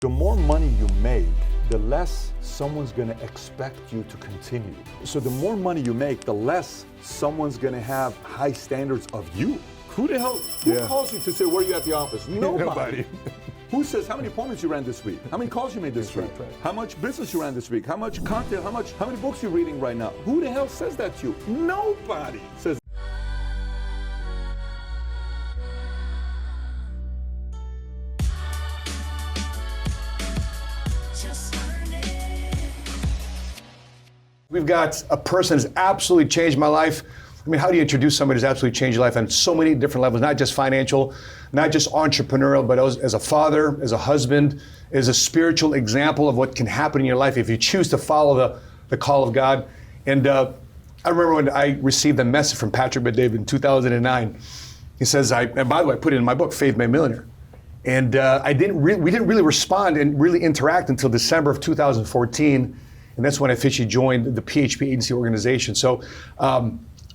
The more money you make, the less someone's gonna expect you to continue. So the more money you make, the less someone's gonna have high standards of you. Who the hell, who calls you to say, where are you at the office? Nobody. Who says, how many appointments you ran this week? How many calls you made this week? Right. How much business you ran this week? How much content, how many books you're reading right now? Who the hell says that to you? Nobody says. We've got a person who's absolutely changed my life. I mean, how do you introduce somebody who's absolutely changed your life on so many different levels, not just financial, not just entrepreneurial, but as a father, as a husband, as a spiritual example of what can happen in your life if you choose to follow the call of God. And I remember when I received a message from Patrick Bet-David in 2009. He says, and by the way, I put it in my book, Faith Made Millionaire. And we didn't really respond and really interact until December of 2014. And that's when I officially joined the PHP agency organization. So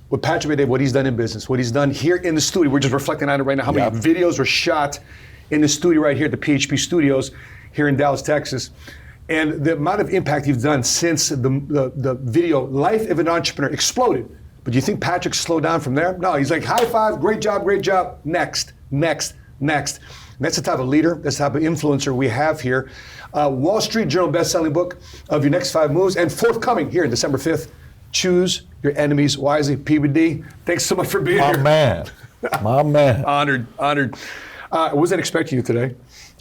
with Patrick Bet-David, what he's done in business, what he's done here in the studio, we're just reflecting on it right now, how many videos were shot in the studio right here at the PHP studios here in Dallas, Texas. And the amount of impact he's done since the video, Life of an Entrepreneur, exploded. But do you think Patrick slowed down from there? No, he's like, high five, great job, next. And that's the type of leader, that's the type of influencer we have here. Wall Street Journal best-selling book of your next 5 moves, and forthcoming here on December 5th, Choose Your Enemies Wisely. PBD, thanks so much for being here. My man. Honored. I wasn't expecting you today.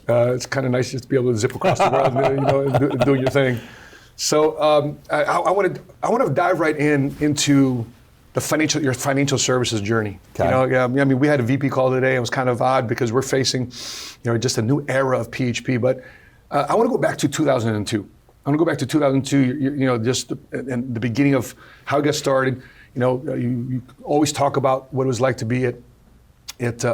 It's kind of nice just to be able to zip across the world and do your thing. So I want to dive right into your financial services journey. Okay. I mean, we had a VP call today. It was kind of odd because we're facing, just a new era of PHP. But I want to go back to 2002. I want to go back to 2002. Just in the beginning of how it got started. You always talk about what it was like to be at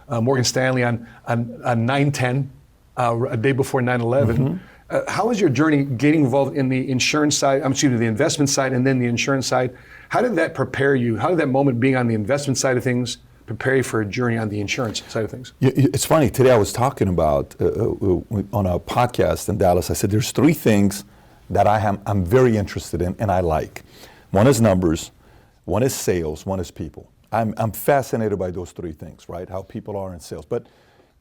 Morgan Stanley on 9/10, a day before 9/11. Mm-hmm. How was your journey getting involved in the insurance side? The investment side, and then the insurance side? How did that prepare you? How did that moment being on the investment side of things prepare you for a journey on the insurance side of things? It's funny, today I was talking about, on a podcast in Dallas, I said there's 3 things that I'm very interested in and I like. One is numbers, one is sales, one is people. I'm fascinated by those 3 things, right? How people are in sales. But,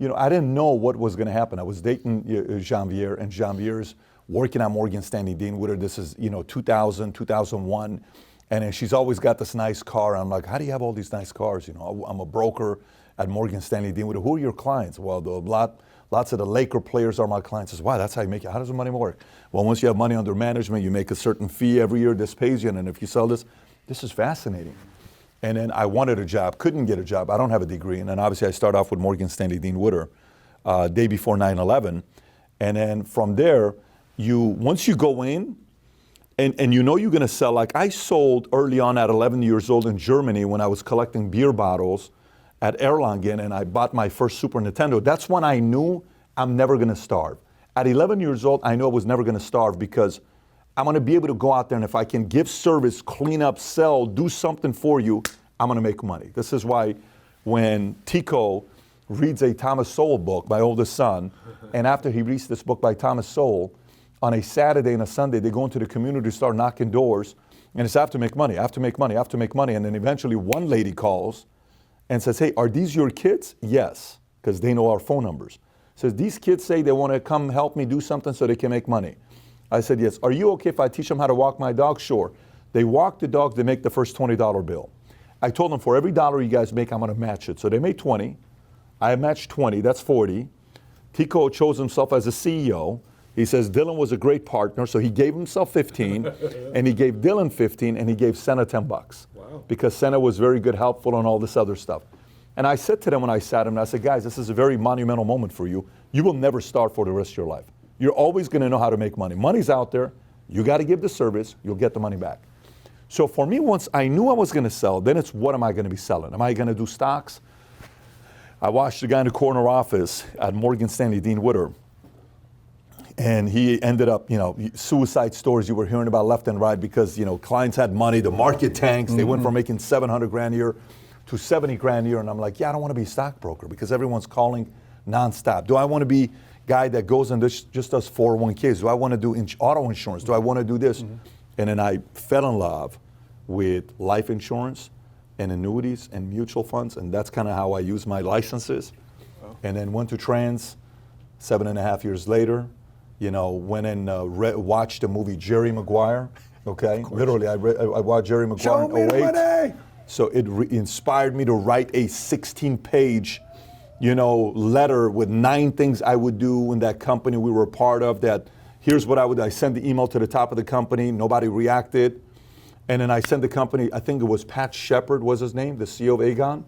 I didn't know what was going to happen. I was dating Janvier, and Janvier's working at Morgan Stanley Dean Witter. This is, 2000, 2001. And then she's always got this nice car. I'm like, how do you have all these nice cars? I'm a broker at Morgan Stanley Dean Witter. Who are your clients? Well, lots of the Laker players are my clients. I said, wow, that's how you make it. How does the money work? Well, once you have money under management, you make a certain fee every year. This pays you. And then if you sell this is fascinating. And then I wanted a job, couldn't get a job. I don't have a degree. And then obviously I start off with Morgan Stanley Dean Witter, day before 9/11. And then from there, once you go in, and you're going to sell, like I sold early on at 11 years old in Germany when I was collecting beer bottles at Erlangen, and I bought my first Super Nintendo. That's when I knew I'm never going to starve. At 11 years old, I knew I was never going to starve because I'm going to be able to go out there, and if I can give service, clean up, sell, do something for you, I'm going to make money. This is why when Tico reads a Thomas Sowell book, my oldest son, and after he reads this book by Thomas Sowell, on a Saturday and a Sunday, they go into the community, start knocking doors, and it's I have to make money. And then eventually one lady calls and says, hey, are these your kids? Yes, because they know our phone numbers. Says, these kids say they want to come help me do something so they can make money. I said, yes. Are you okay if I teach them how to walk my dog? Sure. They walk the dog, they make the first $20 bill. I told them, for every dollar you guys make, I'm going to match it. So they made 20. I matched 20, that's 40. Tico chose himself as a CEO. He says Dylan was a great partner, so he gave himself 15, and he gave Dylan 15, and he gave Senna $10. Wow. Because Senna was very good, helpful, and all this other stuff. And I said to them when I sat them, I said, guys, this is a very monumental moment for you. You will never starve for the rest of your life. You're always going to know how to make money. Money's out there. You got to give the service. You'll get the money back. So for me, once I knew I was going to sell, then it's what am I going to be selling? Am I going to do stocks? I watched the guy in the corner office at Morgan Stanley, Dean Witter. And he ended up, suicide stories you were hearing about left and right because, clients had money, the market tanks. They went from making $700,000 a year to $70,000 a year. And I'm like, I don't want to be a stockbroker because everyone's calling nonstop. Do I want to be guy that goes and just does 401ks. Do I want to do auto insurance? Do I want to do this? And then I fell in love with life insurance and annuities and mutual funds, and that's kind of how I use my licenses. And then went to trans 7.5 years later, went and watched the movie Jerry Maguire, okay? Literally, I watched Jerry Maguire in 2008. So it inspired me to write a 16-page, letter with 9 things I would do in that company we were a part of. That here's what I would. I sent the email to the top of the company. Nobody reacted, and then I sent the company. I think it was Pat Shepard was his name, the CEO of Aegon,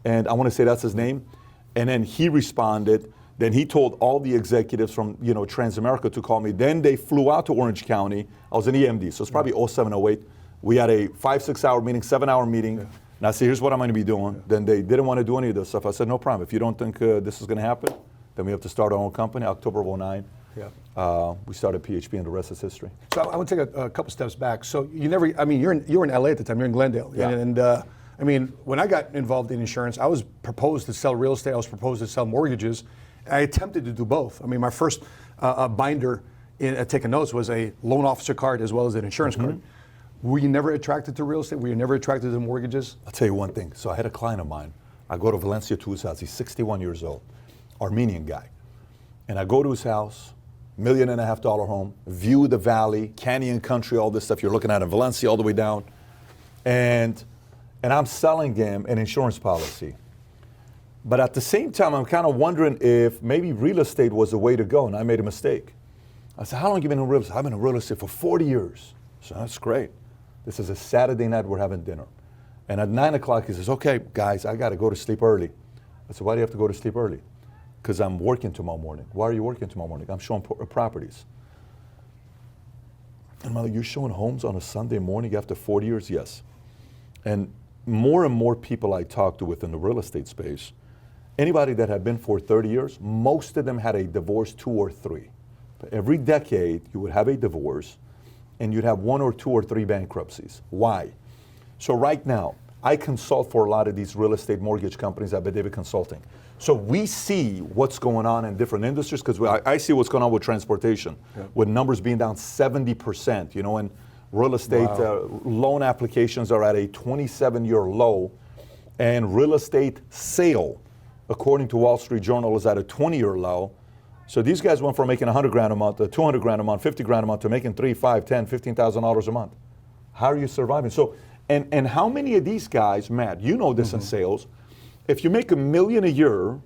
and I want to say that's his name. And then he responded. Then he told all the executives from Transamerica to call me. Then they flew out to Orange County. I was an EMD, so it's probably 07, 08. We had a 5-6 hour meeting, 7-hour meeting. And I said, here's what I'm going to be doing. Then they didn't want to do any of this stuff. I said, no problem. If you don't think this is going to happen, then we have to start our own company. October of 09. We started PHP, and the rest is history. So I want to take a couple steps back. So you were in LA at the time. You're in Glendale. Yeah. And when I got involved in insurance, I was proposed to sell real estate. I was proposed to sell mortgages. I attempted to do both. My first binder at taking notes was a loan officer card as well as an insurance card. Were you never attracted to real estate? Were you never attracted to mortgages? I'll tell you one thing. So I had a client of mine. I go to Valencia to his house. He's 61 years old, Armenian guy. And I go to his house, $1.5 million home, view the valley, canyon country, all this stuff you're looking at in Valencia all the way down. And I'm selling him an insurance policy. But at the same time, I'm kind of wondering if maybe real estate was the way to go, and I made a mistake. I said, how long have you been in real estate? I've been in real estate for 40 years. So that's great. This is a Saturday night, we're having dinner. And at 9 o'clock, he says, okay, guys, I got to go to sleep early. I said, why do you have to go to sleep early? Because I'm working tomorrow morning. Why are you working tomorrow morning? I'm showing properties. And I'm like, you're showing homes on a Sunday morning after 40 years? Yes. And more people I talk to within the real estate space, anybody that had been for 30 years, most of them had a divorce, 2 or 3. But every decade, you would have a divorce, and you'd have 1 or 2 or 3 bankruptcies. Why? So right now, I consult for a lot of these real estate mortgage companies at David Consulting. So we see what's going on in different industries, because I see what's going on with transportation, with numbers being down 70%, and real estate loan applications are at a 27-year low, and real estate sale, according to Wall Street Journal, is at a 20-year low. So these guys went from making $100,000 a month, $200,000 a month, $50,000 a month, to making $3,000, $5,000, $10,000, $15,000 a month. How are you surviving? So, and how many of these guys, Matt, you know this in sales, if you make $1 million a year,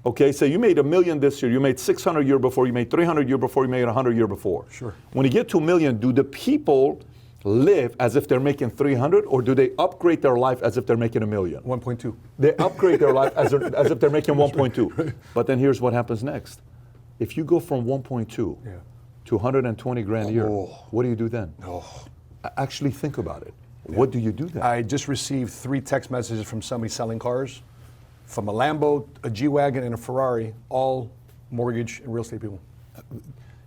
okay, so you made $1 million this year, you made $600 year before, you made $300 year before, you made $100 year before. Sure. When you get to $1 million, do the people live as if they're making 300, or do they upgrade their life as if they're making $1 million? 1.2. They upgrade their life as if they're making 1.2. Right. But then here's what happens next. If you go from 1.2 to 120 grand a year, what do you do then? Actually think about it. What do you do then? I just received 3 text messages from somebody selling cars, from a Lambo, a G-Wagon, and a Ferrari, all mortgage and real estate people.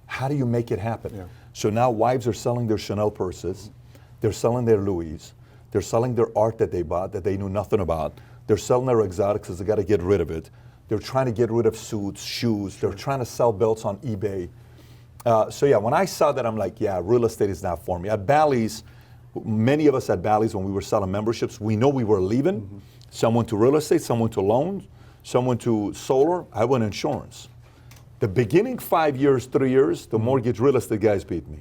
How do you make it happen? So now wives are selling their Chanel purses, they're selling their Louis, they're selling their art that they bought that they knew nothing about, they're selling their exotics because they got to get rid of it. They're trying to get rid of suits, shoes. They're trying to sell belts on eBay. When I saw that, I'm like, real estate is not for me. At Bally's, many of us at Bally's, when we were selling memberships, we know we were leaving. Some went to real estate, some went to loans, some went to solar. I went insurance. The beginning 5 years, 3 years, the mortgage real estate guys beat me.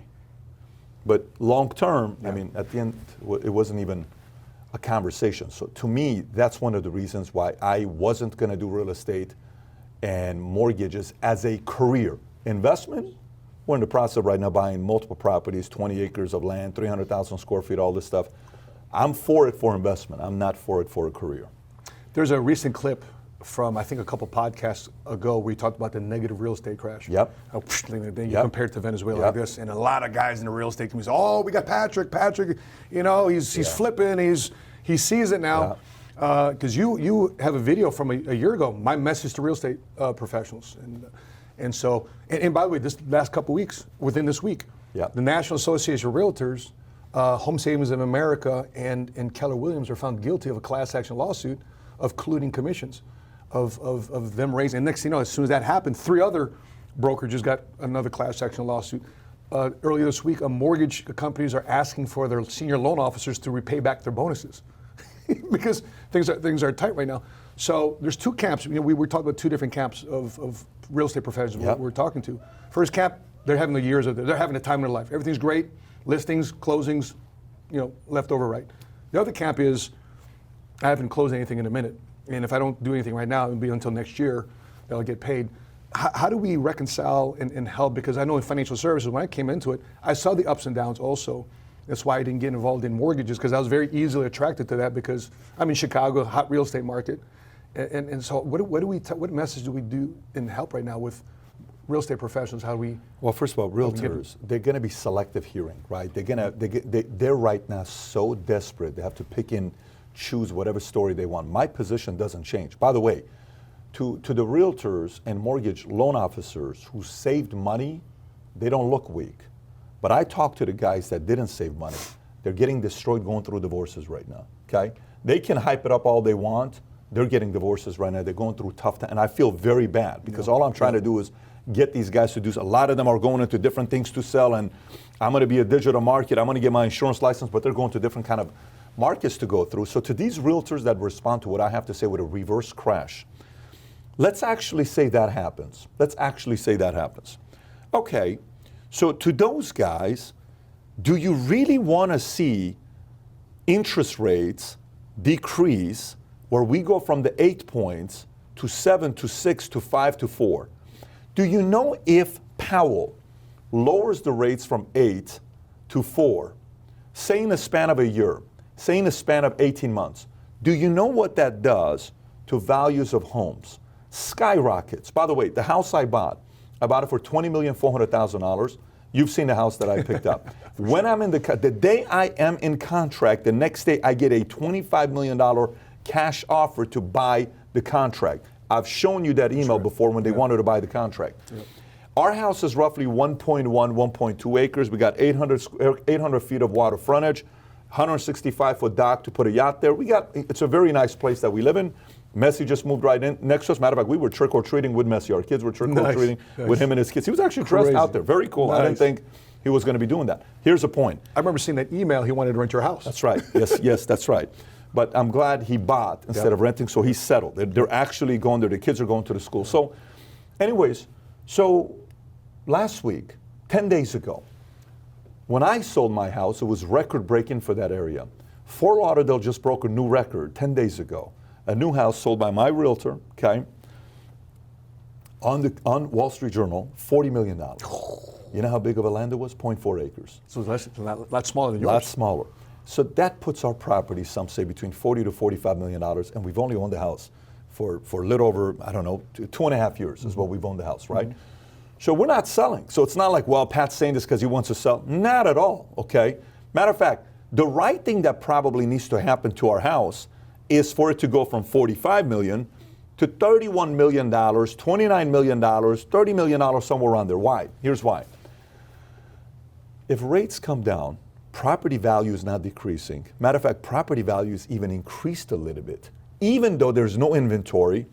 But long term, at the end, it wasn't even a conversation. So to me, that's one of the reasons why I wasn't going to do real estate and mortgages as a career. Investment, we're in the process of right now buying multiple properties, 20 acres of land, 300,000 square feet, all this stuff. I'm for it for investment. I'm not for it for a career. There's a recent clip from, I think, a couple podcasts ago where we talked about the negative real estate crash. Yep. Then you compare it to Venezuela like this, and a lot of guys in the real estate community say, we got Patrick, he's flipping, he sees it now. Because you have a video from a year ago, my message to real estate professionals. And by the way, this last couple weeks, within this week, the National Association of Realtors, Home Savings of America, and Keller Williams are found guilty of a class action lawsuit of colluding commissions, of them raising. And next thing you know, as soon as that happened, 3 other broker just got another class action lawsuit. Earlier this week, mortgage companies are asking for their senior loan officers to repay back their bonuses because things are tight right now. So there's two camps. We were talking about two different camps of real estate professionals we're talking to. First camp, they're having they're having a time in their life. Everything's great, listings, closings, left over right. The other camp is, I haven't closed anything in a minute, and if I don't do anything right now, it'll be until next year that I'll get paid. How do we reconcile and help? Because I know in financial services, when I came into it, I saw the ups and downs also. That's why I didn't get involved in mortgages, because I was very easily attracted to that, because I'm in Chicago, hot real estate market. And so what message do we do in help right now with real estate professionals? How do we? Well, first of all, realtors, they're going to be selective hearing, right? They're right now so desperate. They have to pick and choose whatever story they want. My position doesn't change. By the way, to the realtors and mortgage loan officers who saved money, they don't look weak. But I talk to the guys that didn't save money. They're getting destroyed going through divorces right now, okay? They can hype it up all they want. They're getting divorces right now. They're going through tough time. And I feel very bad, because all I'm trying to do is get these guys to do. A lot of them are going into different things to sell, and I'm going to be a digital market. I'm going to get my insurance license, but they're going to different kind of markets to go through. So to these realtors that respond to what I have to say with a reverse crash, let's actually say that happens. Okay, so to those guys, do you really want to see interest rates decrease, where we go from the 8 points to 7 to 6 to 5 to 4? Do you know if Powell lowers the rates from 8 to 4, say in the span of a year, say in the span of 18 months, do you know what that does to values of homes? Skyrockets. By the way, the house I bought it for $20,400,000. You've seen the house that I picked up. When I'm in the day I am in contract, the next day I get a $25 million cash offer to buy the contract. I've shown you that email before when they wanted to buy the contract. Yep. Our house is roughly 1.1, 1.2 acres. We got 800 feet of water frontage, 165-foot dock to put a yacht there. It's a very nice place that we live in. Messi just moved right in next to us. Matter of fact, we were trick-or-treating with Messi. Our kids were trick-or-treating with him and his kids. He was actually dressed out there. Very cool. Nice. I didn't think he was going to be doing that. Here's the point. I remember seeing that email. He wanted to rent your house. That's right. Yes, that's right. But I'm glad he bought instead of renting, so he's settled. They're actually going there. The kids are going to the school. So anyways, last week, 10 days ago, when I sold my house, it was record-breaking for that area. Fort Lauderdale just broke a new record 10 days ago. A new house sold by my realtor, okay, on Wall Street Journal, $40 million. You know how big of a land it was? 0.4 acres. So it's a lot smaller than yours. A lot smaller. So that puts our property, some say, between $40 to $45 million, and we've only owned the house for a little over, 2.5 years is what we've owned the house, right? Mm-hmm. So we're not selling. So it's not like, well, Pat's saying this because he wants to sell. Not at all, okay? Matter of fact, the right thing that probably needs to happen to our house is for it to go from $45 million to $31 million, $29 million, $30 million, somewhere around there. Why? Here's why. If rates come down, property value is not decreasing. Matter of fact, property values even increased a little bit. Even though there's no inventory,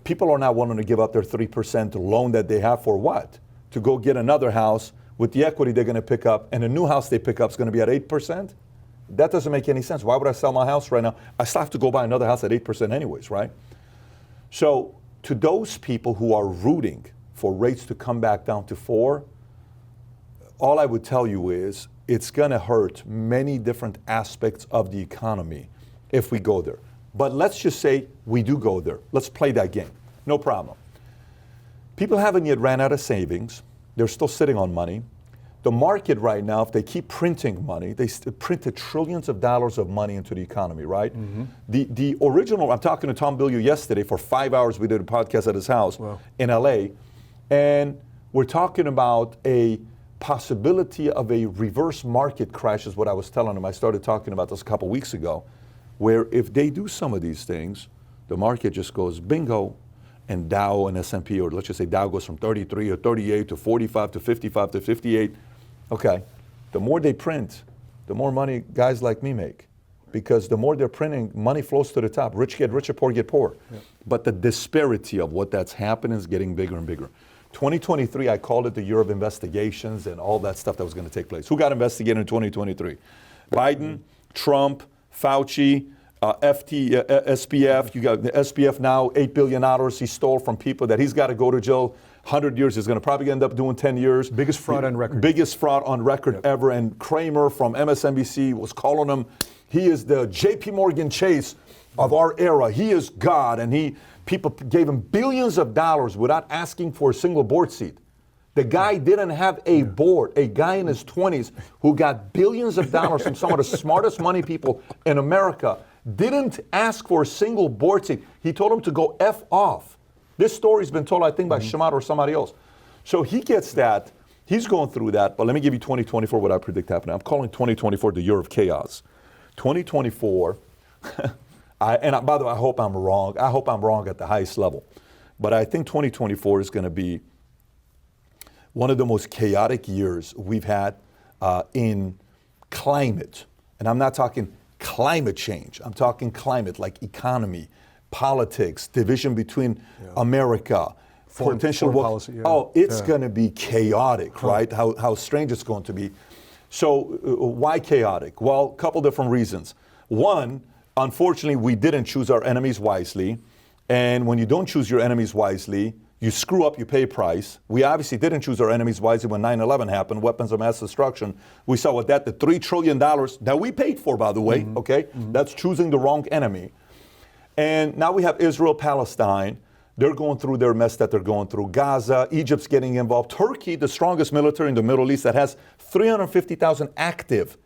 people are not wanting to give up their 3% loan that they have for what? To go get another house with the equity they're going to pick up, and a new house they pick up is going to be at 8%? That doesn't make any sense. Why would I sell my house right now? I still have to go buy another house at 8% anyways, right? So to those people who are rooting for rates to come back down to 4, all I would tell you is it's going to hurt many different aspects of the economy if we go there. But let's just say we do go there. Let's play that game. No problem. People haven't yet ran out of savings. They're still sitting on money. The market right now, if they keep printing money, they printed trillions of dollars of money into the economy, right? Mm-hmm. The original, I'm talking to Tom Bilyeu yesterday for 5 hours. We did a podcast at his house in LA. And we're talking about a possibility of a reverse market crash is what I was telling him. I started talking about this a couple weeks ago, where if they do some of these things, the market just goes bingo, and Dow and S&P, or let's just say Dow goes from 33 or 38 to 45 to 55 to 58. Okay, the more they print, the more money guys like me make. Because the more they're printing, money flows to the top. Rich get richer, poor get poor. Yep. But the disparity of what that's happening is getting bigger and bigger. 2023, I called it the year of investigations and all that stuff that was going to take place. Who got investigated in 2023? Biden, Trump, Fauci, SPF. You got the SPF now, $8 billion he stole from people that he's got to go to jail 100 years. He's going to probably end up doing 10 years. Biggest fraud on record. Biggest fraud on record ever. And Kramer from MSNBC was calling him, he is the JP Morgan Chase of our era. He is God. And people gave him billions of dollars without asking for a single board seat. The guy didn't have a board. A guy in his 20s who got billions of dollars from some of the smartest money people in America didn't ask for a single board seat. He told him to go F off. This story's been told, I think, by Shemad or somebody else. So he gets that. He's going through that. But let me give you 2024, what I predict happening. I'm calling 2024 the year of chaos. 2024, by the way, I hope I'm wrong. I hope I'm wrong at the highest level. But I think 2024 is going to be one of the most chaotic years we've had in climate. And I'm not talking climate change. I'm talking climate like economy, politics, division between America, potential policy. It's going to be chaotic, right? How strange it's going to be. So why chaotic? Well, a couple different reasons. One, unfortunately, we didn't choose our enemies wisely. And when you don't choose your enemies wisely, you screw up, you pay a price. We obviously didn't choose our enemies wisely when 9/11 happened, weapons of mass destruction. We saw what the $3 trillion that we paid for, by the way, okay? That's choosing the wrong enemy. And now we have Israel, Palestine. They're going through their mess that they're going through. Gaza, Egypt's getting involved. Turkey, the strongest military in the Middle East that has 350,000 active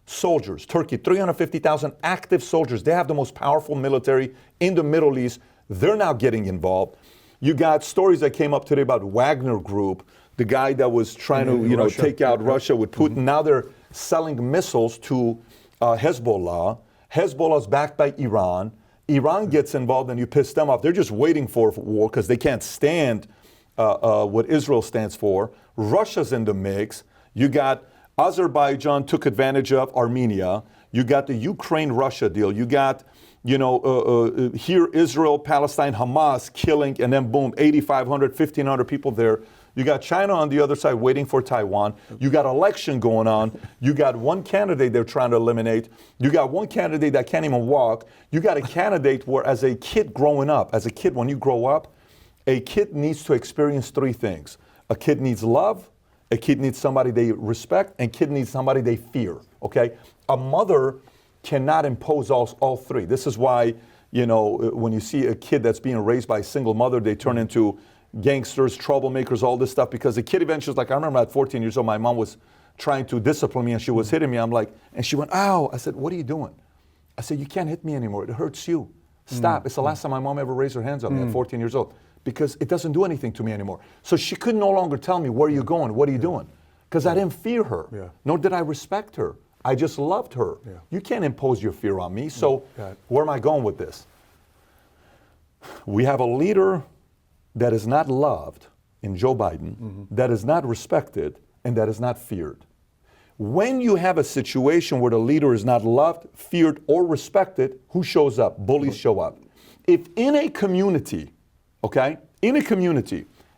soldiers. Turkey, 350,000 active soldiers. They have the most powerful military in the Middle East. They're now getting involved. You got stories that came up today about Wagner Group, the guy that was trying to, take out Russia with Putin. Now they're selling missiles to Hezbollah. Hezbollah's backed by Iran. Iran gets involved and you piss them off. They're just waiting for war because they can't stand what Israel stands for. Russia's in the mix. You got Azerbaijan took advantage of Armenia. You got the Ukraine-Russia deal. You got here Israel, Palestine, Hamas killing, and then boom, 8,500, 1,500 people there. You got China on the other side waiting for Taiwan. You got election going on. You got one candidate they're trying to eliminate. You got one candidate that can't even walk. You got a candidate where as a kid growing up, when you grow up, a kid needs to experience three things. A kid needs love, a kid needs somebody they respect, and a kid needs somebody they fear, okay? A mother cannot impose all three. This is why, when you see a kid that's being raised by a single mother, they turn into gangsters, troublemakers, all this stuff, because the kid eventually is like, I remember at 14 years old, my mom was trying to discipline me and she was hitting me. I'm like, and she went, ow. I said, what are you doing? I said, you can't hit me anymore. It hurts you. Stop. It's the last time my mom ever raised her hands on me at 14 years old because it doesn't do anything to me anymore. So she could no longer tell me, where are you going? What are you doing? Because I didn't fear her, nor did I respect her. I just loved her. You can't impose your fear on me. So where am I going with this? We have a leader that is not loved in Joe Biden, that is not respected, and that is not feared. When you have a situation where the leader is not loved, feared, or respected, who shows up? Bullies show up. If in a community,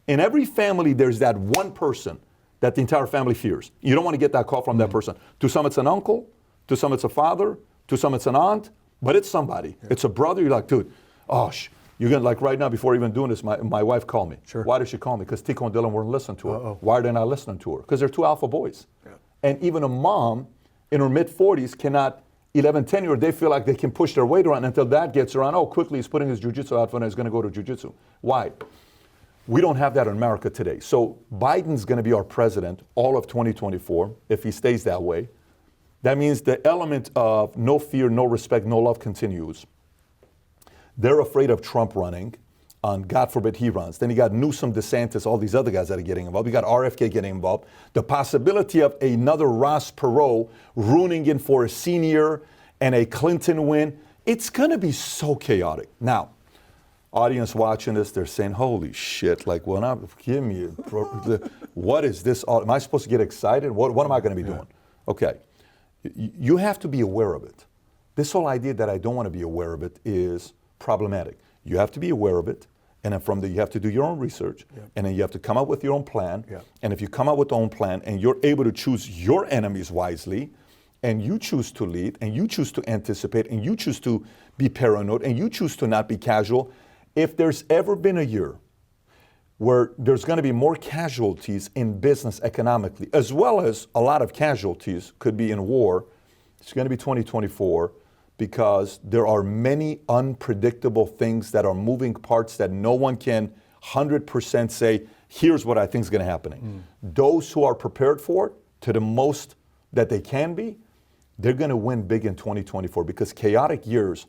in every family there's that one person that the entire family fears. You don't want to get that call from that person. To some it's an uncle, to some it's a father, to some it's an aunt, but it's somebody. It's a brother. You're like, dude, you're gonna, like right now, before even doing this, my wife called me. Sure. Why did she call me? Because Tico and Dylan weren't listening to her. Why are they not listening to her? Because they're two alpha boys. And even a mom in her mid-40s cannot, 11, 10-year-old, they feel like they can push their weight around until dad gets around. Quickly he's putting his jiu-jitsu outfit and he's gonna go to jiu-jitsu. Why? We don't have that in America today. So Biden's going to be our president all of 2024 if he stays that way. That means the element of no fear, no respect, no love continues. They're afraid of Trump running, and God forbid he runs. Then you got Newsom, DeSantis, all these other guys that are getting involved. You got RFK getting involved. The possibility of another Ross Perot ruining in for a senior and a Clinton win, it's going to be so chaotic. Now, audience watching this, they're saying, holy shit, like, give me, what is this? Am I supposed to get excited? What am I going to be doing? Okay, you have to be aware of it. This whole idea that I don't want to be aware of it is problematic. You have to be aware of it. And then from there, you have to do your own research. And then you have to come up with your own plan. And if you come up with your own plan and you're able to choose your enemies wisely, and you choose to lead, and you choose to anticipate, and you choose to be paranoid, and you choose to not be casual, if there's ever been a year where there's going to be more casualties in business economically, as well as a lot of casualties could be in war, it's going to be 2024, because there are many unpredictable things that are moving parts that no one can 100% say, here's what I think is going to happen. Those who are prepared for it to the most that they can be, they're going to win big in 2024, because chaotic years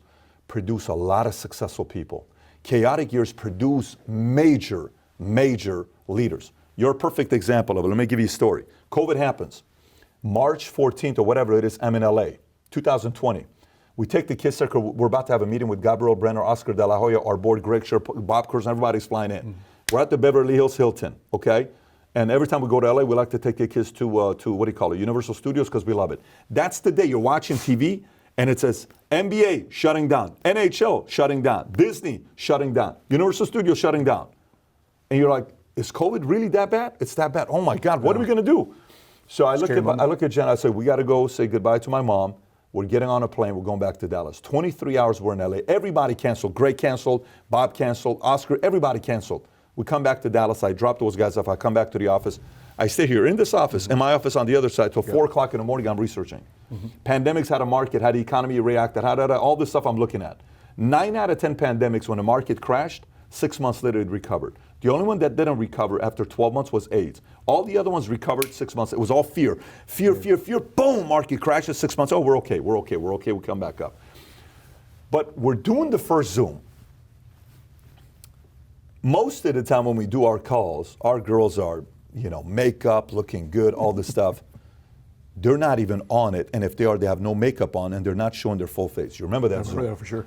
produce a lot of successful people. Chaotic years produce major leaders. You're a perfect example of it. Let me give you a story. COVID happens. March 14th or whatever it is, I'm in LA, 2020. We take the kids circle. We're about to have a meeting with Gabriel Brenner, Oscar De La Hoya, our board, Greg Sher, Bob Kurz, and everybody's flying in. We're at the Beverly Hills Hilton, okay? And every time we go to LA, we like to take the kids to what do you call it, Universal Studios, because we love it. That's the day you're watching TV, and it says NBA shutting down, NHL shutting down, Disney shutting down, Universal Studios shutting down. And you're like, is COVID really that bad? It's that bad. Oh my God, what are we going to do? So I look at Jen, I say, we got to go say goodbye to my mom. We're getting on a plane. We're going back to Dallas. 23 hours we're in LA. Everybody canceled. Greg canceled. Bob canceled. Oscar, everybody canceled. We come back to Dallas. I drop those guys off. I come back to the office. I stay here in this office, in my office on the other side, till 4 o'clock in the morning. I'm researching. Pandemics, how the market, how the economy reacted, all this stuff I'm looking at. 9 out of 10 pandemics, when the market crashed, 6 months later it recovered. The only one that didn't recover after 12 months was AIDS. All the other ones recovered 6 months. It was all fear. Fear. Boom, market crashes 6 months. Oh, we're okay. We come back up. But we're doing the first Zoom. Most of the time when we do our calls, our girls are, makeup, looking good, all this stuff. They're not even on it. And if they are, they have no makeup on and they're not showing their full face. You remember that Zoom? I remember that for sure.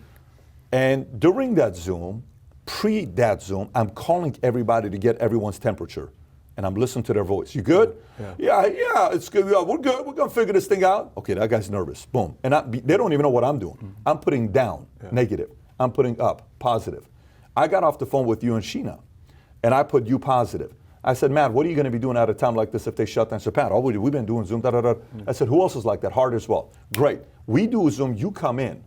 And during that Zoom, pre that Zoom, I'm calling everybody to get everyone's temperature. And I'm listening to their voice. You good? Yeah, it's good. Yeah, we're good. We're going to figure this thing out. Okay, that guy's nervous. Boom. And they don't even know what I'm doing. I'm putting down, negative. I'm putting up, positive. I got off the phone with you and Sheena, and I put you positive. I said, Matt, what are you going to be doing at a time like this if they shut down? I said, Pat, we've been doing Zoom, I said, who else is like that? Hard as well. Great. We do a Zoom, you come in,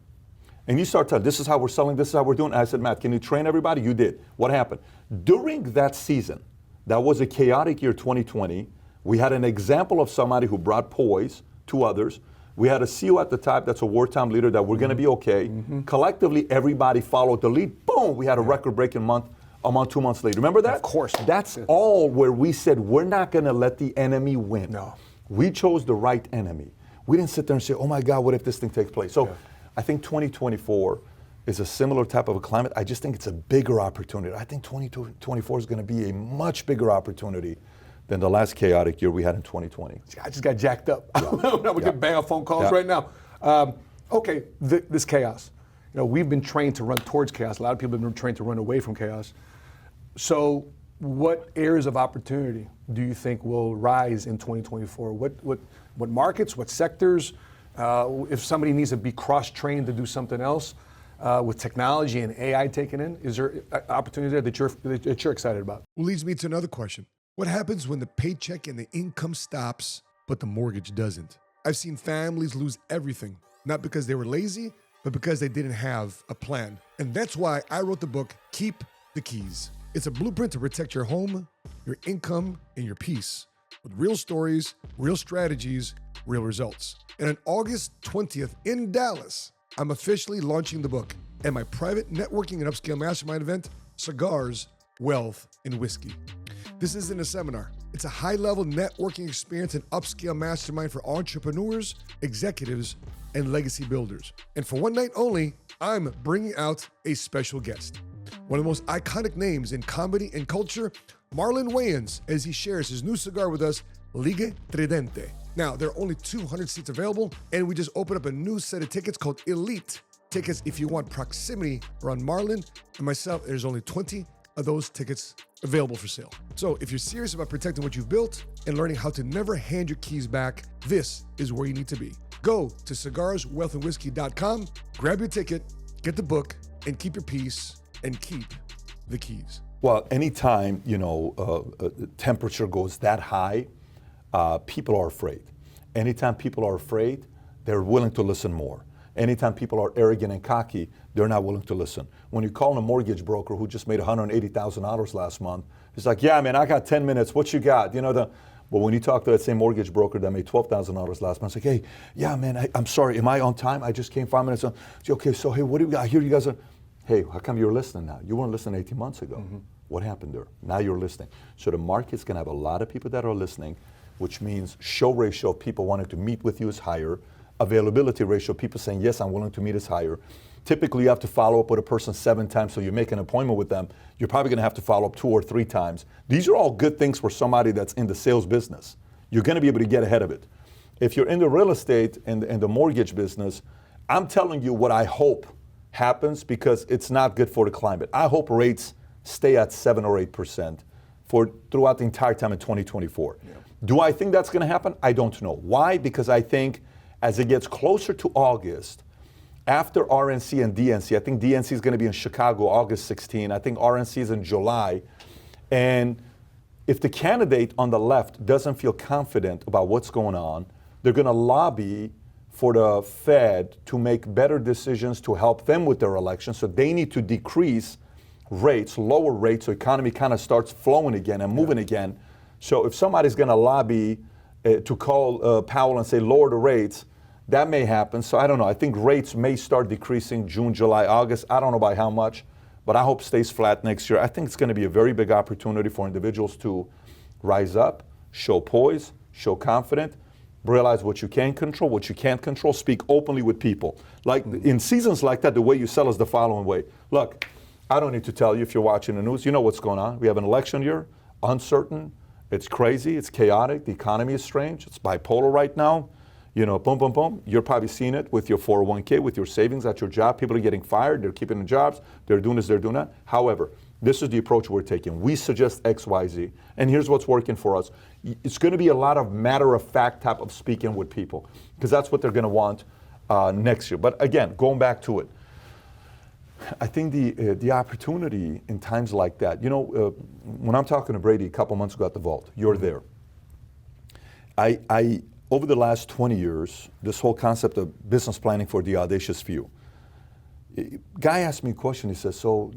and you start telling, this is how we're selling, this is how we're doing. And I said, Matt, can you train everybody? You did. What happened? During that season, that was a chaotic year, 2020, we had an example of somebody who brought poise to others. We had a CEO at the top that's a wartime leader that we're going to be okay. Collectively, everybody followed the lead. Boom, we had a record-breaking month, 2 months later. Remember that? Of course. That's all where we said we're not going to let the enemy win. No. We chose the right enemy. We didn't sit there and say, oh my God, what if this thing takes place? So I think 2024 is a similar type of a climate. I just think it's a bigger opportunity. I think 2024 is going to be a much bigger opportunity than the last chaotic year we had in 2020. I just got jacked up. We can bang out phone calls right now. This chaos. We've been trained to run towards chaos. A lot of people have been trained to run away from chaos. So what areas of opportunity do you think will rise in 2024? What markets, what sectors? If somebody needs to be cross-trained to do something else, with technology and AI taken in, is there opportunities there that you're excited about? Well, leads me to another question. What happens when the paycheck and the income stops, but the mortgage doesn't? I've seen families lose everything, not because they were lazy, but because they didn't have a plan. And that's why I wrote the book, Keep the Keys. It's a blueprint to protect your home, your income, and your peace with real stories, real strategies, real results. And on August 20th in Dallas, I'm officially launching the book and my private networking and upscale mastermind event, Cigars, Wealth, and Whiskey. This isn't a seminar. It's a high-level networking experience and upscale mastermind for entrepreneurs, executives, and legacy builders. And for one night only, I'm bringing out a special guest. One of the most iconic names in comedy and culture, Marlon Wayans, as he shares his new cigar with us, Ligue Tridente. Now, there are only 200 seats available, and we just opened up a new set of tickets called Elite. Tickets if you want proximity around Marlon and myself. There's only 20 of those tickets available for sale. So if you're serious about protecting what you've built and learning how to never hand your keys back, this is where you need to be. Go to cigarswealthandwhiskey.com, grab your ticket, get the book, and keep your peace and keep the keys? Well, anytime, temperature goes that high, people are afraid. Anytime people are afraid, they're willing to listen more. Anytime people are arrogant and cocky, they're not willing to listen. When you call a mortgage broker who just made $180,000 last month, he's like, yeah, man, I got 10 minutes. What you got? But when you talk to that same mortgage broker that made $12,000 last month, it's like, hey, yeah, man, I'm sorry. Am I on time? I just came 5 minutes on. Okay, so hey, what do we got? I hear you guys are, hey, how come you're listening now? You weren't listening 18 months ago. Mm-hmm. What happened there? Now you're listening. So the market's going to have a lot of people that are listening, which means show ratio of people wanting to meet with you is higher. Availability ratio, people saying, yes, I'm willing to meet, is higher. Typically, you have to follow up with a person 7 times, so you make an appointment with them. You're probably going to have to follow up 2 or 3 times. These are all good things for somebody that's in the sales business. You're going to be able to get ahead of it. If you're in the real estate and the mortgage business, I'm telling you what I hope happens, because it's not good for the climate. I hope rates stay at 7 or 8% throughout the entire time in 2024. Yeah. Do I think that's going to happen? I don't know. Why? Because I think as it gets closer to August, after RNC and DNC, I think DNC is going to be in Chicago August 16. I think RNC is in July. And if the candidate on the left doesn't feel confident about what's going on, they're going to lobby for the Fed to make better decisions to help them with their election. So they need to decrease rates, lower rates, so economy kind of starts flowing again and moving again. So if somebody's going to lobby to call Powell and say lower the rates, that may happen. So I don't know. I think rates may start decreasing June, July, August. I don't know by how much, but I hope it stays flat next year. I think it's going to be a very big opportunity for individuals to rise up, show poise, show confidence, realize what you can control, what you can't control, speak openly with people. Like in seasons like that, the way you sell is the following way. Look, I don't need to tell you if you're watching the news, you know what's going on. We have an election year, uncertain, it's crazy, it's chaotic, the economy is strange, it's bipolar right now. Boom, boom, boom. You're probably seeing it with your 401k, with your savings at your job. People are getting fired, they're keeping their jobs, they're doing this, they're doing that. However, this is the approach we're taking. We suggest X, Y, Z, and here's what's working for us. It's going to be a lot of matter-of-fact type of speaking with people, because that's what they're going to want next year. But again, going back to it, I think the opportunity in times like that, when I'm talking to Brady a couple months ago at the Vault, you're there. I over the last 20 years, this whole concept of business planning for the audacious few. Guy asked me a question, he says, so,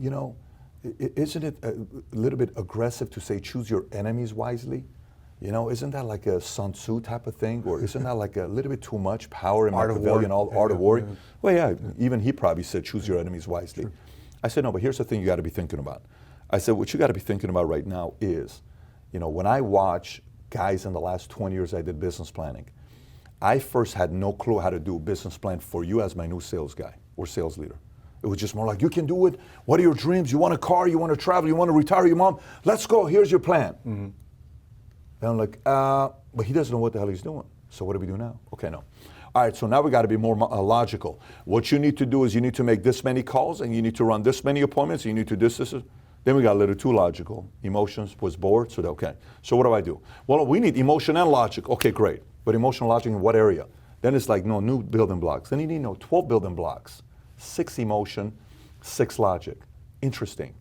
isn't it a little bit aggressive to say choose your enemies wisely? Isn't that like a Sun Tzu type of thing? Or isn't that like a little bit too much power in Machiavellian, art of war? Well, yeah, even he probably said choose your enemies wisely. Sure. I said, no, but here's the thing you got to be thinking about. I said, what you got to be thinking about right now is, when I watch guys in the last 20 years I did business planning, I first had no clue how to do a business plan for you as my new sales guy or sales leader. It was just more like, you can do it. What are your dreams? You want a car? You want to travel? You want to retire your mom? Let's go. Here's your plan. Mm-hmm. And I'm like, but he doesn't know what the hell he's doing. So what do we do now? Okay, no. All right, so now we got to be more logical. What you need to do is you need to make this many calls and you need to run this many appointments. You need to do this. Then we got a little too logical. Emotions was bored, so okay. So what do I do? Well, we need emotion and logic. Okay, great. But emotional logic in what area? Then it's like, no, new building blocks. Then you need 12 building blocks. 6 emotion, 6 logic. Interesting.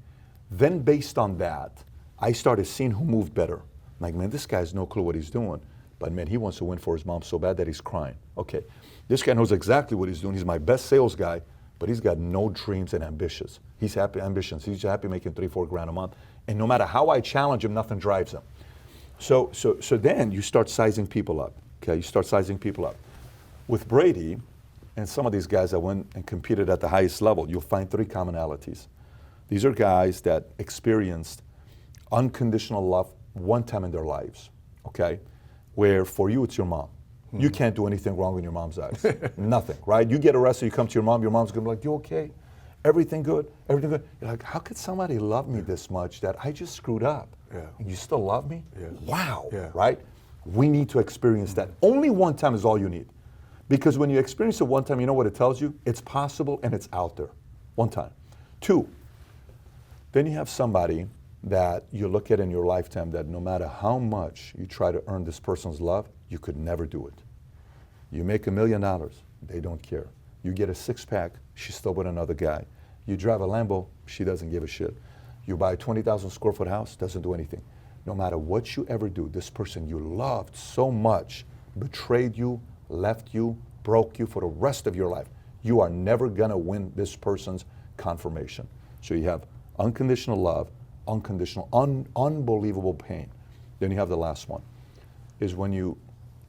Then based on that, I started seeing who moved better. I'm like, man, this guy has no clue what he's doing. But man, he wants to win for his mom so bad that he's crying. Okay, this guy knows exactly what he's doing. He's my best sales guy, but he's got no dreams and ambitions. He's happy ambitions. He's happy making $3-4 grand a month. And no matter how I challenge him, nothing drives him. So then you start sizing people up. Okay, you start sizing people up. With Brady and some of these guys that went and competed at the highest level, you'll find 3 commonalities. These are guys that experienced unconditional love one time in their lives, okay? Where for you, it's your mom. Mm-hmm. You can't do anything wrong in your mom's eyes. Nothing, right? You get arrested, you come to your mom's going to be like, you okay? Everything good? Everything good? You're like, how could somebody love me this much that I just screwed up? Yeah. And you still love me? Yeah. Wow, yeah. Right? We need to experience that. Only one time is all you need. Because when you experience it one time, you know what it tells you? It's possible and it's out there. One time. 2, then you have somebody that you look at in your lifetime that no matter how much you try to earn this person's love, you could never do it. You make $1 million, they don't care. You get a 6-pack, she's still with another guy. You drive a Lambo, she doesn't give a shit. You buy a 20,000 square foot house, doesn't do anything. No matter what you ever do, this person you loved so much betrayed you, left you, broke you for the rest of your life. You are never gonna win this person's confirmation. So you have unconditional love, unconditional, unbelievable pain. Then you have the last one, is when you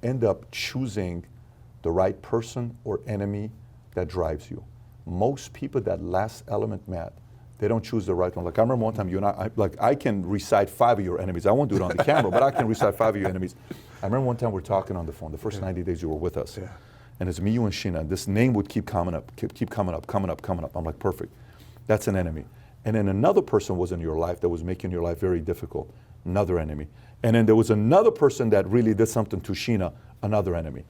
end up choosing the right person or enemy that drives you. Most people, that last element, Matt, they don't choose the right one. Like I remember one time you and I can recite 5 of your enemies. I won't do it on the camera, but I can recite 5 of your enemies. I remember one time we're talking on the phone, the first 90 days you were with us. Yeah. And it's me, you, and Sheena. This name would keep coming up. I'm like, perfect. That's an enemy. And then another person was in your life that was making your life very difficult. Another enemy. And then there was another person that really did something to Sheena, another enemy.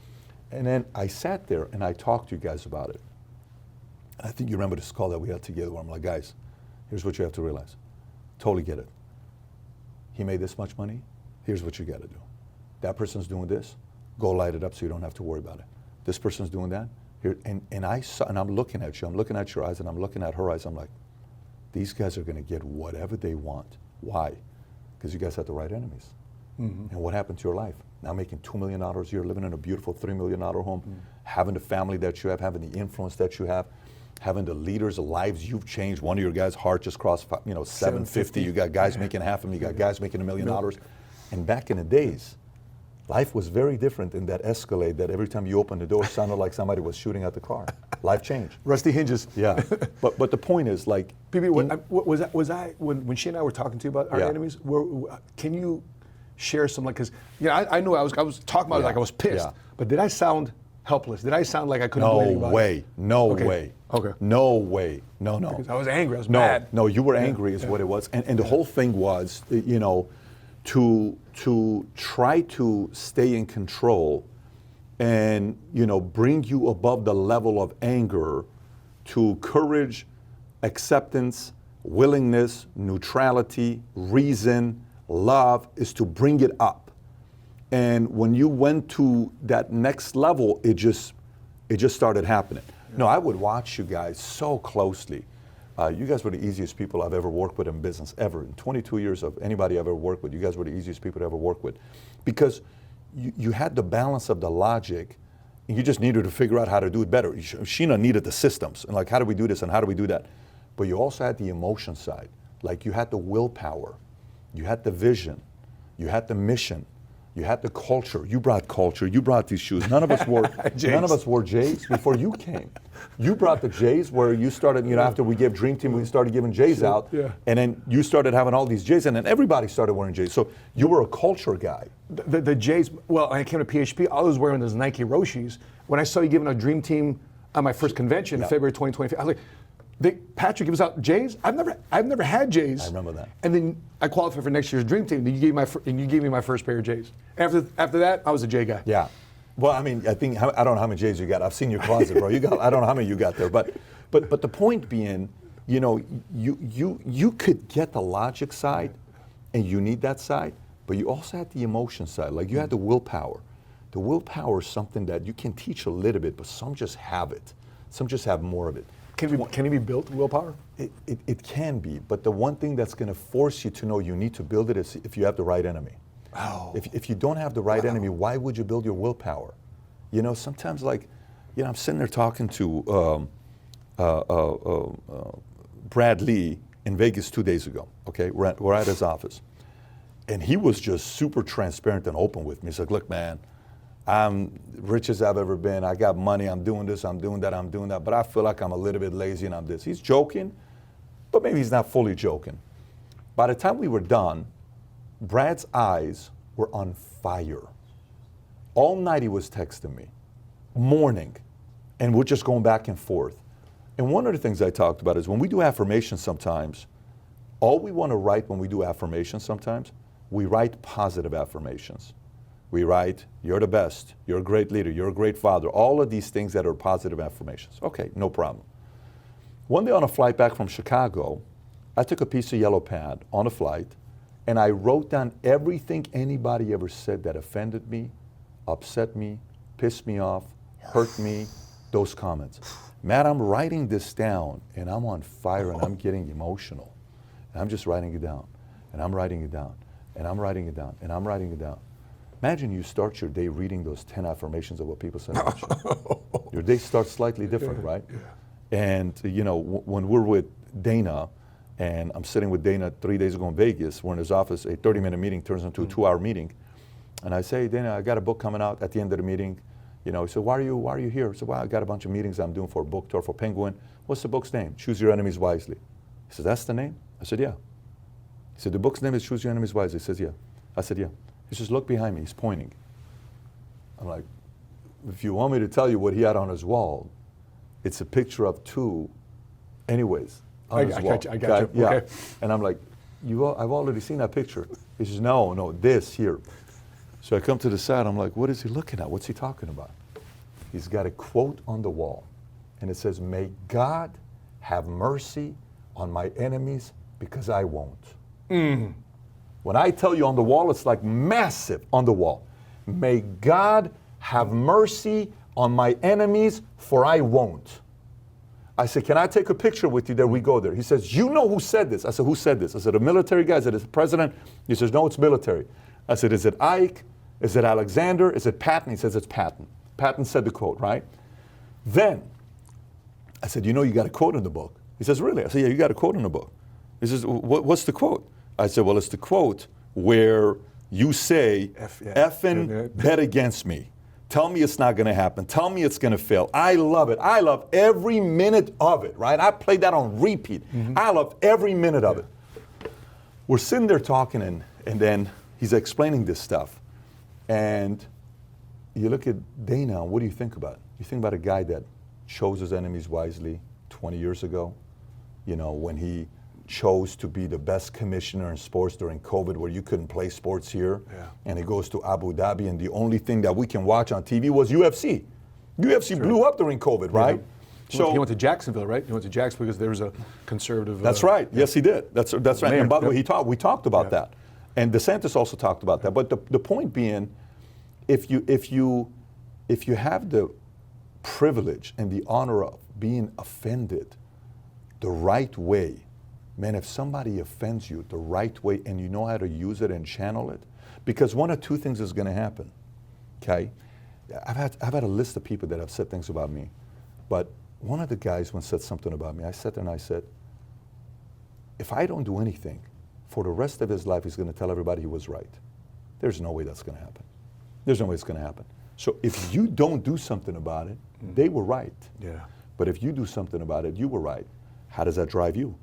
And then I sat there and I talked to you guys about it. I think you remember this call that we had together where I'm like, guys, here's what you have to realize. Totally get it. He made this much money. Here's what you got to do. That person's doing this. Go light it up so you don't have to worry about it. This person's doing that. Here, and I saw, and I'm looking at you. I'm looking at your eyes, and I'm looking at her eyes. I'm like, these guys are going to get whatever they want. Why? Because you guys had the right enemies. Mm-hmm. And what happened to your life? Now making $2 million a year, living in a beautiful $3 million home, having the family that you have, having the influence that you have, having the leaders, the lives you've changed. One of your guys' heart just crossed, 750. You got guys making half a million. You got guys making $1 million. And back in the days, life was very different in that Escalade that every time you opened the door sounded like somebody was shooting at the car. Life changed. Rusty hinges. Yeah. But the point is, like, BB, when she and I were talking to you about our enemies, can you share some, like, because I knew I was talking about it like I was pissed, but did I sound helpless? Did I sound like I couldn't do anything about it? No way. Okay. No way. No. Because I was angry. I was mad. No, you were angry is what it was. And the whole thing was, to try to stay in control and, bring you above the level of anger to courage, acceptance, willingness, neutrality, reason, love, is to bring it up. And when you went to that next level, it just started happening. No, I would watch you guys so closely. You guys were the easiest people I've ever worked with in business, ever. In 22 years of anybody I've ever worked with, you guys were the easiest people to ever work with. Because you had the balance of the logic, and you just needed to figure out how to do it better. Sheena needed the systems, and like, how do we do this and how do we do that? But you also had the emotion side. Like, you had the willpower, you had the vision, you had the mission, you had the culture. You brought culture. You brought these shoes. None of us wore J's before you came. You brought the J's where you started. After we gave Dream Team, we started giving J's out, and then you started having all these J's, and then everybody started wearing J's. So you were a culture guy. The J's. Well, I came to PHP. I was wearing those Nike Roshis. When I saw you giving a Dream Team on my first convention in February 2020, I was like, Patrick gives out J's. I've never had J's. I remember that. And then I qualified for next year's Dream Team. And you gave me my first pair of J's. After that, I was a J guy. Yeah. Well, I mean, I don't know how many J's you got. I've seen your closet, bro. I don't know how many you got there. But the point being, you could get the logic side, and you need that side, but you also had the emotion side. Like, you had the willpower. The willpower is something that you can teach a little bit, but some just have it. Some just have more of it. Can it be built, willpower? It can be, but the one thing that's going to force you to know you need to build it is if you have the right enemy. Oh. If you don't have the right enemy, why would you build your willpower? Sometimes, like, I'm sitting there talking to Brad Lee in Vegas 2 days ago. Okay, we're at his office, and he was just super transparent and open with me. He's like, "Look, man, I'm rich as I've ever been. I got money. I'm doing this. I'm doing that. But I feel like I'm a little bit lazy and I'm this." He's joking, but maybe he's not fully joking. By the time we were done, Brad's eyes were on fire. All night he was texting me, morning, and we're just going back and forth. And one of the things I talked about is when we do affirmations sometimes, all we want to write when we do affirmations sometimes, we write positive affirmations. We write, "You're the best, you're a great leader, you're a great father," all of these things that are positive affirmations. Okay, no problem. One day on a flight back from Chicago, I took a piece of yellow pad on a flight, and I wrote down everything anybody ever said that offended me, upset me, pissed me off, hurt me, those comments. Matt, I'm writing this down, and I'm on fire, and I'm getting emotional. And I'm just writing it down. And I'm writing it down. And I'm writing it down. And I'm writing it down. Imagine you start your day reading those 10 affirmations of what people say about you. Your day starts slightly different, right? Yeah. And when we're with Dana, and I'm sitting with Dana 3 days ago in Vegas, we're in his office, a 30-minute meeting turns into a 2-hour meeting. And I say, Dana, I got a book coming out at the end of the meeting. He said, why are you here? I said, well, I got a bunch of meetings I'm doing for a book tour for Penguin. What's the book's name? Choose Your Enemies Wisely. He said, that's the name? I said, yeah. He said, the book's name is Choose Your Enemies Wisely. He says, yeah. I said, yeah. He says, look behind me. He's pointing. I'm like, if you want me to tell you what he had on his wall, it's a picture of two, anyways, on his wall. I got you. Yeah. Okay. And I'm like, I've already seen that picture. He says, no, this here. So I come to the side. I'm like, what is he looking at? What's he talking about? He's got a quote on the wall, and it says, may God have mercy on my enemies because I won't. Mm. When I tell you on the wall, it's like massive on the wall. May God have mercy on my enemies, for I won't. I said, can I take a picture with you? There we go there. He says, you know who said this? I said, who said this? I said, a military guy. I said, it's the president. He says, no, it's military. I said, is it Ike? Is it Alexander? Is it Patton? He says, it's Patton. Patton said the quote, right? Then I said, you got a quote in the book. He says, really? I said, yeah, you got a quote in the book. He says, what's the quote? I said, well, it's the quote where you say, effing bet against me. Tell me it's not going to happen. Tell me it's going to fail. I love it. I love every minute of it, right? I played that on repeat. Mm-hmm. I love every minute of it. We're sitting there talking, and then he's explaining this stuff. And you look at Dana, what do you think about? You think about a guy that chose his enemies wisely 20 years ago, when he chose to be the best commissioner in sports during COVID, where you couldn't play sports here. Yeah. And he goes to Abu Dhabi, and the only thing that we can watch on TV was UFC. UFC blew up during COVID, right? Yeah. So he went to Jacksonville, right? He went to Jacksonville because there was a conservative. That's right. Yes, he did. That's right. Mayor. And by the way, we talked about that, and DeSantis also talked about that. But the point being, if you have the privilege and the honor of being offended the right way. Man, if somebody offends you the right way and you know how to use it and channel it, because one of two things is going to happen, okay? I've had a list of people that have said things about me, but one of the guys once said something about me. I sat there and I said, if I don't do anything, for the rest of his life, he's going to tell everybody he was right. There's no way that's going to happen. There's no way it's going to happen. So if you don't do something about it, they were right. Yeah. But if you do something about it, you were right. How does that drive you?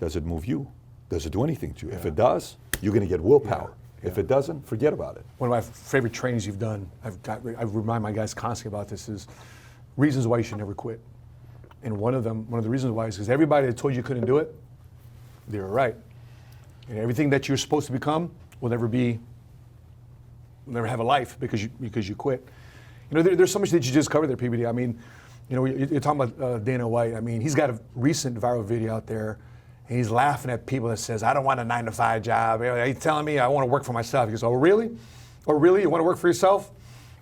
Does it move you? Does it do anything to you? Yeah. If it does, you're going to get willpower. Yeah. If it doesn't, forget about it. One of my favorite trainings you've done, I remind my guys constantly about this, is reasons why you should never quit. And one of the reasons why is because everybody that told you couldn't do it, they were right. And everything that you're supposed to become will never have a life because you quit. There's so much that you just covered there, PBD. I mean, you're talking about Dana White. I mean, he's got a recent viral video out there. And he's laughing at people that says, I don't want a 9-to-5 job. He's telling me I want to work for myself. He goes, oh, really? Oh, really? You want to work for yourself?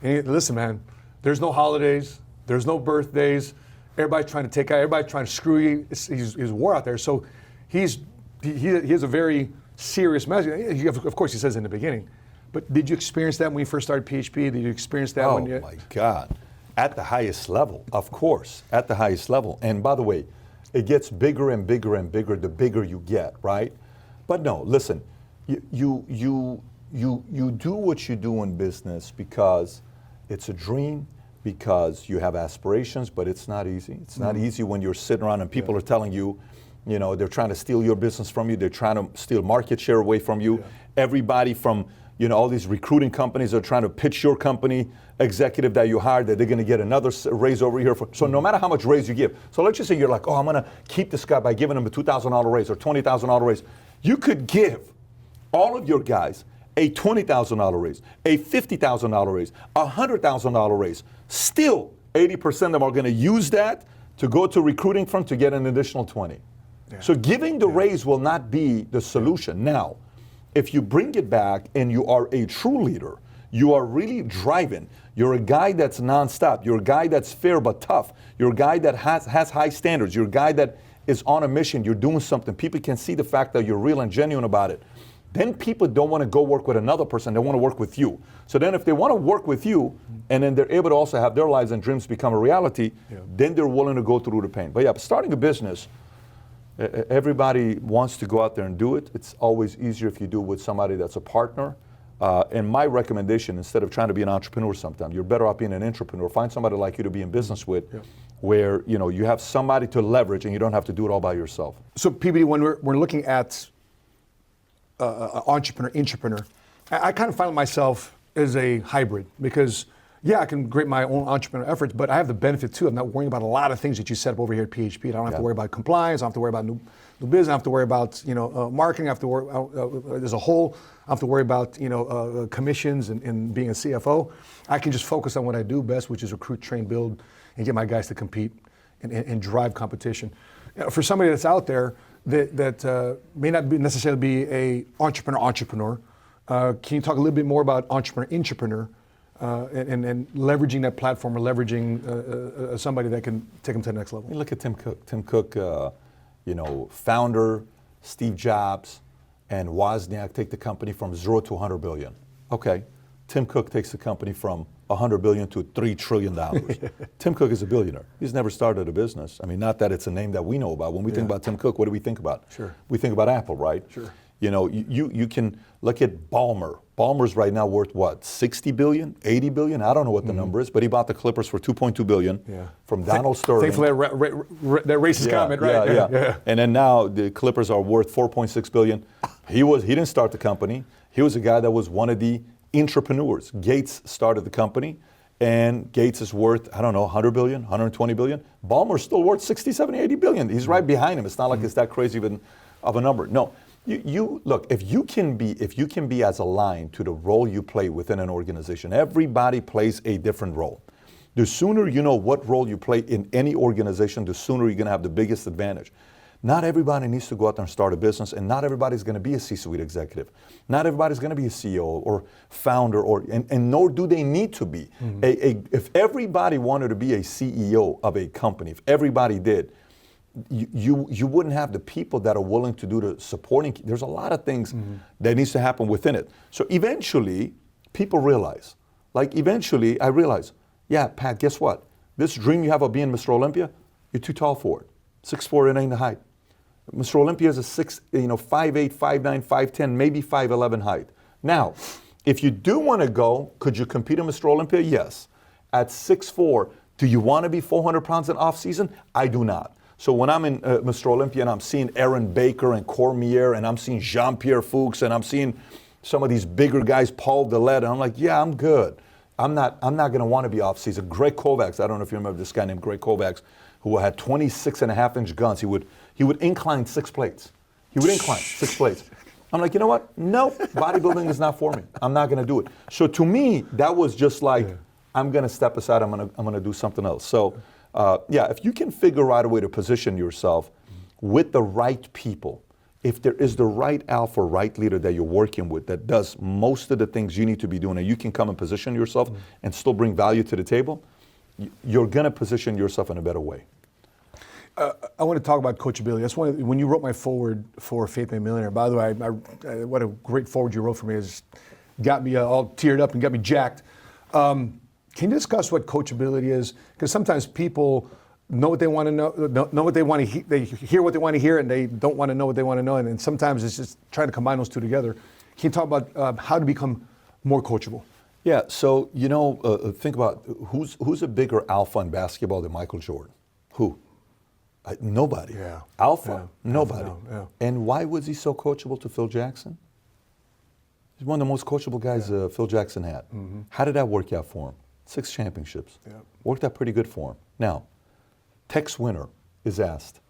And listen, man, there's no holidays. There's no birthdays. Everybody's trying to take out. Everybody's trying to screw you. He's war out there. So he has a very serious message. Of course, he says in the beginning. But did you experience that when you first started PHP? Did you experience that when you... Oh, my God. At the highest level, of course. At the highest level. And by the way, it gets bigger and bigger and bigger the bigger you get, right? But no, listen, you do what you do in business because it's a dream, because you have aspirations, but it's not easy. It's not easy when you're sitting around and people are telling you, they're trying to steal your business from you. They're trying to steal market share away from you. Yeah. Everybody from, all these recruiting companies are trying to pitch your company executive that you hired that they're going to get another raise over here. So no matter how much raise you give. So let's just say you're like, I'm going to keep this guy by giving him a $2,000 raise or $20,000 raise. You could give all of your guys a $20,000 raise, a $50,000 raise, a $100,000 raise. Still, 80% of them are going to use that to go to recruiting firm to get an additional 20. Yeah. So giving the raise will not be the solution. Now, if you bring it back and you are a true leader, you are really driving. You're a guy that's nonstop. You're a guy that's fair but tough. You're a guy that has high standards. You're a guy that is on a mission, you're doing something, people can see the fact that you're real and genuine about it, then people don't want to go work with another person, they want to work with you. So then if they want to work with you, and then they're able to also have their lives and dreams become a reality, then they're willing to go through the pain. But yeah, starting a business, everybody wants to go out there and do it. It's always easier if you do it with somebody that's a partner. And my recommendation, instead of trying to be an entrepreneur sometime, you're better off being an entrepreneur. Find somebody like you to be in business with, where you have somebody to leverage and you don't have to do it all by yourself. So PBD, when we're looking at entrepreneur, I kind of find myself as a hybrid because, I can create my own entrepreneur efforts, but I have the benefit too of not worrying about a lot of things that you set up over here at PHP. I don't have to worry about compliance. I don't have to worry about new business. I don't have to worry about marketing. I have to worry as a whole. I have to worry about commissions and being a CFO. I can just focus on what I do best, which is recruit, train, build, and get my guys to compete and drive competition. For somebody that's out there that may not necessarily be a entrepreneur, can you talk a little bit more about entrepreneur and leveraging that platform or leveraging somebody that can take them to the next level? Look at Tim Cook. Tim Cook, founder, Steve Jobs, and Wozniak take the company from 0 to 100 billion. Okay, Tim Cook takes the company from 100 billion to $3 trillion. Tim Cook is a billionaire. He's never started a business. I mean, not that it's a name that we know about. When we think about Tim Cook, what do we think about? Sure. We think about Apple, right? Sure. You can look at Ballmer. Ballmer's right now worth what, 60 billion, 80 billion? I don't know what the number is, but he bought the Clippers for 2.2 billion from Donald Sterling. Thankfully, that racist comment, right? Yeah. And then now the Clippers are worth 4.6 billion. He didn't start the company. He was a guy that was one of the entrepreneurs. Gates started the company, and Gates is worth, 100 billion, 120 billion. Ballmer's still worth 60, 70, 80 billion. He's right behind him. It's not like it's that crazy of a number. No. You look, if you can be as aligned to the role you play within an organization, everybody plays a different role. The sooner you know what role you play in any organization, the sooner you're going to have the biggest advantage. Not everybody needs to go out there and start a business, and not everybody's going to be a C-suite executive. Not everybody's going to be a CEO or founder, and nor do they need to be. If everybody wanted to be a CEO of a company, if everybody did, you wouldn't have the people that are willing to do the supporting. There's a lot of things that needs to happen within it. So eventually, people realize, I realize, Pat, guess what? This dream you have of being Mr. Olympia, you're too tall for it. 6'4", it ain't the height. Mr. Olympia is a 5'8", 5'9", 5'10", maybe 5'11" height. Now, if you do want to go, could you compete in Mr. Olympia? Yes. At 6'4", do you want to be 400 pounds in off season? I do not. So when I'm in Mr. Olympia and I'm seeing Aaron Baker and Cormier and I'm seeing Jean-Pierre Fuchs and I'm seeing some of these bigger guys, Paul Dillette, and I'm like, I'm good. I'm not going to want to be off season. Greg Kovacs, I don't know if you remember this guy named Greg Kovacs, who had 26.5-inch guns. He would incline 6 plates. He would incline 6 plates. I'm like, you know what? No, bodybuilding is not for me. I'm not going to do it. So to me, that was just like, I'm going to step aside. I'm going to do something else. So. If you can figure out a way to position yourself with the right people, if there is the right alpha, right leader that you're working with that does most of the things you need to be doing, and you can come and position yourself and still bring value to the table, you're going to position yourself in a better way. I want to talk about coachability. That's when you wrote my forward for Faith Made Millionaire. By the way, what a great forward you wrote for me. It just got me all teared up and got me jacked. Can you discuss what coachability is? Because sometimes people know what they want to know what they want to hear. They hear what they want to hear, and they don't want to know what they want to know. And sometimes it's just trying to combine those two together. Can you talk about how to become more coachable? Yeah. So think about who's a bigger alpha in basketball than Michael Jordan? Who? Nobody. Yeah. Alpha? Yeah. Nobody. Yeah. And why was he so coachable to Phil Jackson? He's one of the most coachable guys Phil Jackson had. How did that work out for him? 6 championships. Worked out pretty good for him. Now, Tex Winter is asked,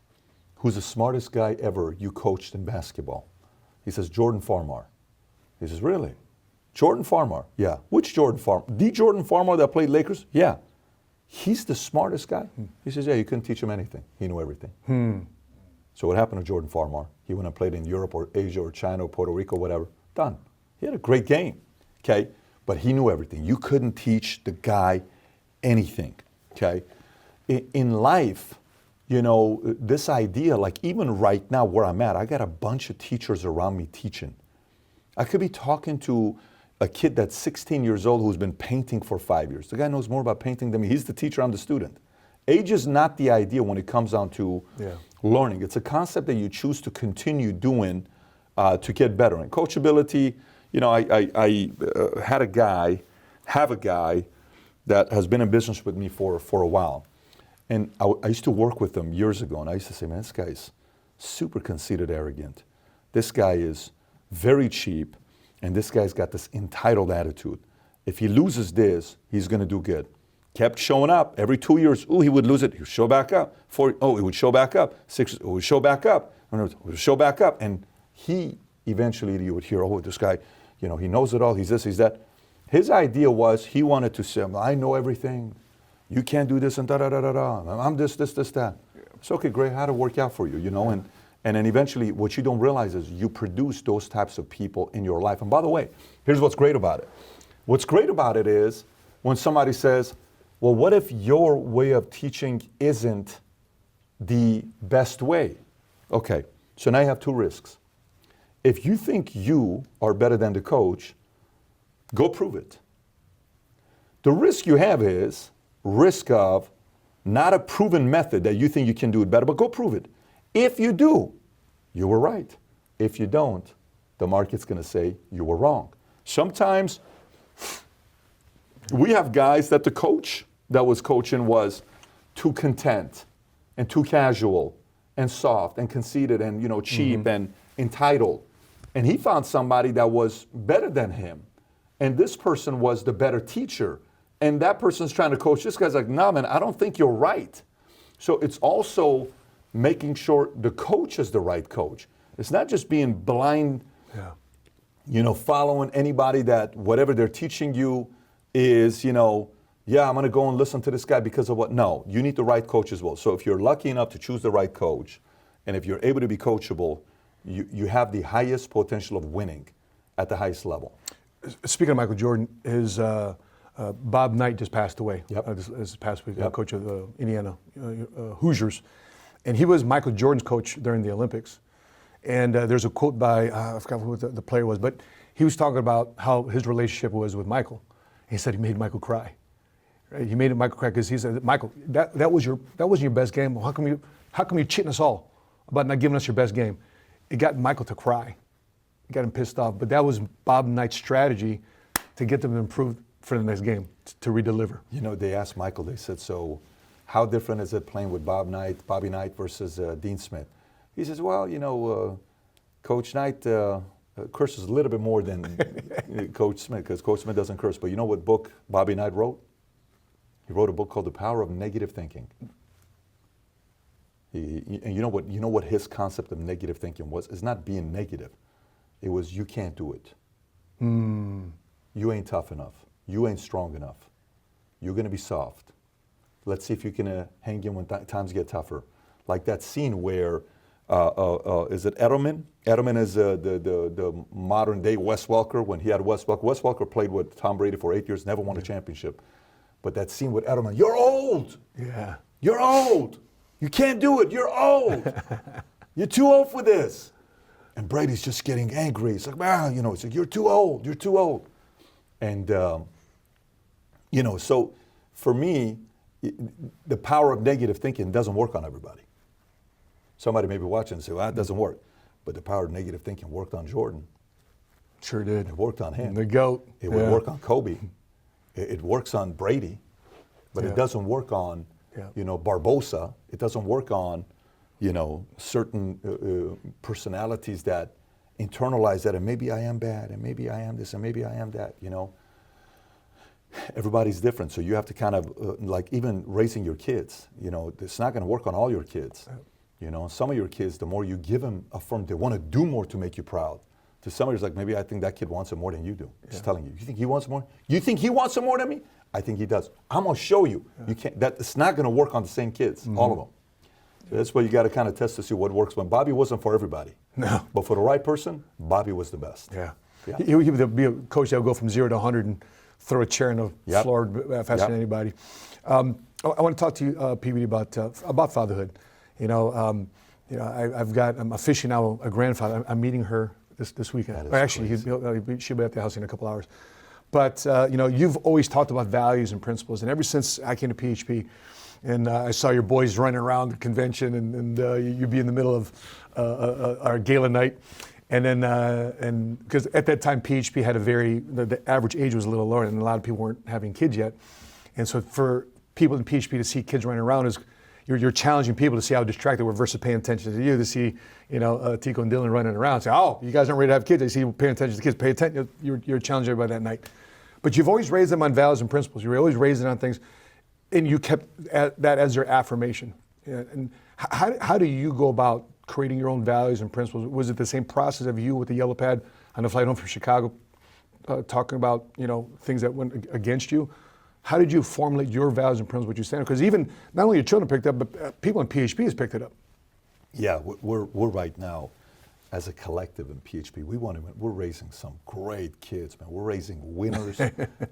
who's the smartest guy ever you coached in basketball? He says, Jordan Farmar. He says, really? Jordan Farmar? Yeah. Which Jordan Farmar? The Jordan Farmar that played Lakers? Yeah. He's the smartest guy? He says, yeah, you couldn't teach him anything. He knew everything. So what happened to Jordan Farmar? He went and played in Europe or Asia or China or Puerto Rico, whatever. Done. He had a great game. Okay? But he knew everything. You couldn't teach the guy anything, okay? In life, this idea, like even right now where I'm at, I got a bunch of teachers around me teaching. I could be talking to a kid that's 16 years old who's been painting for 5 years. The guy knows more about painting than me. He's the teacher, I'm the student. Age is not the idea when it comes down to learning. It's a concept that you choose to continue doing to get better. And coachability, I have a guy that has been in business with me for a while. And I used to work with him years ago, and I used to say, man, this guy's super conceited, arrogant. This guy is very cheap, and this guy's got this entitled attitude. If he loses this, he's going to do good. Kept showing up every 2 years. Ooh, he would lose it. He would show back up. It would show back up. 6, it would show back up. It would show back up. And he eventually, you would hear, oh, this guy, he knows it all. He's this, he's that. His idea was he wanted to say, I know everything. You can't do this and da-da-da-da-da. I'm this, that. It's okay, great. How to work out for you, And then eventually what you don't realize is you produce those types of people in your life. And by the way, here's what's great about it. What's great about it is when somebody says, well, what if your way of teaching isn't the best way? Okay, so now you have two risks. If you think you are better than the coach, go prove it. The risk you have is risk of not a proven method that you think you can do it better, but go prove it. If you do, you were right. If you don't, the market's going to say you were wrong. Sometimes we have guys that the coach that was coaching was too content and too casual and soft and conceited and cheap and entitled. And he found somebody that was better than him. And this person was the better teacher. And that person's trying to coach this guy's like, nah, man, I don't think you're right. So it's also making sure the coach is the right coach. It's not just being blind, following anybody that whatever they're teaching you is, I'm going to go and listen to this guy because of what? No, you need the right coach as well. So if you're lucky enough to choose the right coach, and if you're able to be coachable, you have the highest potential of winning at the highest level. Speaking of Michael Jordan, his Bob Knight just passed away. This past week, coach of the Indiana Hoosiers. And he was Michael Jordan's coach during the Olympics. And there's a quote by, I forgot who the player was, but he was talking about how his relationship was with Michael. He said he made Michael cry. Right? He made Michael cry because he said, Michael, that wasn't your best game. How come you're cheating us all about not giving us your best game? It got Michael to cry. It got him pissed off. But that was Bob Knight's strategy to get them to improve for the next game, to redeliver. They asked Michael, they said, so how different is it playing with Bobby Knight versus Dean Smith? He says, well, Coach Knight curses a little bit more than Coach Smith, because Coach Smith doesn't curse. But you know what book Bobby Knight wrote? He wrote a book called The Power of Negative Thinking. And you know what his concept of negative thinking was? It's not being negative. It was, you can't do it. You ain't tough enough. You ain't strong enough. You're going to be soft. Let's see if you can hang in when times get tougher. Like that scene where, is it Edelman? Edelman is the modern day Wes Welker when he had Wes Welker. Wes Welker played with Tom Brady for 8 years, never won a championship. But that scene with Edelman, you're old. Yeah. You're old. You can't do it. You're old. You're too old for this. And Brady's just getting angry. It's like, it's like, you're too old. You're too old. And, so for me, the power of negative thinking doesn't work on everybody. Somebody may be watching and say, well, that doesn't work. But the power of negative thinking worked on Jordan. Sure did. It worked on him. The GOAT. It would work on Kobe. It works on Brady. But it doesn't work on, Barbosa. It doesn't work on, certain personalities that internalize that, and maybe I am bad, and maybe I am this, and maybe I am that, Everybody's different, so you have to kind of, like even raising your kids, it's not going to work on all your kids. Some of your kids, the more you give them they want to do more to make you proud. To somebody who's like, maybe I think that kid wants it more than you do. Just telling you. You think he wants more? You think he wants it more than me? I think he does. I'm going to show you. You can't. It's not going to work on the same kids, all of them. So that's why you got to kind of test to see what works. When Bobby wasn't for everybody. No. But for the right person, Bobby was the best. Yeah. He would be a coach that would go from 0 to 100 and throw a chair in the floor faster than anybody. I want to talk to you, PBD, about fatherhood. I'm officially now a grandfather. I'm meeting her this weekend. Actually, she'll be at the house in a couple hours. But you've always talked about values and principles, and ever since I came to PHP, and I saw your boys running around the convention, and you'd be in the middle of our gala night, and then and because at that time PHP had the average age was a little lower, and a lot of people weren't having kids yet, and so for people in PHP to see kids running around is you're challenging people to see how distracted we're versus paying attention to you, to see Tico and Dylan running around, say, oh, you guys aren't ready to have kids. I see you paying attention to the kids. Pay attention. You're challenging everybody that night. But you've always raised them on values and principles. You were always raising on things, and you kept that as your affirmation. And how do you go about creating your own values and principles? Was it the same process of you with the yellow pad on the flight home from Chicago, talking about things that went against you? How did you formulate your values and principles, what you stand on? Because even not only your children picked up, but people in PHP has picked it up. Yeah, we're right now, as a collective in PHP, we're raising some great kids, man. We're raising winners,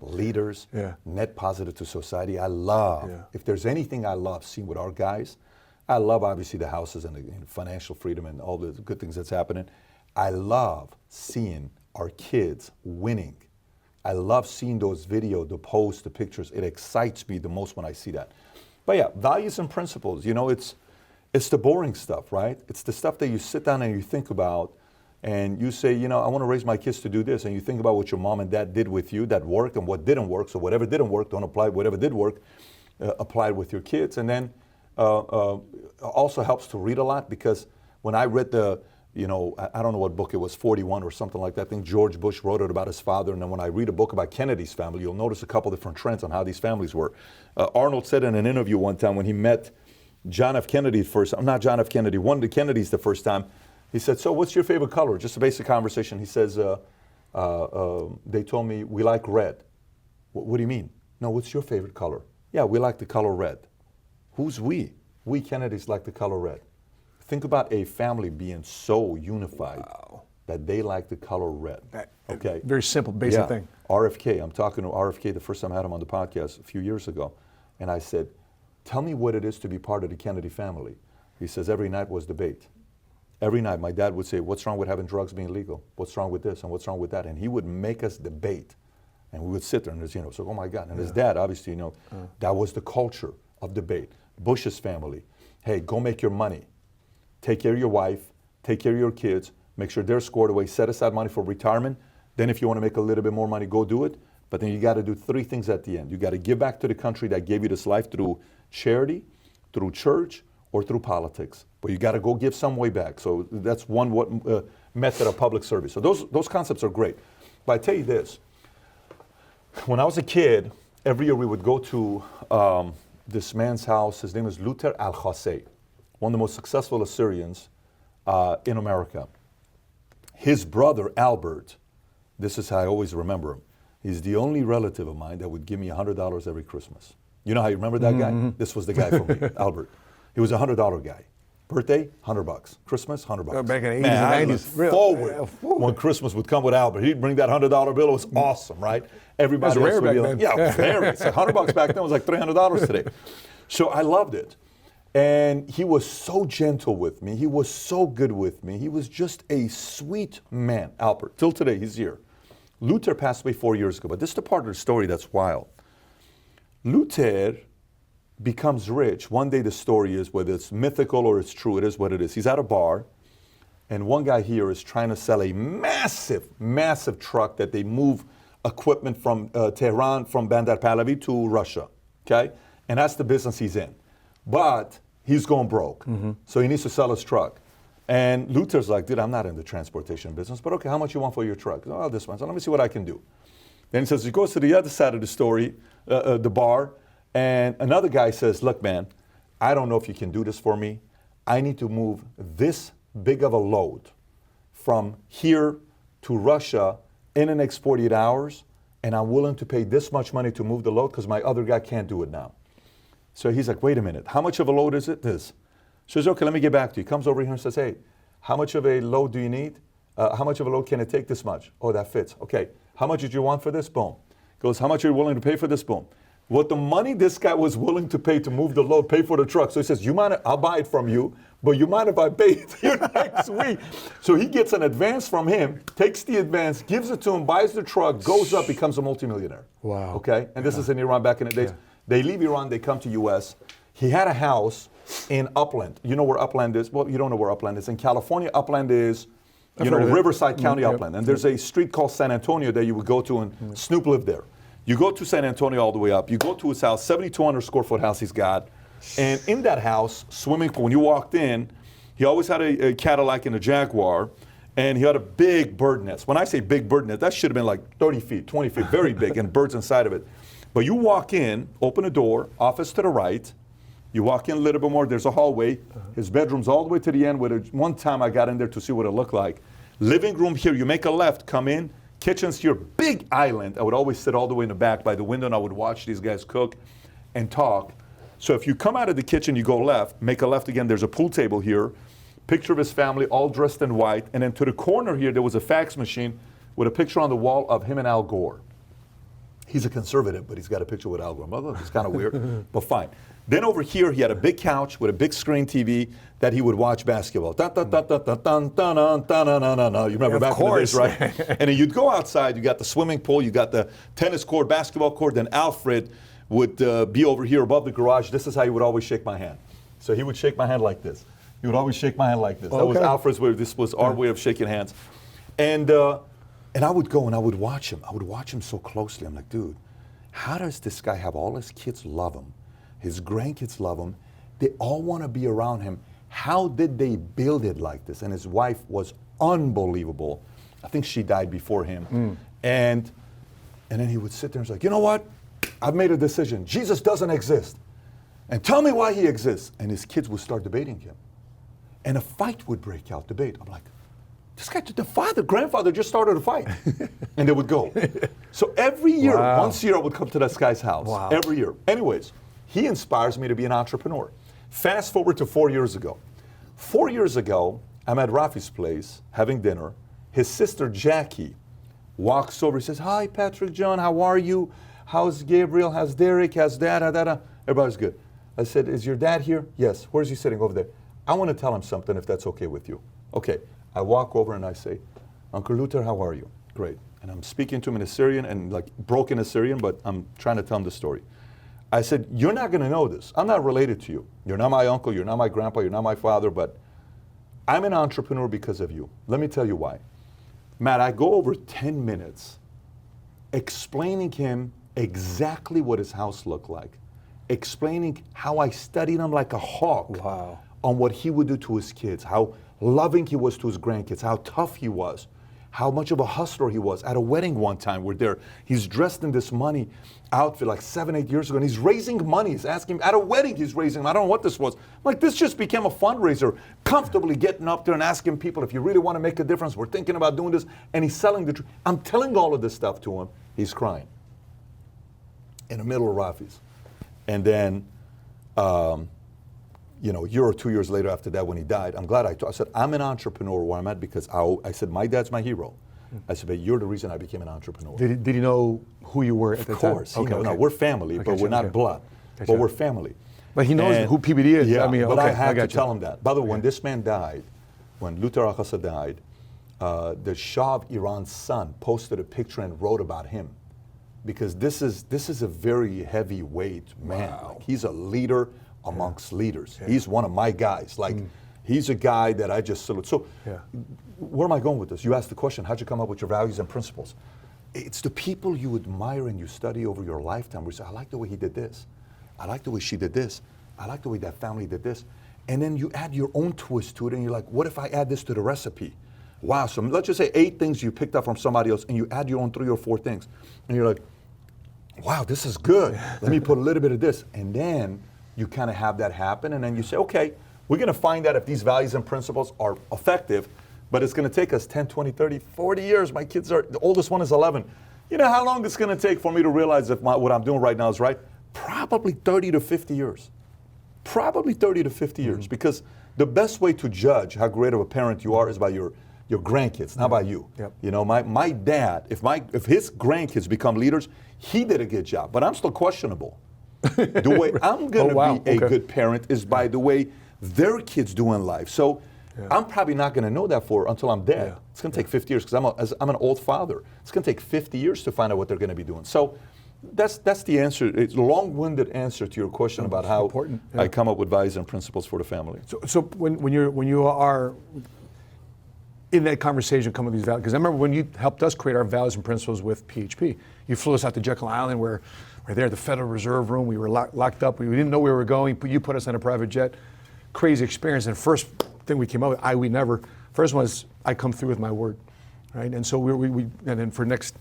leaders, net positive to society. I love, if there's anything I love seeing with our guys, I love obviously the houses and the financial freedom and all the good things that's happening. I love seeing our kids winning. I love seeing those videos, the posts, the pictures. It excites me the most when I see that. But yeah, values and principles, it's the boring stuff, right? It's the stuff that you sit down and you think about and you say, I want to raise my kids to do this. And you think about what your mom and dad did with you that worked and what didn't work. So whatever didn't work, don't apply. Whatever did work, apply it with your kids. And then also helps to read a lot, because when I read I don't know what book it was, 41 or something like that. I think George Bush wrote it about his father. And then when I read a book about Kennedy's family, you'll notice a couple different trends on how these families were. Arnold said in an interview one time when he met one of the Kennedys the first time, he said, so what's your favorite color? Just a basic conversation. He says, they told me we like red. What do you mean? No, what's your favorite color? Yeah, we like the color red. Who's we? We Kennedys like the color red. Think about a family being so unified that they like the color red. Okay. Very simple, basic thing. RFK, I'm talking to RFK the first time I had him on the podcast a few years ago, and I said, tell me what it is to be part of the Kennedy family. He says every night was debate. Every night my dad would say, what's wrong with having drugs being legal? What's wrong with this and what's wrong with that? And he would make us debate. And we would sit there and there's, so, oh my God. And his dad, obviously, that was the culture of debate. Bush's family, hey, go make your money. Take care of your wife, take care of your kids, make sure they're squared away, set aside money for retirement. Then if you want to make a little bit more money, go do it. But then you got to do three things at the end. You got to give back to the country that gave you this life through charity, through church, or through politics. But you got to go give some way back. So that's one method of public service. So those concepts are great. But I tell you this, when I was a kid, every year we would go to this man's house. His name is Luther Al-Khassei, one of the most successful Assyrians in America. His brother, Albert, this is how I always remember him. He's the only relative of mine that would give me $100 every Christmas. You know how you remember that guy? This was the guy for me, Albert. He was a $100 guy. Birthday, $100. Christmas, $100. Back in the 80s and 90s. Forward when Christmas would come with Albert. He'd bring that $100 bill. It was awesome, right? Everybody else would be like, very. It's like $100 back then was like $300 today. So I loved it. And he was so gentle with me. He was so good with me. He was just a sweet man, Albert. Till today, he's here. Luther passed away 4 years ago, but this is the part of the story that's wild. Luther becomes rich. One day the story is, whether it's mythical or it's true, it is what it is. He's at a bar, and one guy here is trying to sell a massive, massive truck that they move equipment from Tehran, from Bandar Pahlavi to Russia, okay? And that's the business he's in. But he's going broke, so he needs to sell his truck. And Luther's like, dude, I'm not in the transportation business, but okay, how much you want for your truck? Oh, this one. So let me see what I can do. Then he says, he goes to the other side of the story, the bar, and another guy says, look, man, I don't know if you can do this for me. I need to move this big of a load from here to Russia in the next 48 hours, and I'm willing to pay this much money to move the load because my other guy can't do it now. So he's like, wait a minute, how much of a load is it? This. So he says, okay, let me get back to you. He comes over here and says, hey, how much of a load do you need? How much of a load can it take? This much. Oh, that fits. Okay, how much did you want for this? Boom. Goes, how much are you willing to pay for this? Boom. what the money this guy was willing to pay to move the load, pay for the truck. So he says, I'll buy it from you, but you mind if I pay it to you next week? So he gets an advance from him, takes the advance, gives it to him, buys the truck, goes up, becomes a multimillionaire. Wow. Okay? And this is in Iran back in the days. Yeah. They leave Iran, they come to U.S. He had a house in Upland. You know where Upland is? Well, you don't know where Upland is. In California, Upland is, Riverside County, Upland. And there's a street called San Antonio that you would go to, and Snoop lived there. You go to San Antonio all the way up. You go to his house, 7,200 square foot house he's got. And in that house, swimming pool, when you walked in, he always had a Cadillac and a Jaguar, and he had a big bird nest. When I say big bird nest, that should have been like 30 feet, 20 feet, very big, and birds inside of it. But you walk in, open a door, office to the right. You walk in a little bit more, there's a hallway. His bedroom's all the way to the end. One time I got in there to see what it looked like. Living room here, you make a left, come in. Kitchen's here, big island. I would always sit all the way in the back by the window, and I would watch these guys cook and talk. So if you come out of the kitchen, you go left, make a left again, there's a pool table here, picture of his family, all dressed in white, and then to the corner here, there was a fax machine with a picture on the wall of him and Al Gore. He's a conservative, but he's got a picture with Al Gore. Well, it's kind of weird, but fine. Then over here, he had a big couch with a big screen TV that he would watch basketball. You remember back in the days, right? And then you'd go outside, you got the swimming pool, you got the tennis court, basketball court, then Alfred would be over here above the garage. This is how he would always shake my hand. So he would shake my hand like this. He would always shake my hand like this. Okay. That was Alfred's way. This was our way of shaking hands. And I would go and I would watch him. I would watch him so closely. I'm like, dude, how does this guy have all his kids love him? His grandkids love him. They all want to be around him. How did they build it like this? And his wife was unbelievable. I think she died before him. And then he would sit there and say, like, you know what? I've made a decision. Jesus doesn't exist. And tell me why he exists. And his kids would start debating him. And a fight would break out, debate. I'm like, this guy, the grandfather just started a fight. And they would go. So every year, once a year, I would come to this guy's house. Wow. Every year. Anyways, he inspires me to be an entrepreneur. Fast forward to 4 years ago. 4 years ago, I'm at Rafi's place having dinner. His sister Jackie walks over. He says, hi, Patrick John, how are you? How's Gabriel? How's Derek? How's Dad? Everybody's good. I said, is your dad here? Yes. Where's he sitting over there? I want to tell him something if that's okay with you. Okay. I walk over and I say, Uncle Luther, how are you? Great. And I'm speaking to him in Assyrian and like broken Assyrian, but I'm trying to tell him the story. I said, you're not going to know this. I'm not related to you. You're not my uncle. You're not my grandpa. You're not my father, but I'm an entrepreneur because of you. Let me tell you why. Matt, I go over 10 minutes explaining him exactly what his house looked like, explaining how I studied him like a hawk on what he would do to his kids, how loving he was to his grandkids, how tough he was, how much of a hustler he was. At a wedding one time, he's dressed in this money outfit like 7-8 years ago, and he's raising money. He's asking, at a wedding he's raising, I don't know what this was. I'm like, this just became a fundraiser, comfortably getting up there and asking people, if you really want to make a difference, we're thinking about doing this, and he's selling the truth. I'm telling all of this stuff to him. He's crying in the middle of Rafi's. And then, a year or 2 years later after that, when he died, I'm glad I said, I'm an entrepreneur where I'm at because I said, my dad's my hero. I said, but you're the reason I became an entrepreneur. Did he know who you were at the time? Of course. No, we're family, but we're not blood. But we're family. But he knows who PBD is. Yeah, but I had to tell him that. By the way, when this man died, when Luther Akhasa died, the Shah of Iran's son posted a picture and wrote about him. Because this is a very heavyweight man. Like, he's a leader amongst leaders. Yeah. He's one of my guys. Like, he's a guy that I just salute. So, where am I going with this? You asked the question, how'd you come up with your values and principles? It's the people you admire and you study over your lifetime where you say, I like the way he did this. I like the way she did this. I like the way that family did this. And then you add your own twist to it and you're like, what if I add this to the recipe? Wow, so let's just say 8 things you picked up from somebody else and you add your own 3 or 4 things. And you're like, wow, this is good. Let me put a little bit of this. And then you kind of have that happen, and then you say, okay, we're going to find out if these values and principles are effective, but it's going to take us 10, 20, 30, 40 years. My kids the oldest one is 11. You know how long it's going to take for me to realize if what I'm doing right now is right? Probably 30 to 50 years. Probably 30 to 50 years, because the best way to judge how great of a parent you are is by your your grandkids, not by you. Yep. You know, my dad, if his grandkids become leaders, he did a good job, but I'm still questionable. The way I'm going to be a good parent is by the way their kids do in life. So I'm probably not going to know that until I'm dead. Yeah. It's going to take 50 years because I'm an old father. It's going to take 50 years to find out what they're going to be doing. So that's the answer. It's a long-winded answer to your question about how I come up with values and principles for the family. So when you are in that conversation, come with these values, because I remember when you helped us create our values and principles with PHP, you flew us out to Jekyll Island where we're there at the Federal Reserve Room. We were locked up. We didn't know where we were going. You put us on a private jet. Crazy experience. And first thing we came up with, we never. First one was I come through with my word, right? And so we and then for the next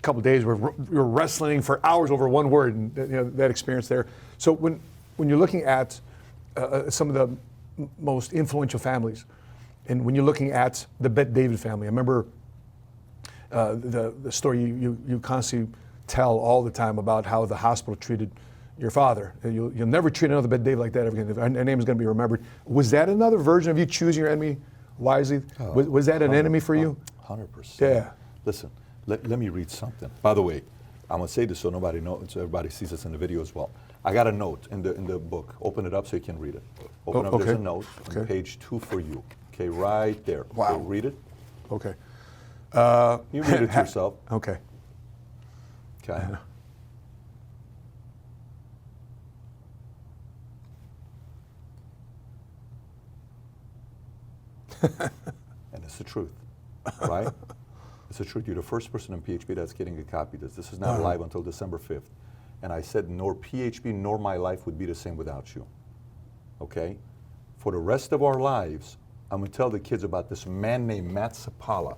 couple of days we were wrestling for hours over one word, and that experience there. So when you're looking at some of the most influential families, and when you're looking at the Bet David family, I remember the story you constantly tell all the time about how the hospital treated your father. You'll never treat another Bet David like that ever again. Our name is going to be remembered. Was that another version of you choosing your enemy wisely? Was that an enemy for you? 100%. Yeah. Listen, let me read something. By the way, I'm going to say this so nobody knows, so everybody sees this in the video as well. I got a note in the book. Open it up so you can read it. Open up, there's a note on page 2 for you. Okay, right there. Wow. Okay, read it. Okay. You read it yourself. Okay. Okay. And it's the truth, right? It's the truth. You're the first person in PHP that's getting a copy of this. This is not live until December 5th. And I said, nor PHP nor my life would be the same without you. Okay? For the rest of our lives, I'm going to tell the kids about this man named Matt Sapaula.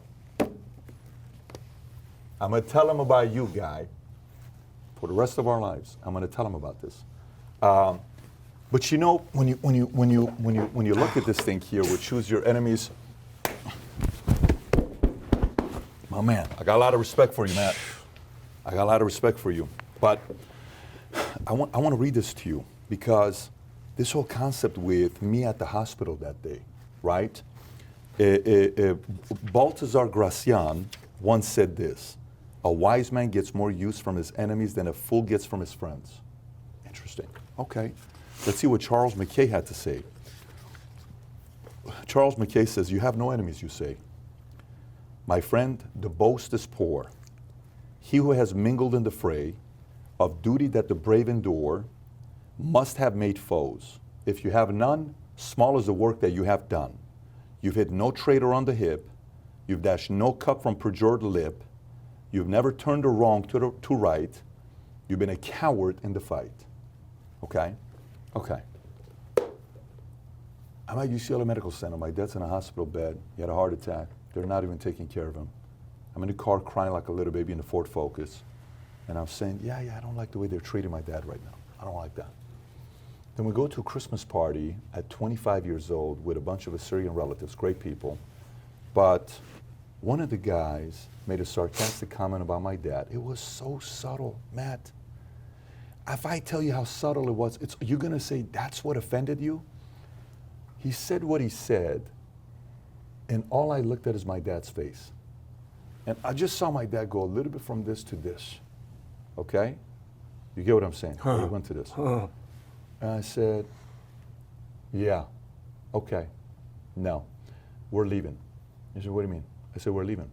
I'm going to tell them about you, guy. For the rest of our lives, I'm going to tell them about this. But you know, when you look at this thing here, we choose your enemies. My man, I got a lot of respect for you, Matt. I got a lot of respect for you. But I want to read this to you because this whole concept with me at the hospital that day, right? Balthazar Gracian once said this: a wise man gets more use from his enemies than a fool gets from his friends. Interesting. Okay. Let's see what Charles Mackay had to say. Charles Mackay says, you have no enemies, you say. My friend, the boast is poor. He who has mingled in the fray of duty that the brave endure must have made foes. If you have none, small is the work that you have done. You've hit no traitor on the hip. You've dashed no cup from perjured lip. You've never turned a wrong to right. You've been a coward in the fight. Okay? Okay. I'm at UCLA Medical Center. My dad's in a hospital bed. He had a heart attack. They're not even taking care of him. I'm in the car crying like a little baby in the Ford Focus. And I'm saying, yeah, I don't like the way they're treating my dad right now. I don't like that. Then we go to a Christmas party at 25 years old with a bunch of Assyrian relatives, great people. But one of the guys made a sarcastic comment about my dad. It was so subtle, Matt. If I tell you how subtle it was, you're going to say that's what offended you? He said what he said, and all I looked at is my dad's face. And I just saw my dad go a little bit from this to this. Okay? You get what I'm saying? He went to this. And I said, yeah, okay, no, we're leaving. He said, what do you mean? I said, we're leaving.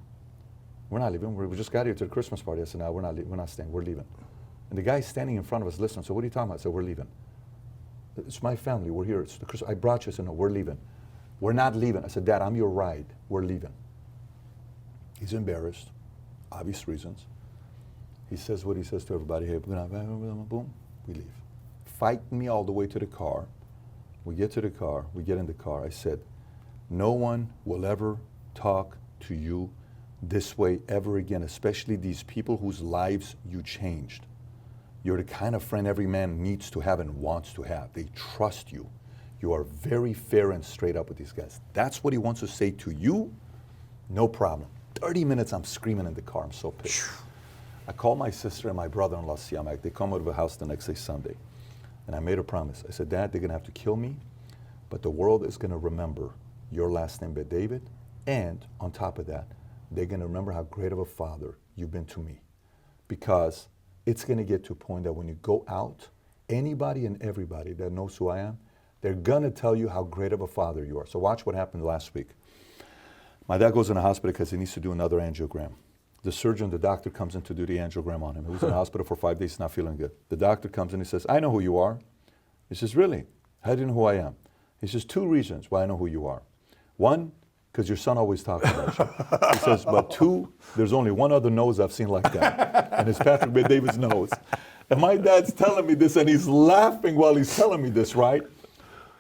We're not leaving. We just got here to the Christmas party. I said, no, we're not staying. We're leaving. And the guy standing in front of us listening. So what are you talking about? I said, we're leaving. It's my family. We're here. It's the Christmas. I brought you. I said, no, we're leaving. We're not leaving. I said, Dad, I'm your ride. We're leaving. He's embarrassed, obvious reasons. He says what he says to everybody. Hey, boom, we leave. Fight me all the way to the car. We get to the car. We get in the car. I said, no one will ever talk to you this way ever again, especially these people whose lives you changed. You're the kind of friend every man needs to have and wants to have. They trust you. You are very fair and straight up with these guys. That's what he wants to say to you. No problem. 30 minutes I'm screaming in the car. I'm so pissed. I called my sister and my brother-in-law, Siamak. They come out of the house the next day, Sunday. And I made a promise. I said, Dad, they're going to have to kill me, but the world is going to remember your last name, Bet David, And on top of that, they're going to remember how great of a father you've been to me. Because it's going to get to a point that when you go out, anybody and everybody that knows who I am, they're going to tell you how great of a father you are. So watch what happened last week. My dad goes in the hospital because he needs to do another angiogram. The surgeon, the doctor comes in to do the angiogram on him. He was in the hospital for 5 days, not feeling good. The doctor comes in and says, I know who you are. He says, really? How do you know who I am? He says, 2 reasons why I know who you are. 1, because your son always talks about you. He says, but 2, there's only one other nose I've seen like that, and it's Patrick Bet-David's nose. And my dad's telling me this, and he's laughing while he's telling me this, right?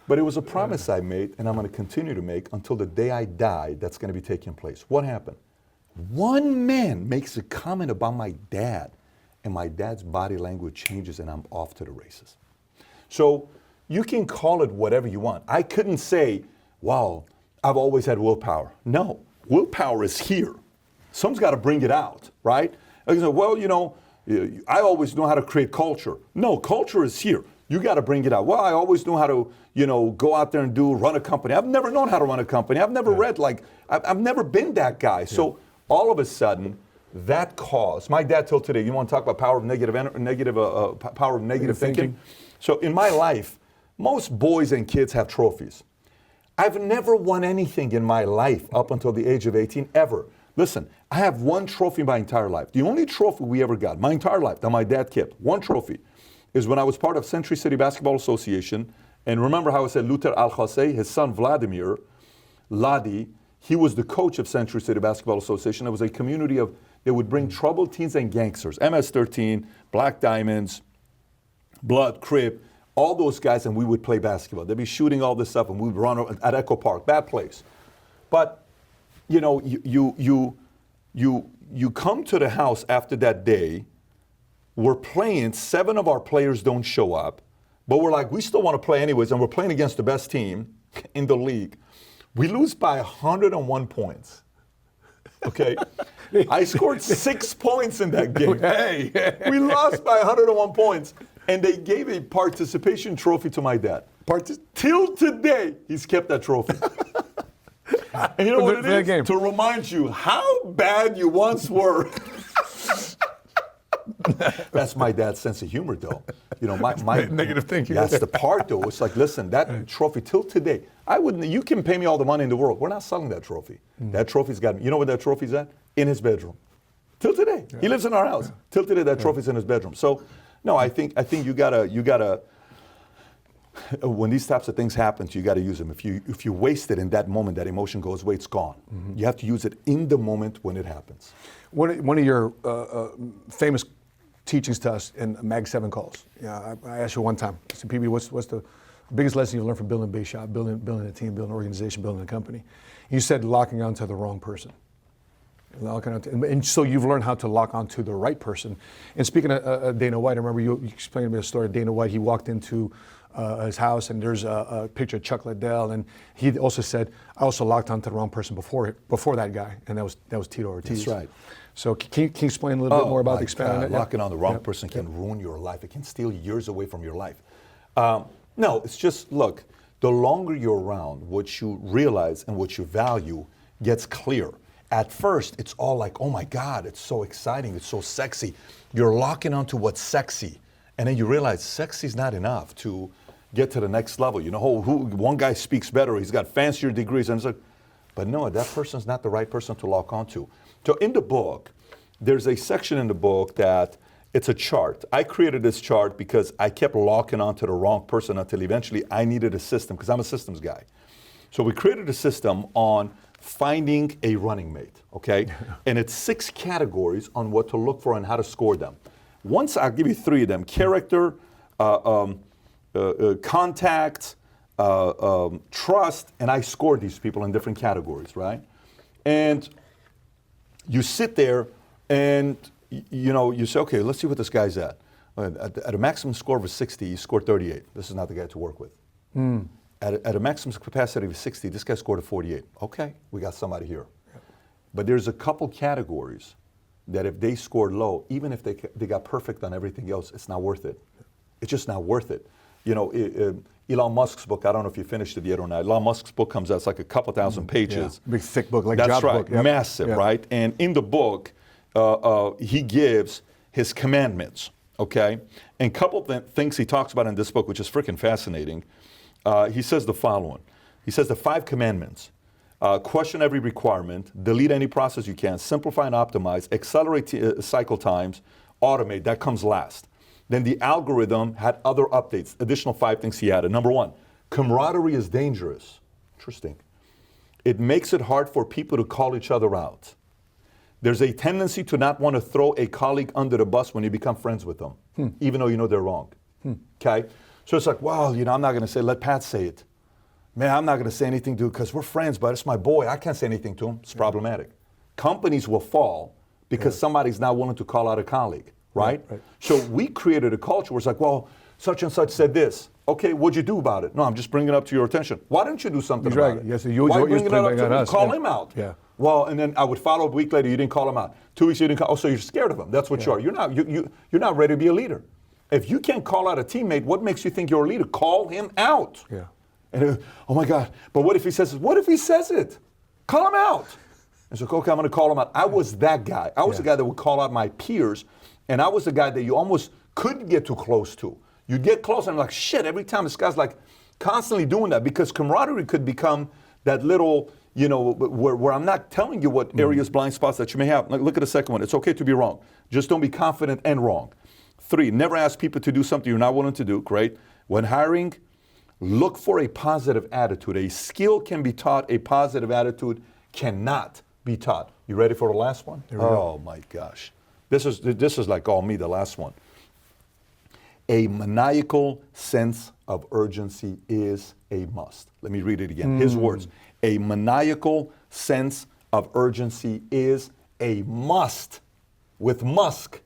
But it was a promise I made, and I'm going to continue to make until the day I die. That's going to be taking place. What happened? One man makes a comment about my dad, and my dad's body language changes, and I'm off to the races. So you can call it whatever you want. I couldn't say, wow, I've always had willpower. No, willpower is here. Someone's got to bring it out, right? I can say, well, you know, I always know how to create culture. No, culture is here. You got to bring it out. Well, I always know how to, you know, go out there and run a company. I've never known how to run a company. I've never read, like, I've never been that guy. So all of a sudden, that cause, my dad till today, you want to talk about power of negative thinking? So in my life, most boys and kids have trophies. I've never won anything in my life up until the age of 18, ever. Listen, I have 1 trophy my entire life. The only trophy we ever got, my entire life, that my dad kept, 1 trophy, is when I was part of Century City Basketball Association. And remember how I said Luther Al-Khassei, his son Vladimir Ladi, he was the coach of Century City Basketball Association. It was a community of, they would bring troubled teens and gangsters, MS-13, Black Diamonds, Blood, Crip, all those guys, and we would play basketball. They'd be shooting all this stuff, and we'd run at Echo Park, bad place. But, you know, you come to the house after that day, we're playing, 7 of our players don't show up, but we're like, we still want to play anyways, and we're playing against the best team in the league. We lose by 101 points. Okay? I scored 6 points in that game. Hey. We lost by 101 points, and they gave a participation trophy to my dad. Till today, he's kept that trophy. And you know what it is? Game. To remind you how bad you once were. That's my dad's sense of humor, though. You know, my negative thinking. That's the part, though. It's like, listen, that trophy till today, I wouldn't. You can pay me all the money in the world. We're not selling that trophy. That trophy's got. You know where that trophy's at? In his bedroom. Till today, he lives in our house. Till today, that trophy's in his bedroom. So, no, I think you gotta. When these types of things happen, you got to use them. If you waste it in that moment, that emotion goes away, it's gone. You have to use it in the moment when it happens. One of your famous teachings to us in Mag 7 calls. Yeah, I asked you one time. I said, PB, what's the biggest lesson you learned from building a big shop, building a team, building an organization, building a company? You said locking onto the wrong person. And so you've learned how to lock onto the right person. And speaking of Dana White, I remember you explained to me a story of Dana White. He walked into his house, and there's a picture of Chuck Liddell, and he also said, I also locked onto the wrong person before that guy, and that was Tito Ortiz. That's right. So can you explain a little bit more about the experiment? Locking on the wrong person can ruin your life. It can steal years away from your life. No, it's just, look, the longer you're around, what you realize and what you value gets clear. At first, it's all like, oh my God, it's so exciting, it's so sexy. You're locking onto what's sexy. And then you realize sexy is not enough to get to the next level. You know, one guy speaks better, he's got fancier degrees, and it's like, but no, that person's not the right person to lock onto. So in the book, there's a section in the book that it's a chart. I created this chart because I kept locking onto the wrong person until eventually I needed a system, because I'm a systems guy. So we created a system on finding a running mate, okay? And it's 6 categories on what to look for and how to score them. Once I'll give you 3 of them: character, contact, trust, and I scored these people in different categories, right? And you sit there and you say, okay, let's see what this guy's at. At a maximum score of a 60, he scored 38. This is not the guy to work with. At a maximum capacity of 60, this guy scored a 48. Okay, we got somebody here. But there's a couple categories that if they scored low, even if they got perfect on everything else, it's not worth it. It's just not worth it. Elon Musk's book, I don't know if you finished it yet or not. Elon Musk's book comes out, it's like a couple thousand pages. Big thick book, like That's job right, book. Yep. massive, Yep. right? And in the book, he gives his commandments, okay? And a couple of things he talks about in this book, which is freaking fascinating. He says the following. He says the 5 commandments. Question every requirement, delete any process you can, simplify and optimize, accelerate cycle times, automate, that comes last. Then the algorithm had other updates, additional 5 things he added. Number 1, camaraderie is dangerous. Interesting. It makes it hard for people to call each other out. There's a tendency to not want to throw a colleague under the bus when you become friends with them, even though you know they're wrong. Okay? So it's like, well, I'm not going to say, let Pat say it. Man, I'm not going to say anything to him because we're friends, but it's my boy. I can't say anything to him. It's problematic. Companies will fall because somebody's not willing to call out a colleague, right? Right. So we created a culture where it's like, well, such and such said this. Okay, what'd you do about it? No, I'm just bringing it up to your attention. Why don't you do something about it? Yes, Why are you bringing it up to me? us. Call him out. Yeah. Well, and then I would follow a week later. You didn't call him out. 2 weeks you didn't call. Oh, so you're scared of him. That's what you are. You're not ready to be a leader. If you can't call out a teammate, what makes you think you're a leader? Call him out. Yeah. And oh my God! But what if he says it? What if he says it? Call him out. And so, okay, I'm going to call him out. I was that guy. I was the guy that would call out my peers, and I was the guy that you almost couldn't get too close to. You'd get close, and I'm like, shit. Every time this guy's like constantly doing that, because camaraderie could become that little, where I'm not telling you what areas, blind spots that you may have. Like, look at the second one. It's okay to be wrong. Just don't be confident and wrong. 3, never ask people to do something you're not willing to do. Great. When hiring, look for a positive attitude. A skill can be taught. A positive attitude cannot be taught. You ready for the last one? Oh my gosh. This is like all me, the last one. A maniacal sense of urgency is a must. Let me read it again. His words. A maniacal sense of urgency is a must. With Musk,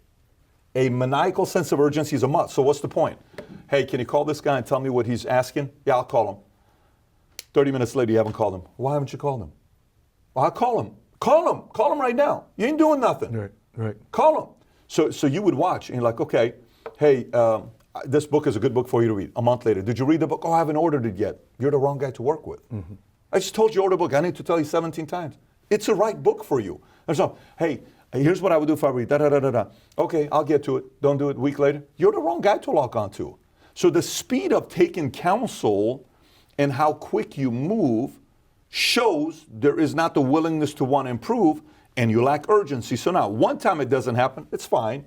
a maniacal sense of urgency is a must. So what's the point? Hey, can you call this guy and tell me what he's asking? Yeah, I'll call him. 30 minutes later, you haven't called him. Why haven't you called him? Well, I'll call him. Call him. Call him right now. You ain't doing nothing. Right. Call him. So you would watch and you're like, okay, hey, this book is a good book for you to read. A month later, did you read the book? Oh, I haven't ordered it yet. You're the wrong guy to work with. I just told you to order a book. I need to tell you 17 times. It's the right book for you. And so, hey, here's what I would do if I read da-da-da-da-da. Okay, I'll get to it. Don't do it a week later. You're the wrong guy to log on to. So the speed of taking counsel and how quick you move shows there is not the willingness to want to improve, and you lack urgency. So now, 1 time it doesn't happen, it's fine.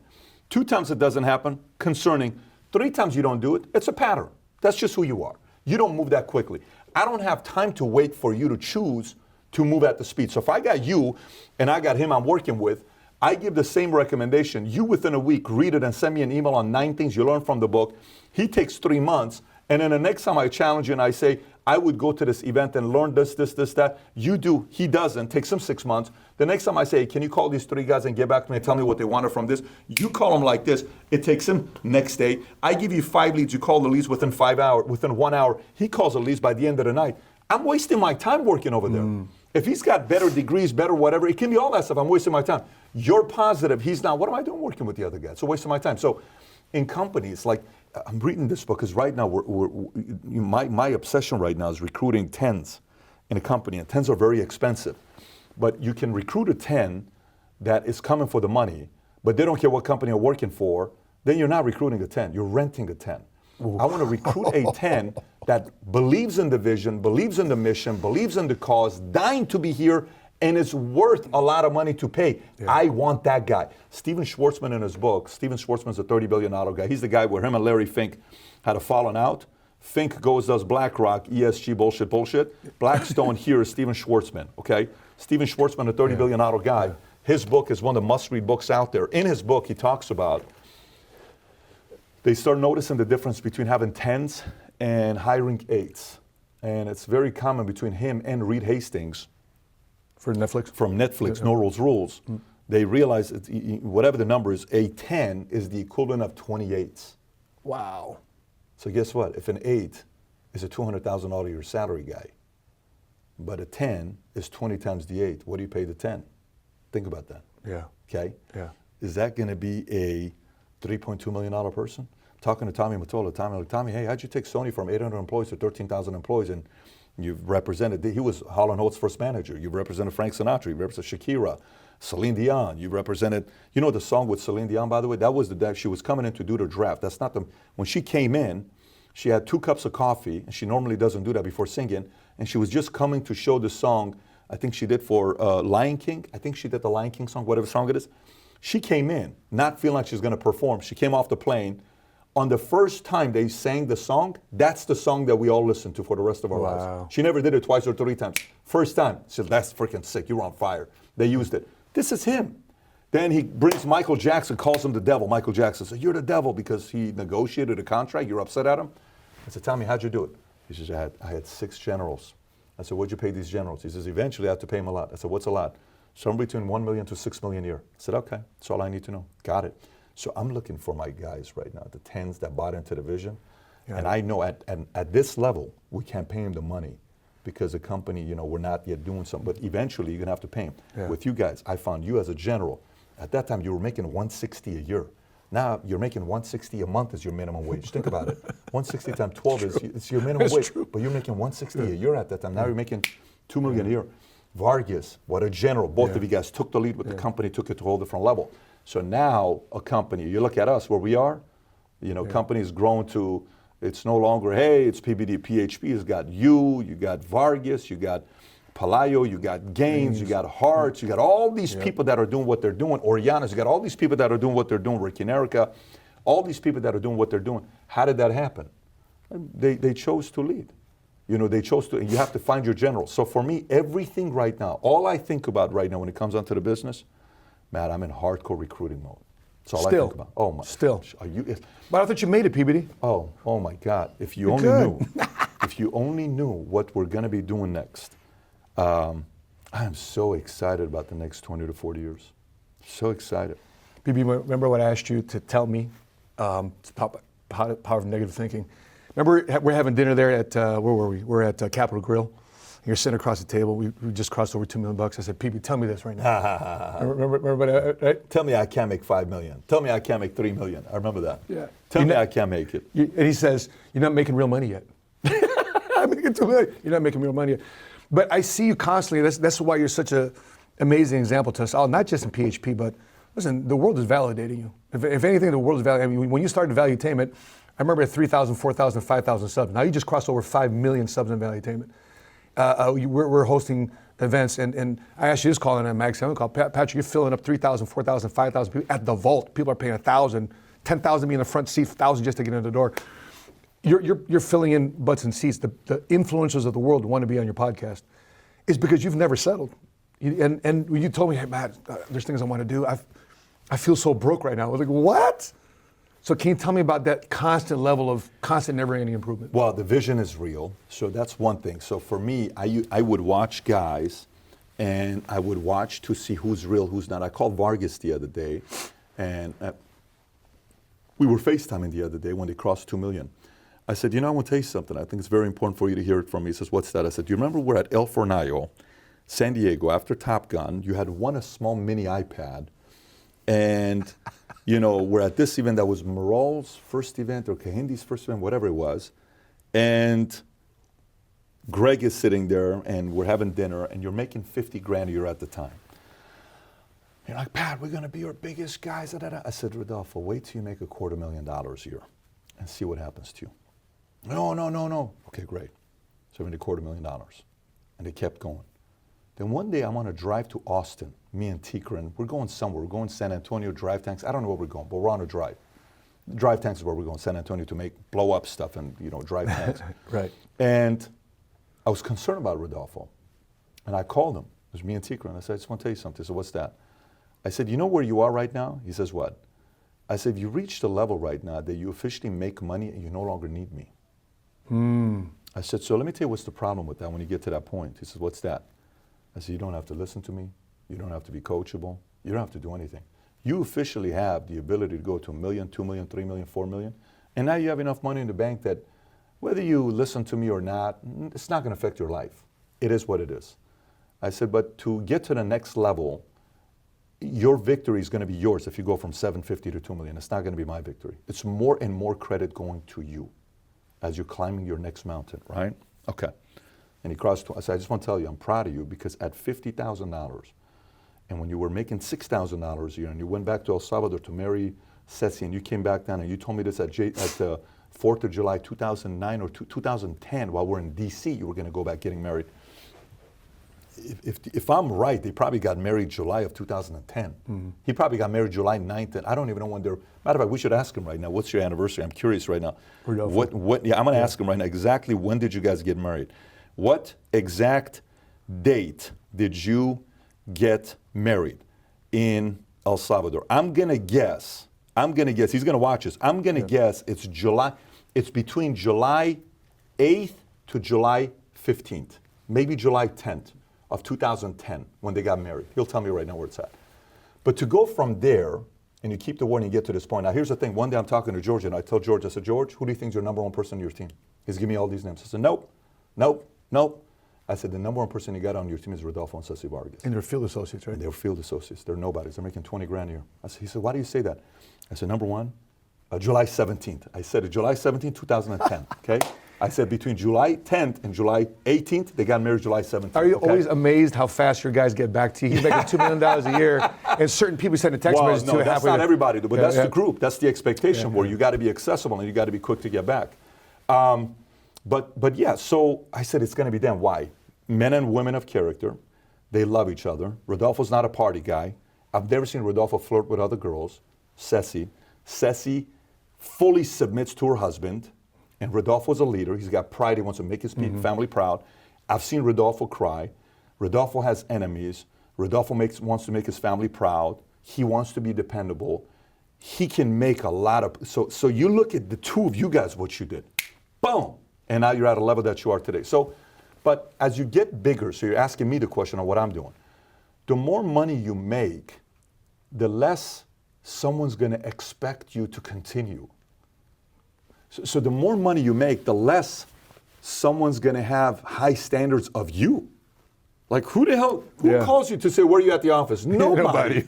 2 times it doesn't happen, concerning. 3 times you don't do it, it's a pattern. That's just who you are. You don't move that quickly. I don't have time to wait for you to choose to move at the speed. So if I got you and I got him I'm working with, I give the same recommendation. You within a week read it and send me an email on 9 things you learned from the book. He takes 3 months. And then the next time I challenge you and I say, I would go to this event and learn this, that. You do, he doesn't, takes him 6 months. The next time I say, can you call these 3 guys and get back to me and tell me what they wanted from this? You call them like this. It takes him next day. I give you 5 leads. You call the leads within 5 hours, within 1 hour. He calls the leads by the end of the night. I'm wasting my time working over there. If he's got better degrees, better whatever, it can be all that stuff. I'm wasting my time. You're positive. He's not. What am I doing working with the other guy? It's a waste of my time. So in companies, like I'm reading this book because right now my obsession right now is recruiting 10s in a company. And 10s are very expensive. But you can recruit a 10 that is coming for the money, but they don't care what company you're working for. Then you're not recruiting a 10. You're renting a 10. Ooh. I want to recruit a 10 that believes in the vision, believes in the mission, believes in the cause, dying to be here, and it's worth a lot of money to pay. Yeah. I want that guy. Steven Schwartzman in his book, Steven Schwartzman's a $30 billion guy. He's the guy where him and Larry Fink had a falling out. Fink goes, does BlackRock, ESG bullshit. Blackstone here is Steven Schwartzman, okay? Steven Schwartzman, a $30 billion guy. Yeah. His book is one of the must-read books out there. In his book, he talks about they start noticing the difference between having 10s and hiring 8s. And it's very common between him and Reed Hastings. From Netflix, No Rules. They realize that whatever the number is, a 10 is the equivalent of 28s. Wow. So guess what? If an 8 is a $200,000 a year salary guy, but a 10 is 20 times the 8, what do you pay the 10? Think about that. Yeah. Okay? Yeah. Is that going to be a $3.2 million person? I'm talking to Tommy Mottola. Tommy, hey, how'd you take Sony from 800 employees to 13,000 employees? And you've represented, he was Hall & Oates' first manager. You've represented Frank Sinatra. You've represented Shakira, Celine Dion. You've represented, you know the song with Celine Dion, by the way? That was the day she was coming in to do the draft. That's not the, when she came in, she had 2 cups of coffee, and she normally doesn't do that before singing, and she was just coming to show the song, I think she did for Lion King. I think she did the Lion King song, whatever song it is. She came in, not feeling like she was going to perform. She came off the plane. On the first time they sang the song, that's the song that we all listened to for the rest of our lives. She never did it twice or 3 times. First time, she said, that's freaking sick, you're on fire. They used it. This is him. Then he brings Michael Jackson, calls him the devil. Michael Jackson says, you're the devil because he negotiated a contract, you're upset at him? I said, Tommy, how'd you do it? He says, I had 6 generals. I said, what'd you pay these generals? He says, eventually I have to pay him a lot. I said, what's a lot? Somewhere between 1 million to 6 million a year. I said, okay, that's all I need to know. Got it. So I'm looking for my guys right now, the 10s that bought into the vision. Yeah. And I know at this level, we can't pay him the money because the company, you know, we're not yet doing something. But eventually, you're going to have to pay him. Yeah. With you guys, I found you as a general. At that time, you were making $160 a year. Now you're making $160 a month as your minimum wage. Think about it. 160 times 12 is your minimum wage. True. But you're making $160 a year at that time. Now you're making $2 million a year. Vargas, what a general. Both of you guys took the lead with the company, took it to a whole different level. So now a company, you look at us where we are, you know, companies grown to, it's no longer, hey, it's PBD, PHP has got you got Vargas, you got Palayo, you got Gaines, you got Hearts, you got all these people that are doing what they're doing, Oriana's, you got all these people that are doing what they're doing, Ricky and Erica, all these people that are doing what they're doing. How did that happen? They chose to lead. You know, they chose to, and you have to find your general. So for me, everything right now, all I think about right now when it comes onto the business, Matt, I'm in hardcore recruiting mode. That's all I think about. Oh my. Still. Are you? But I thought you made it, PBD. Oh my God. If you only knew, if you only knew what we're going to be doing next. I am so excited about the next 20 to 40 years. So excited. PBD, remember what I asked you to tell me? Power of negative thinking. Remember, we're having dinner there at, where were we? We're at Capitol Grill. You're sitting across the table. We just crossed over $2 million. I said, PB, tell me this right now. remember that, right? Tell me I can't make $5 million. Tell me I can't make $3 million. I remember that. Yeah. Tell me I can't make it. And he says, you're not making real money yet. I'm making $2 million. You're not making real money yet. But I see you constantly. That's why you're such an amazing example to us all, not just in PHP, but listen, the world is validating you. If anything, the world is validating. I mean, when you started Valuetainment, I remember at 3,000, 4,000, 5,000 subs. Now you just crossed over 5 million subs in Valuetainment. We're hosting events, and I asked you this call in a magazine call. Patrick, you're filling up 3,000, 4,000, 5,000 people at the vault. People are paying 1,000, 10,000 be in the front seat, 1,000 just to get in the door. You're filling in butts and seats. The influencers of the world want to be on your podcast. It's because you've never settled. And when you told me, hey, Matt, there's things I want to do. I feel so broke right now. I was like, what? So can you tell me about that constant level of constant never-ending improvement? Well, the vision is real, so that's one thing. So for me, I would watch guys, and I would watch to see who's real, who's not. I called Vargas the other day, and we were FaceTiming the other day when they crossed 2 million. I said, I want to tell you something. I think it's very important for you to hear it from me. He says, what's that? I said, do you remember we're at El Fornallo, San Diego, after Top Gun? You had won a small mini iPad, and we're at this event that was Marol's first event or Kahindi's first event, whatever it was. And Greg is sitting there and we're having dinner and you're making 50 grand a year at the time. You're like, Pat, we're going to be your biggest guys. I said, Rodolfo, wait till you make $250,000 a year and see what happens to you. No. Okay, great. So we made $250,000. And they kept going. Then one day I want to drive to Austin, me and Tikran. We're going somewhere. We're going San Antonio, drive tanks. I don't know where we're going, but we're on a drive. Drive tanks is where we're going, San Antonio, to blow up stuff and drive tanks. Right. And I was concerned about Rodolfo. And I called him. It was me and Tikran. I said, I just want to tell you something. He said, what's that? I said, you know where you are right now? He says, what? I said, you reached a level right now that you officially make money and you no longer need me. I said, so let me tell you what's the problem with that when you get to that point. He says, what's that? I said, you don't have to listen to me. You don't have to be coachable. You don't have to do anything. You officially have the ability to go to $1 million, $2 million, $3 million, $4 million. And now you have enough money in the bank that whether you listen to me or not, it's not going to affect your life. It is what it is. I said, but to get to the next level, your victory is going to be yours if you go from 750 to 2 million. It's not going to be my victory. It's more and more credit going to you as you're climbing your next mountain, right? Okay. And he crossed. I said, I just want to tell you, I'm proud of you, because at $50,000, and when you were making $6,000 a year, and you went back to El Salvador to marry Ceci, and you came back down, and you told me this at the 4th of July 2009 or 2010, while we're in D.C., you were going to go back getting married. If I'm right, they probably got married July of 2010. Mm-hmm. He probably got married July 9th, and I don't even know when they're. Matter of fact, we should ask him right now. What's your anniversary? I'm curious right now. What? Yeah, I'm going to ask him right now. Exactly when did you guys get married? What exact date did you get married in El Salvador? I'm going to guess. He's going to watch this. I'm going to guess it's July. It's between July 8th to July 15th, maybe July 10th. Of 2010 when they got married. He'll tell me right now where it's at. But to go from there, and you keep the word and you get to this point. Now here's the thing, one day I'm talking to George, and I tell George, I said, George, who do you think is your number one person on your team? He's giving me all these names. I said, nope. I said, the number one person you got on your team is Rodolfo and Ceci Vargas. And they're field associates, right? And they're field associates. They're nobodies. They're making 20 grand a year. He said, why do you say that? I said, number one, July 17th. I said, July 17th, 2010, okay? I said between July 10th and July 18th, they got married July 17th. Are you always amazed how fast your guys get back to you? He's making $2 million a year, and certain people send a text message to that's not everybody, but that's the group. That's the expectation where you got to be accessible and you got to be quick to get back. But yeah, so I said it's going to be them. Why? Men and women of character. They love each other. Rodolfo's not a party guy. I've never seen Rodolfo flirt with other girls. Ceci fully submits to her husband. And Rodolfo's a leader. He's got pride. He wants to make his family proud. I've seen Rodolfo cry. Rodolfo has enemies. Rodolfo wants to make his family proud. He wants to be dependable. He can make a lot of. So you look at the two of you guys, what you did. Boom. And now you're at a level that you are today. But as you get bigger, so you're asking me the question on what I'm doing. The more money you make, the less someone's going to expect you to continue. So the more money you make, the less someone's going to have high standards of you. Like who calls you to say, where are you at the office? Nobody.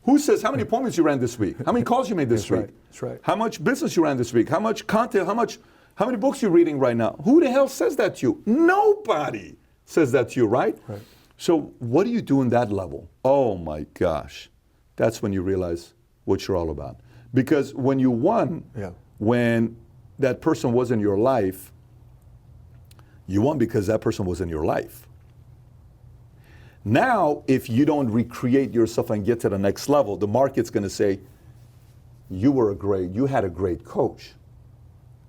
Who says, how many appointments you ran this week? How many calls you made this week? That's right. How much business you ran this week? How much content, how many books you reading right now? Who the hell says that to you? Nobody says that to you, right? So what do you do in that level? Oh my gosh. That's when you realize what you're all about. Because when you won, when that person was in your life, you won because that person was in your life. Now, if you don't recreate yourself and get to the next level, the market's going to say, you had a great coach,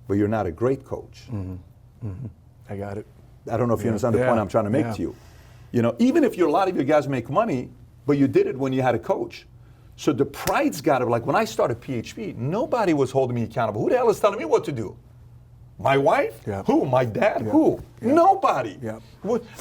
but you're not a great coach. I got it. I don't know if you understand the point I'm trying to make to you. You know, even if a lot of you guys make money, but you did it when you had a coach. So the pride's got to, like when I started PHP, nobody was holding me accountable. Who the hell is telling me what to do? My wife? Who? My dad? Who? Nobody.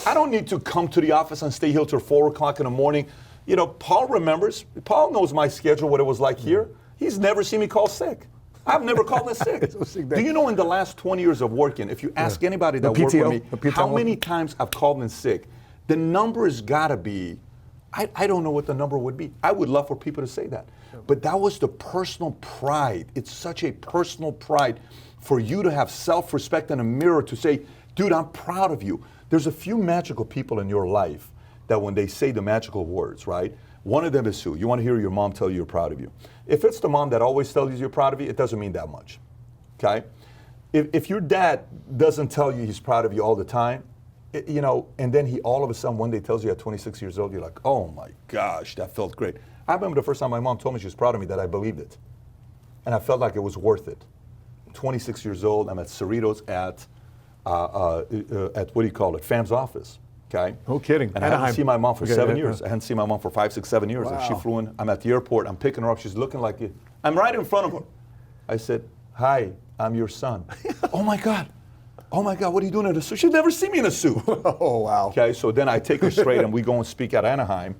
I don't need to come to the office and stay here till 4 o'clock in the morning. You know, Paul remembers. Paul knows my schedule, what it was like here. He's never seen me call sick. I've never called in sick. Do you know in the last 20 years of working, if you ask anybody that worked with me, how many times I've called in sick, the number has got to be, I don't know what the number would be. I would love for people to say that. But that was the personal pride. It's such a personal pride for you to have self-respect and a mirror to say, dude, I'm proud of you. There's a few magical people in your life that when they say the magical words, right? One of them is Sue. You want to hear your mom tell you you're proud of you. If it's the mom that always tells you you're proud of you, it doesn't mean that much, okay? If your dad doesn't tell you he's proud of you all the time, you know, and then he all of a sudden one day tells you at 26 years old, you're like, oh my gosh, that felt great. I remember the first time my mom told me she was proud of me that I believed it. And I felt like it was worth it. 26 years old, I'm at Cerritos at what do you call it, Fam's office, okay? No kidding. And I hadn't seen my mom for 7 years. I hadn't seen my mom for 5, 6, 7 years. And she flew in, I'm at the airport, I'm picking her up, she's looking like, I'm right in front of her. I said, hi, I'm your son. Oh my God, what are you doing in a suit? She'd never seen me in a suit. Oh, wow. Okay, so then I take her straight and we go and speak at Anaheim.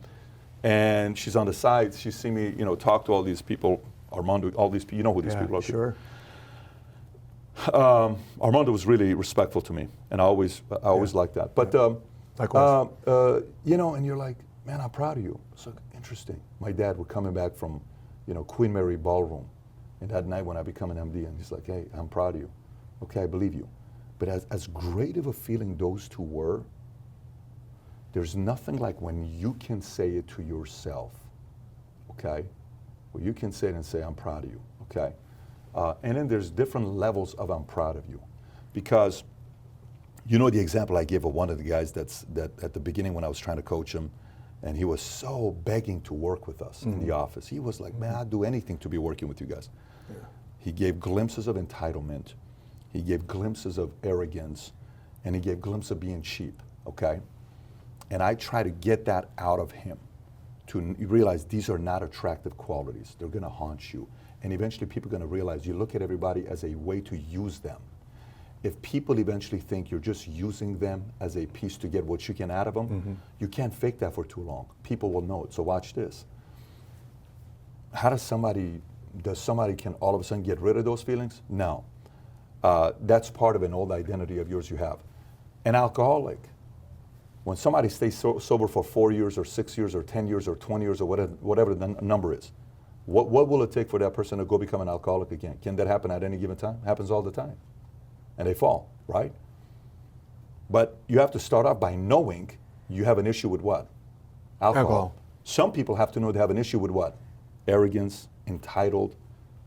And she's on the side, she's seen me, you know, talk to all these people, Armando, all these people, you know who these people are. Sure. Armando was really respectful to me, and I always liked that. But likewise. you know, and you're like, man, I'm proud of you. So, and interesting. My dad was coming back from, Queen Mary Ballroom. And that night when I become an MD, and he's like, hey, I'm proud of you. Okay, I believe you. But as great of a feeling those two were, there's nothing like when you can say it to yourself, okay? Where you can say it and say, I'm proud of you, okay? And then there's different levels of I'm proud of you. Because, the example I gave of one of the guys that at the beginning when I was trying to coach him, and he was so begging to work with us in the office. He was like, man, I'd do anything to be working with you guys. Yeah. He gave glimpses of entitlement. He gave glimpses of arrogance. And he gave glimpses of being cheap, okay? And I try to get that out of him to realize these are not attractive qualities. They're gonna haunt you. And eventually people are gonna realize you look at everybody as a way to use them. If people eventually think you're just using them as a piece to get what you can out of them, you can't fake that for too long. People will know it. So watch this. Does somebody can all of a sudden get rid of those feelings? No. That's part of an old identity of yours you have. An alcoholic, when somebody stays sober for 4 years or 6 years or 10 years or 20 years or whatever the number is, what will it take for that person to go become an alcoholic again? Can that happen at any given time? It happens all the time. And they fall, right? But you have to start off by knowing you have an issue with what? Alcohol. Some people have to know they have an issue with what? Arrogance, entitled,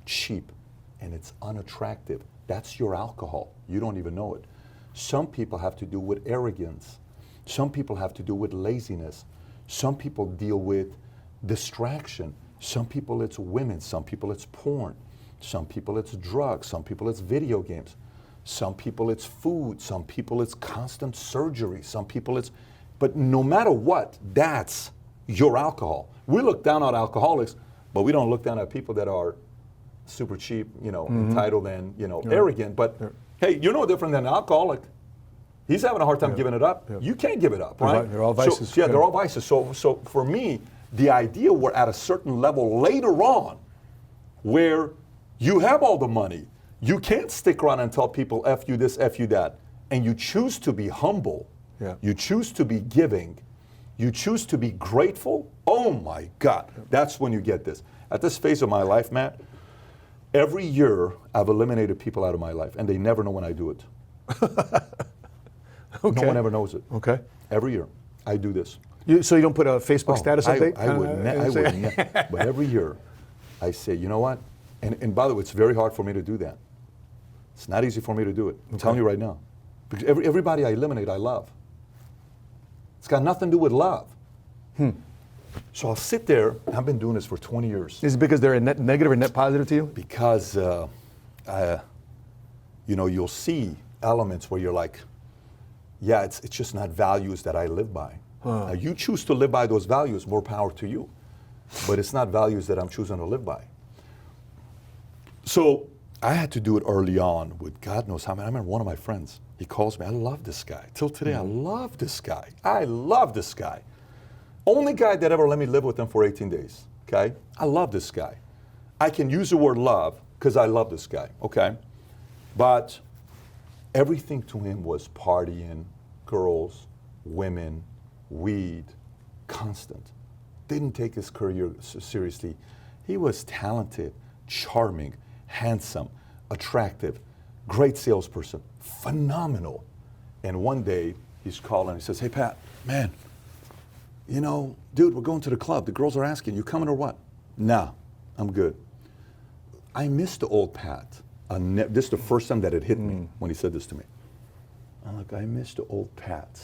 cheap, and it's unattractive. That's your alcohol. You don't even know it. Some people have to do with arrogance. Some people have to do with laziness. Some people deal with distraction. Some people it's women. Some people it's porn. Some people it's drugs. Some people it's video games. Some people it's food, some people it's constant surgery, some people but no matter what, that's your alcohol. We look down on alcoholics, but we don't look down at people that are super cheap, entitled and, arrogant. But hey, you're no different than an alcoholic. He's having a hard time giving it up. You can't give it up, right? They're all vices. So, they're all vices. So for me, the idea we're at a certain level later on where you have all the money, you can't stick around and tell people, F you this, F you that. And you choose to be humble. Yeah. You choose to be giving. You choose to be grateful. Oh my God. That's when you get this. At this phase of my life, Matt, every year I've eliminated people out of my life and they never know when I do it. Okay. No one ever knows it. Okay. Every year I do this. So you don't put a Facebook status update? I would but every year I say, you know what? And by the way, it's very hard for me to do that. It's not easy for me to do it. I'm telling you right now. Because everybody I eliminate, I love. It's got nothing to do with love. So I'll sit there, and I've been doing this for 20 years. Is it because they're a net negative or net positive to you? Because, you'll see elements where you're like, yeah, it's just not values that I live by. Now, you choose to live by those values, more power to you. But it's not values that I'm choosing to live by. So I had to do it early on with God knows how many. I remember one of my friends, he calls me, I love this guy. Till today, I love this guy. I love this guy. Only guy that ever let me live with him for 18 days, okay? I love this guy. I can use the word love because I love this guy, okay? But everything to him was partying, girls, women, weed, constant. Didn't take his career seriously. He was talented, charming, handsome, attractive, great salesperson, phenomenal. And one day he's calling, he says, hey Pat, man, dude, we're going to the club. The girls are asking, you coming or what? Nah, I'm good. I miss the old Pat. This is the first time that it hit me when he said this to me. I'm like, I miss the old Pat.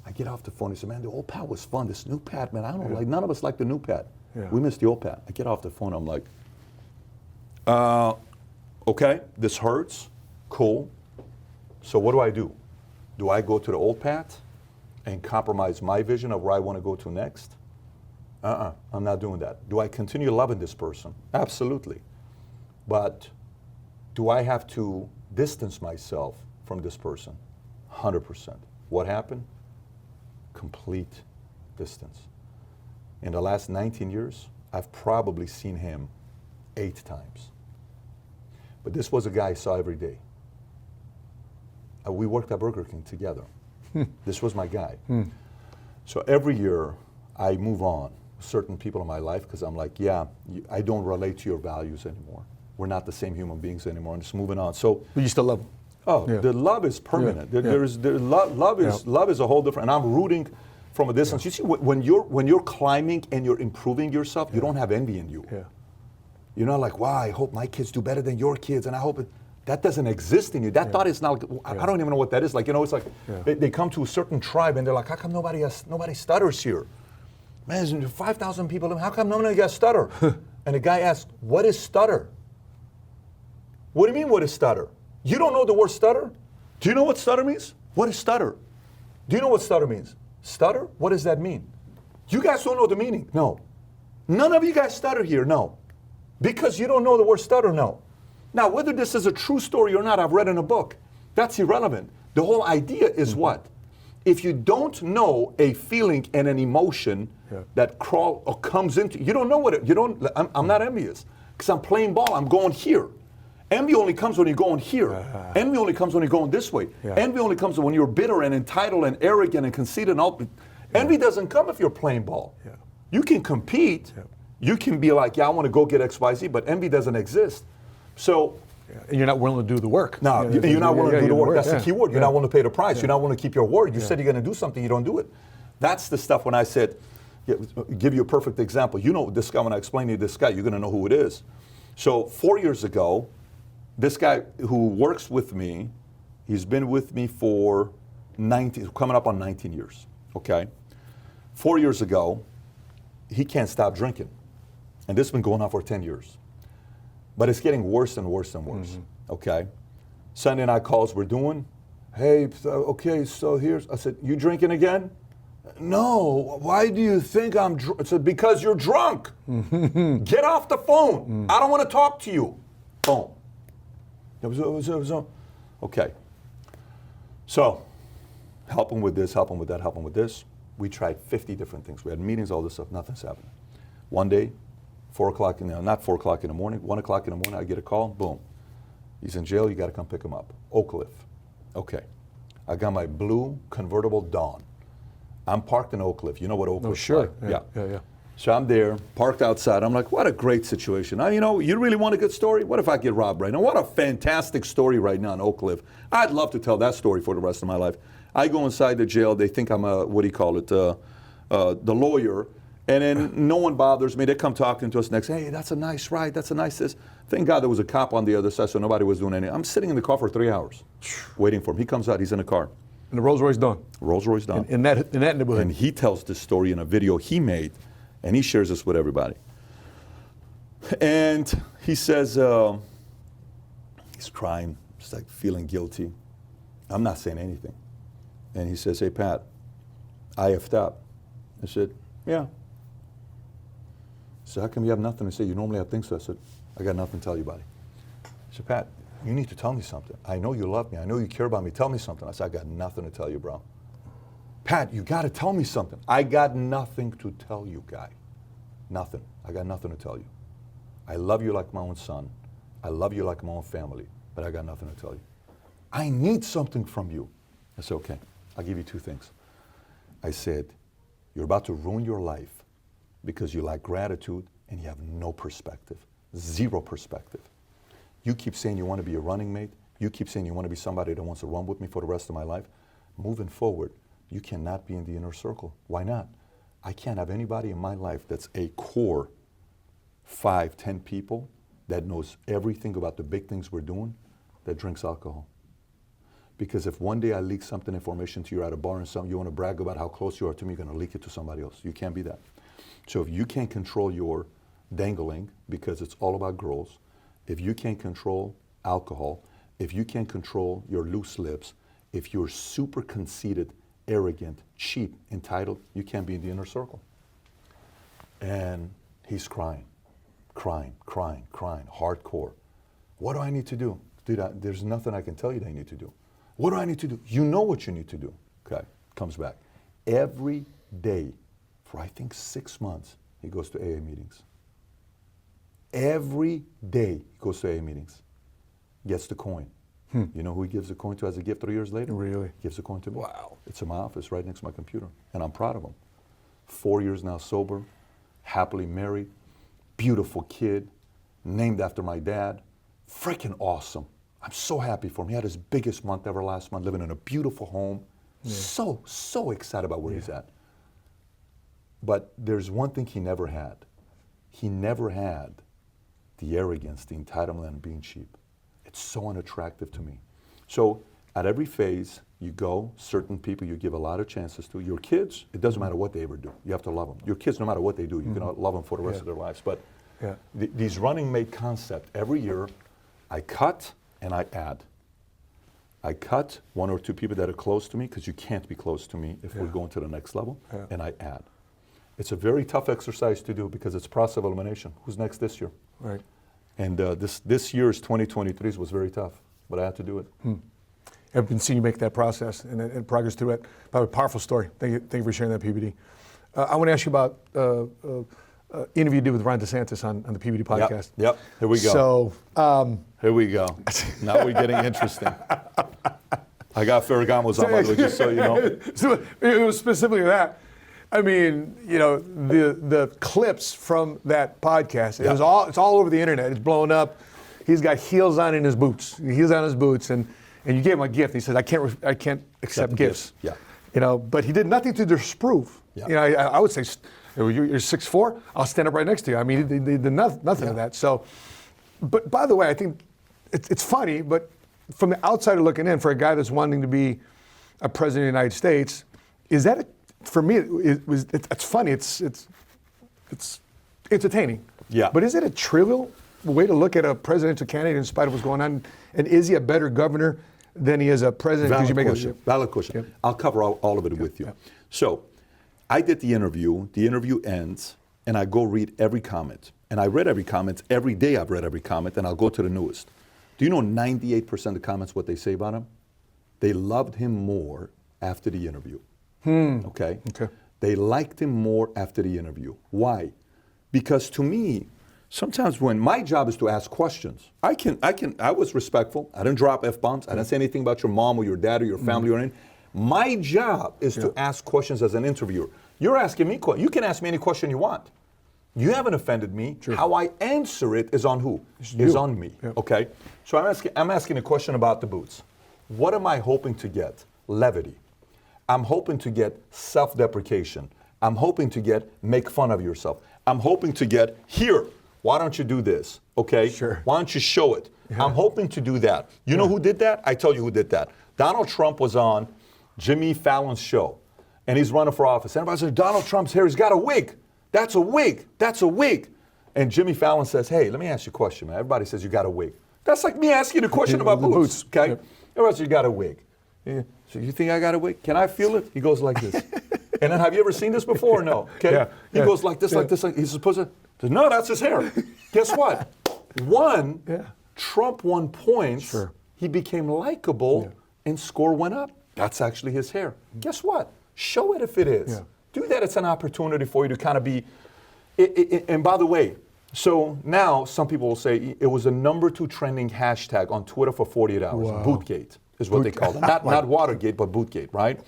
I get off the phone, he said, man, the old Pat was fun. This new Pat, man, I don't like, none of us like the new Pat. Yeah. We miss the old Pat. I get off the phone, I'm like, okay, this hurts, cool. So what do? Do I go to the old Pat and compromise my vision of where I want to go to next? I'm not doing that. Do I continue loving this person? Absolutely. But do I have to distance myself from this person? 100%. What happened? Complete distance. In the last 19 years, I've probably seen him 8 times. But this was a guy I saw every day. We worked at Burger King together. This was my guy. So every year I move on certain people in my life because I'm like, yeah, I don't relate to your values anymore. We're not the same human beings anymore. I'm just moving on. So, But you still love them. oh, Yeah. the love is permanent. Yeah. Love is a whole different. And I'm rooting from a distance. You see, when you're climbing and you're improving yourself, you don't have envy in you. Yeah. You're not like, wow, I hope my kids do better than your kids, and I hope that doesn't exist in you. That thought is not. I don't even know what that is. Like, it's like they come to a certain tribe and they're like, how come nobody stutters here? Man, there's 5,000 people. How come nobody got stutter? And the guy asks, what is stutter? What do you mean, what is stutter? You don't know the word stutter? Do you know what stutter means? What is stutter? Do you know what stutter means? Stutter? What does that mean? You guys don't know the meaning? No. None of you guys stutter here? No. Because you don't know the word stutter? No. Now, whether this is a true story or not, I've read in a book. That's irrelevant. The whole idea is what? If you don't know a feeling and an emotion that crawl or comes into you, don't know what it. You don't. I'm not envious because I'm playing ball. I'm going here. Envy only comes when you're going here. Envy only comes when you're going this way. Envy only comes when you're bitter and entitled and arrogant and conceited and all. Envy doesn't come if you're playing ball. You can compete. You can be like, yeah, I want to go get XYZ, but envy doesn't exist. So. And you're not willing to do the work. No, you're not willing to do the work. That's the key word. You're not willing to pay the price. You're not willing to keep your word. You said you're going to do something, you don't do it. That's the stuff when I said, give you a perfect example. You know this guy, when I explain to you this guy, you're going to know who it is. So 4 years ago, this guy who works with me, he's been with me for coming up on 19 years, okay? 4 years ago, he can't stop drinking. And this has been going on for 10 years. But it's getting worse and worse and worse, okay? Sunday night calls we're doing. Hey, okay, so here's, I said, you drinking again? No, why do you think I'm drunk? I said, because you're drunk. Get off the phone. I don't want to talk to you. Boom. Okay. So, help him with this, help him with that, help him with this. We tried 50 different things. We had meetings, all this stuff, nothing's happening. One day, 4 o'clock not 4 o'clock in the morning, 1 o'clock in the morning, I get a call, boom. He's in jail, you got to come pick him up. Oak Cliff. Okay. I got my blue convertible Dawn. I'm parked in Oak Cliff. You know what Oak Cliff is? Sure. Like? Yeah. So I'm there, parked outside. I'm like, what a great situation. Now, you really want a good story? What if I get robbed right now? What a fantastic story right now in Oak Cliff. I'd love to tell that story for the rest of my life. I go inside the jail. They think I'm the lawyer. And then no one bothers me. They come talking to us next. Hey, that's a nice ride. That's a nice this. Thank God there was a cop on the other side, so nobody was doing anything. I'm sitting in the car for 3 hours waiting for him. He comes out. He's in a car. And the Rolls Royce done. Rolls Royce done. In that neighborhood. And he tells this story in a video he made, and he shares this with everybody. And he says, he's crying, just like feeling guilty. I'm not saying anything. And he says, hey, Pat, I effed up. I said, yeah. So how come you have nothing to say? You normally have things to say. I said, I got nothing to tell you, buddy. He said, Pat, you need to tell me something. I know you love me. I know you care about me. Tell me something. I said, I got nothing to tell you, bro. Pat, you got to tell me something. I got nothing to tell you, guy. Nothing. I got nothing to tell you. I love you like my own son. I love you like my own family, but I got nothing to tell you. I need something from you. I said, okay, I'll give you two things. I said, you're about to ruin your life because you lack gratitude and you have no perspective, zero perspective. You keep saying you want to be a running mate. You keep saying you want to be somebody that wants to run with me for the rest of my life. Moving forward, you cannot be in the inner circle. Why not? I can't have anybody in my life that's a core 5, 10 people that knows everything about the big things we're doing that drinks alcohol. Because if one day I leak something, information to you at a bar and you want to brag about how close you are to me, you're going to leak it to somebody else. You can't be that. So if you can't control your dangling, because it's all about girls, if you can't control alcohol, if you can't control your loose lips, if you're super conceited, arrogant, cheap, entitled, you can't be in the inner circle. And he's crying, hardcore. What do I need to do? Dude, there's nothing I can tell you that you need to do. What do I need to do? You know what you need to do. Okay, comes back. Every day for I think 6 months, he goes to AA meetings. Every day he goes to AA meetings. Gets the coin. You know who he gives the coin to as a gift 3 years later? Really? Gives the coin to me. Wow. It's in my office right next to my computer. And I'm proud of him. 4 years now sober. happily married, beautiful kid, named after my dad. Freaking awesome. I'm so happy for him. He had his biggest month ever last month, living in a beautiful home. Yeah. So excited about where he's at. But there's one thing he never had. He never had the arrogance, the entitlement, and being cheap. It's so unattractive to me. So at every phase, you go, certain people you give a lot of chances to. Your kids, it doesn't matter what they ever do. You have to love them. Your kids, no matter what they do, you can love them for the rest of their lives. But these running mate concept, every year, I cut and I add. I cut one or two people that are close to me, because you can't be close to me if we're going to the next level, and I add. It's a very tough exercise to do because it's process of elimination. Who's next this year? Right. And this year's 2023 was very tough, but I had to do it. I've been seeing you make that process and progress through it. Probably a powerful story. Thank you for sharing that, PBD. I want to ask you about interview you did with Ron DeSantis on the PBD podcast. Yep. Here we go. So here we go. Now we're getting interesting. I got Ferragamo's on, by the way, just so you know. So it was specifically that. I mean, you know, the clips from that podcast, it's all over the internet. It's blowing up. He's got heels on in his boots. Heels on his boots, and you gave him a gift. He said, I can't accept gifts. Yeah. You know, but he did nothing to disprove. Yeah. You know, I would say, you're 6'4", I'll stand up right next to you. I mean, he did nothing of that. So, but by the way, I think it's funny, but from the outsider looking in, for a guy that's wanting to be a president of the United States, is that for me, it's funny. It's entertaining. Yeah. But is it a trivial way to look at a presidential candidate in spite of what's going on? And is he a better governor than he is a president? Valid question. Yeah. I'll cover all of it with you. Yeah. So, I did the interview. The interview ends, and I go read every comment. And I read every comment. Every day I've read every comment, and I'll go to the newest. Do you know 98% of the comments, what they say about him? They loved him more after the interview. Okay? They liked him more after the interview. Why? Because to me, sometimes when my job is to ask questions, I was respectful. I didn't drop F-bombs. I didn't say anything about your mom or your dad or your family or anything. My job is to ask questions as an interviewer. You're asking me questions. You can ask me any question you want. You haven't offended me. True. How I answer it is on who? Is on me. Yep. Okay? So I'm asking a question about the boots. What am I hoping to get? Levity. I'm hoping to get self-deprecation. I'm hoping to get make fun of yourself. I'm hoping to get, here, why don't you do this? Okay? Sure. Why don't you show it? I'm hoping to do that. You know who did that? I tell you who did that. Donald Trump was on Jimmy Fallon's show, and he's running for office. Everybody says, Donald Trump's hair, he's got a wig. That's a wig. That's a wig. And Jimmy Fallon says, hey, let me ask you a question, man. Everybody says you got a wig. That's like me asking a question about boots, okay? Yep. Everybody says you got a wig. Yeah. So you think I got a wig? Can I feel it? He goes like this. And then have you ever seen this before? No. Okay. He goes like this, like this. Like, he's supposed to. Says, no, that's his hair. Guess what? Trump won points. Sure. He became likable, and score went up. That's actually his hair. Guess what? Show it if it is. Yeah. Do that. It's an opportunity for you to kind of be. And by the way, so now some people will say it was the #2 trending hashtag on Twitter for 48 hours. Wow. Bootgate is what they call it. Not Watergate, but Bootgate, right?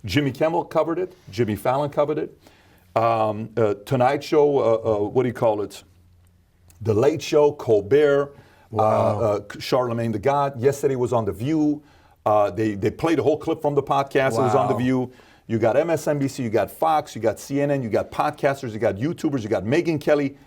Jimmy Kimmel covered it. Jimmy Fallon covered it. Tonight Show, what do you call it? The Late Show, Colbert, Charlemagne the God. Yesterday was on The View. They played the whole clip from the podcast. It was on The View. You got MSNBC, you got Fox, you got CNN, you got podcasters, you got YouTubers, you got Megyn Kelly.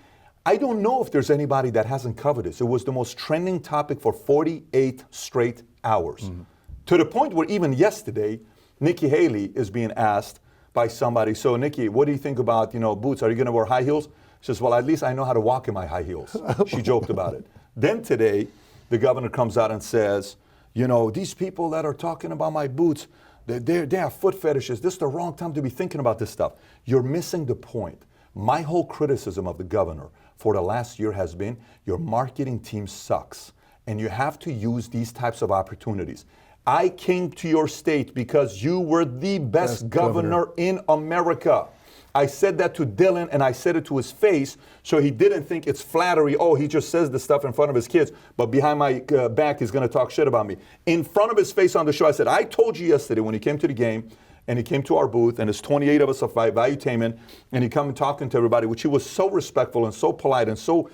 I don't know if there's anybody that hasn't covered this. It was the most trending topic for 48 straight hours. Mm-hmm. To the point where even yesterday, Nikki Haley is being asked by somebody, so Nikki, what do you think about, boots? Are you going to wear high heels? She says, well, at least I know how to walk in my high heels. She joked about it. Then today, the governor comes out and says, these people that are talking about my boots, they have foot fetishes. This is the wrong time to be thinking about this stuff. You're missing the point. My whole criticism of the governor for the last year has been your marketing team sucks. And you have to use these types of opportunities. I came to your state because you were the best governor in America. I said that to Dylan, and I said it to his face, so he didn't think it's flattery. Oh, he just says this stuff in front of his kids, but behind my back, he's going to talk shit about me. In front of his face on the show, I said, I told you yesterday when he came to the game, and he came to our booth, and there's 28 of us of Valuetainment, and he come and talking to everybody, which he was so respectful and so polite and so,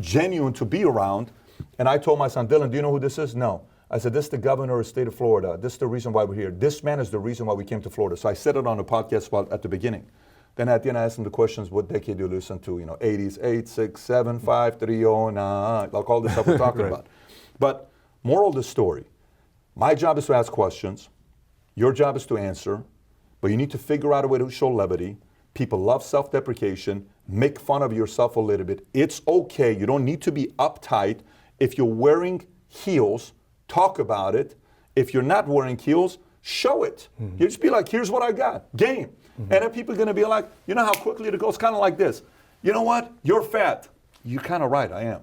genuine to be around. And I told my son, Dylan, do you know who this is? No. I said, this is the governor of the state of Florida. This is the reason why we're here. This man is the reason why we came to Florida. So I said it on the podcast at the beginning. Then at the end, I asked him the questions, what decade do you listen to? 80s, 8, 6, 7, 5, 3, 0, 9, like all this stuff we're talking about. But moral of the story, my job is to ask questions. Your job is to answer. But you need to figure out a way to show levity. People love self-deprecation. Make fun of yourself a little bit. It's okay. You don't need to be uptight. If you're wearing heels, talk about it. If you're not wearing heels, show it. You just be like, here's what I got. Game. And then people are going to be like, you know how quickly it goes? Kind of like this. You know what? You're fat. You're kind of right. I am.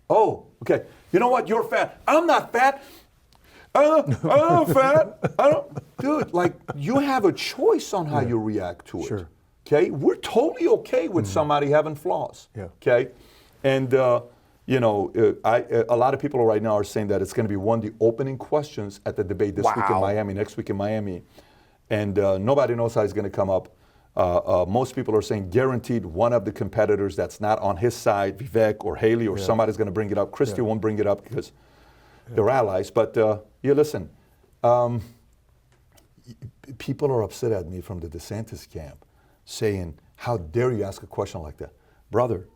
Oh, okay. You know what? You're fat. I'm not fat. I'm fat. Dude, like, you have a choice on how you react to it. Sure. Okay? We're totally okay with somebody having flaws. Yeah. Okay? And, a lot of people right now are saying that it's going to be one of the opening questions at the debate this week in Miami, next week in Miami. And nobody knows how it's going to come up. Most people are saying guaranteed one of the competitors that's not on his side, Vivek or Haley or somebody's going to bring it up. Christie won't bring it up because they're allies. But listen, people are upset at me from the DeSantis camp saying, how dare you ask a question like that? Brother,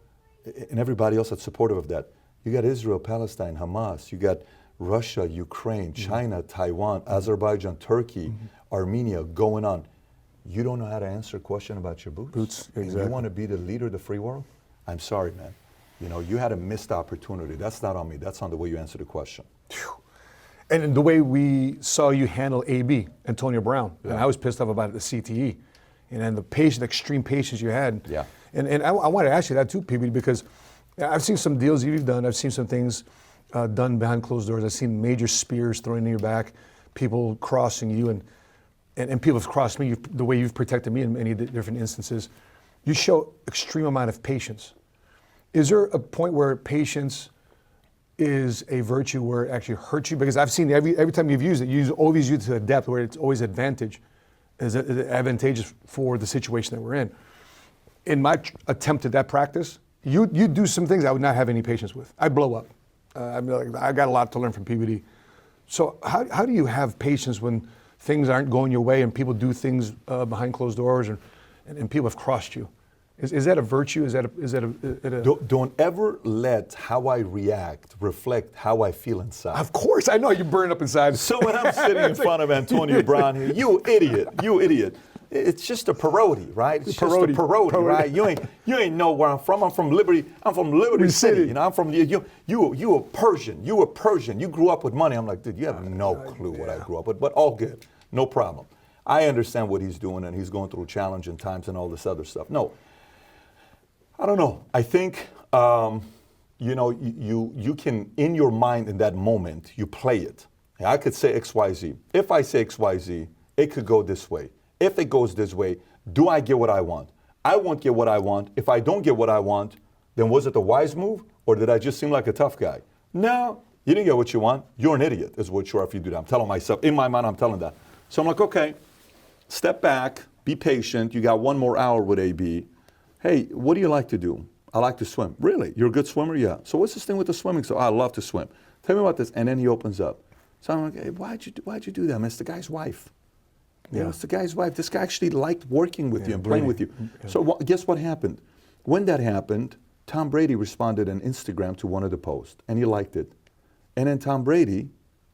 and everybody else that's supportive of that, you got Israel, Palestine, Hamas, you got Russia, Ukraine, China, Taiwan, Azerbaijan, Turkey, Armenia going on. You don't know how to answer a question about your boots. Exactly. And you want to be the leader of the free world? I'm sorry, man. You had a missed opportunity. That's not on me. That's on the way you answer the question. And the way we saw you handle AB, Antonio Brown, and I was pissed off about it, the CTE, and the extreme patience you had. Yeah. And I want to ask you that too, PB, because I've seen some deals you've done. I've seen some things done behind closed doors. I've seen major spears thrown in your back, people crossing you, and people have crossed me. The way you've protected me in many different instances. You show extreme amount of patience. Is there a point where patience is a virtue where it actually hurts you? Because I've seen every time you've used it, you always use it to a depth where it's always advantageous for the situation that we're in. In my attempt at that practice, you do some things I would not have any patience with. I blow up. I got a lot to learn from PBD. So how do you have patience when things aren't going your way and people do things behind closed doors and people have crossed you? Is that a virtue? Is that a Don't ever let how I react reflect how I feel inside. Of course, I know you burn up inside. So when I'm sitting in front of Antonio Brown here, you idiot. It's just a parody, right? It's Parody. just a parody, right? You ain't know where I'm from. I'm from Liberty City. I'm from you a Persian. You grew up with money. I'm like, dude, you have no clue what I grew up with, but all good, no problem. I understand what he's doing, and he's going through challenging times and all this other stuff. No, I don't know. I think you can, in your mind in that moment, you play it. I could say XYZ. If I say XYZ, it could go this way. If it goes this way, do I get what I want? I won't get what I want. If I don't get what I want, then was it the wise move, or did I just seem like a tough guy? No, you didn't get what you want. You're an idiot, is what you are if you do that. I'm telling myself, in my mind, I'm telling that. So I'm like, okay, step back, be patient. You got one more hour with AB. Hey, what do you like to do? I like to swim. Really? You're a good swimmer? Yeah. So what's this thing with the swimming? So I love to swim. Tell me about this. And then he opens up. So I'm like, hey, why'd you do that, man? It's the guy's wife. Yeah. It's the guy's wife. This guy actually liked working with you and playing with you. Yeah. So guess what happened? When that happened, Tom Brady responded on Instagram to one of the posts, and he liked it. And then Tom Brady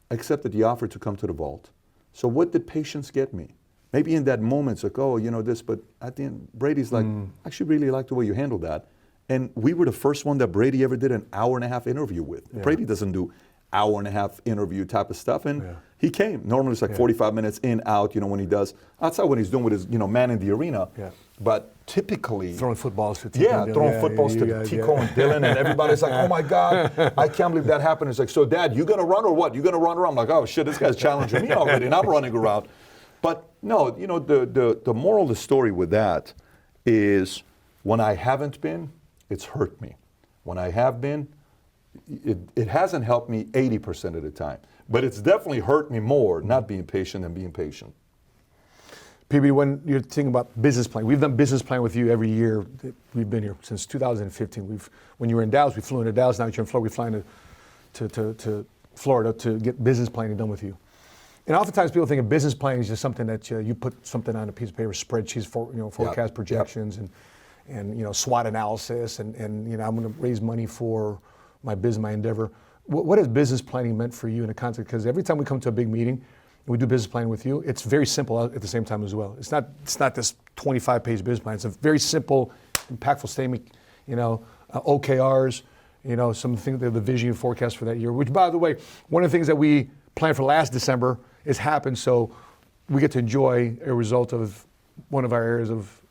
accepted the offer to come to the vault. So what did patience get me? Maybe in that moment, it's like, oh, this, but at the end, Brady's like, I actually really like the way you handled that. And we were the first one that Brady ever did an hour-and-a-half interview with. Yeah. Brady doesn't do hour-and-a-half interview type of stuff, and he came. Normally it's like 45 minutes in, out, when he does. Outside when he's doing with his, man in the arena. Yeah. But typically... Throwing footballs to Tico. Yeah, throwing footballs to Tico and Dylan, and everybody's like, oh my God, I can't believe that happened. It's like, so Dad, you gonna run or what? You gonna run around? I'm like, oh shit, this guy's challenging me already, and I'm running around. But no, the moral of the story with that is when I haven't been, it's hurt me. When I have been, it hasn't helped me 80% of the time. But it's definitely hurt me more not being patient than being patient. PB, when you're thinking about business plan, we've done business plan with you every year. We've been here since 2015. When you were in Dallas, we flew into Dallas. Now that you're in Florida, we fly to Florida to get business planning done with you. And oftentimes people think of business planning is just something that you put something on a piece of paper, spreadsheets, forecast projections, and SWOT analysis, and I'm going to raise money for my business, my endeavor. What has business planning meant for you in a context? Because every time we come to a big meeting, we do business planning with you, it's very simple at the same time as well. It's not this 25-page business plan. It's a very simple, impactful statement, OKRs, some things, the vision and forecast for that year, which, by the way, one of the things that we planned for last December has happened, so we get to enjoy a result of one of our areas of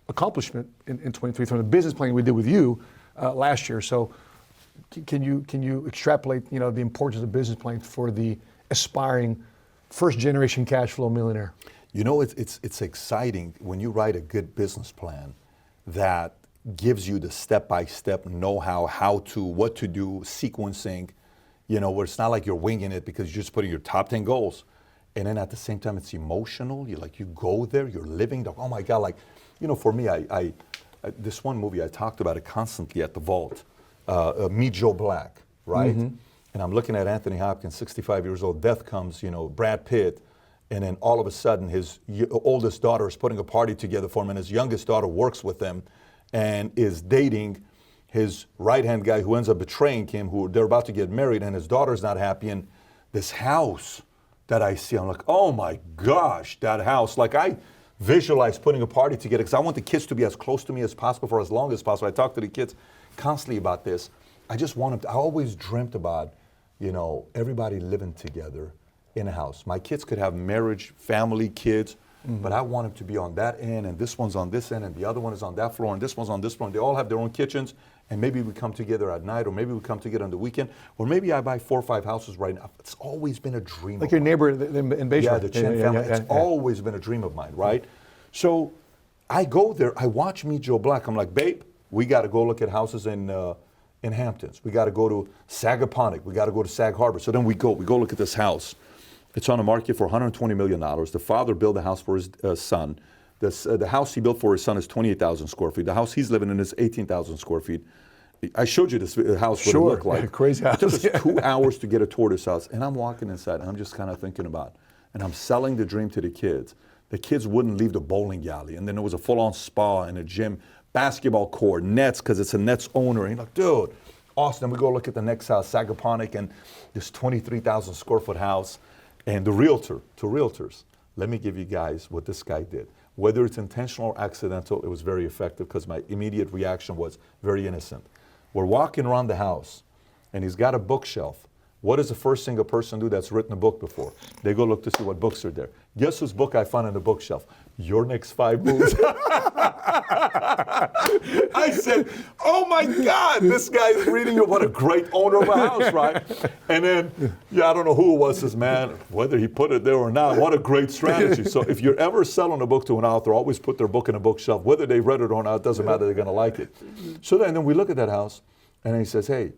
accomplishment in 23 from the business planning we did with you last year. So can you extrapolate, the importance of business planning for the aspiring first generation cash flow millionaire? It's exciting when you write a good business plan that gives you the step-by-step know-how, what to do, sequencing, where it's not like you're winging it because you're just putting your top 10 goals. And then at the same time, it's emotional. You go there, you're living, oh my God, for me, I this one movie, I talked about it constantly at the Vault, Meet Joe Black, right? Mm-hmm. And I'm looking at Anthony Hopkins, 65 years old, death comes, Brad Pitt, and then all of a sudden his oldest daughter is putting a party together for him, and his youngest daughter works with him and is dating his right-hand guy who ends up betraying him, who they're about to get married, and his daughter's not happy. And this house that I see, I'm like, oh my gosh, that house. I visualize putting a party together because I want the kids to be as close to me as possible for as long as possible. I talk to the kids constantly about this. I just want them I always dreamt about, everybody living together in a house. My kids could have marriage, family, kids, but I want them to be on that end, and this one's on this end, and the other one is on that floor, and this one's on this floor. And they all have their own kitchens, and maybe we come together at night, or maybe we come together on the weekend, or maybe I buy 4 or 5 houses right now. It's always been a dream. Like your neighbor in Bayshore. Yeah, the Chen family. It's always been a dream of mine, right? So I go there, I watch Meet Joe Black. I'm like, babe, we got to go look at houses in Hamptons. We got to go to Sagaponack. We got to go to Sag Harbor. So then we go look at this house. It's on the market for $120 million. The father built a house for his son. The house he built for his son is 28,000 square feet. The house he's living in is 18,000 square feet. I showed you this house, what it looked like. Crazy house. It took us 2 hours to get a tour of this house. And I'm walking inside, and I'm just kind of thinking about, and I'm selling the dream to the kids. The kids wouldn't leave the bowling alley. And then there was a full-on spa and a gym, basketball court, nets, because it's a Nets owner. And you're like, dude, awesome. Then we go look at the next house, Sagaponack, and this 23,000 square foot house. And the realtor, to realtors, let me give you guys what this guy did. Whether it's intentional or accidental, it was very effective because my immediate reaction was very innocent. We're walking around the house, and he's got a bookshelf. What is the first thing a person do that's written a book before? They go look to see what books are there. Guess whose book I found on the bookshelf? Your Next 5 Moves. I said, oh my God, this guy's reading what a great owner of a house, right? And then, I don't know who it was, says, man, whether he put it there or not, what a great strategy. So if you're ever selling a book to an author, always put their book in a bookshelf. Whether they read it or not, it doesn't matter, they're gonna like it. So then we look at that house, and he says, hey,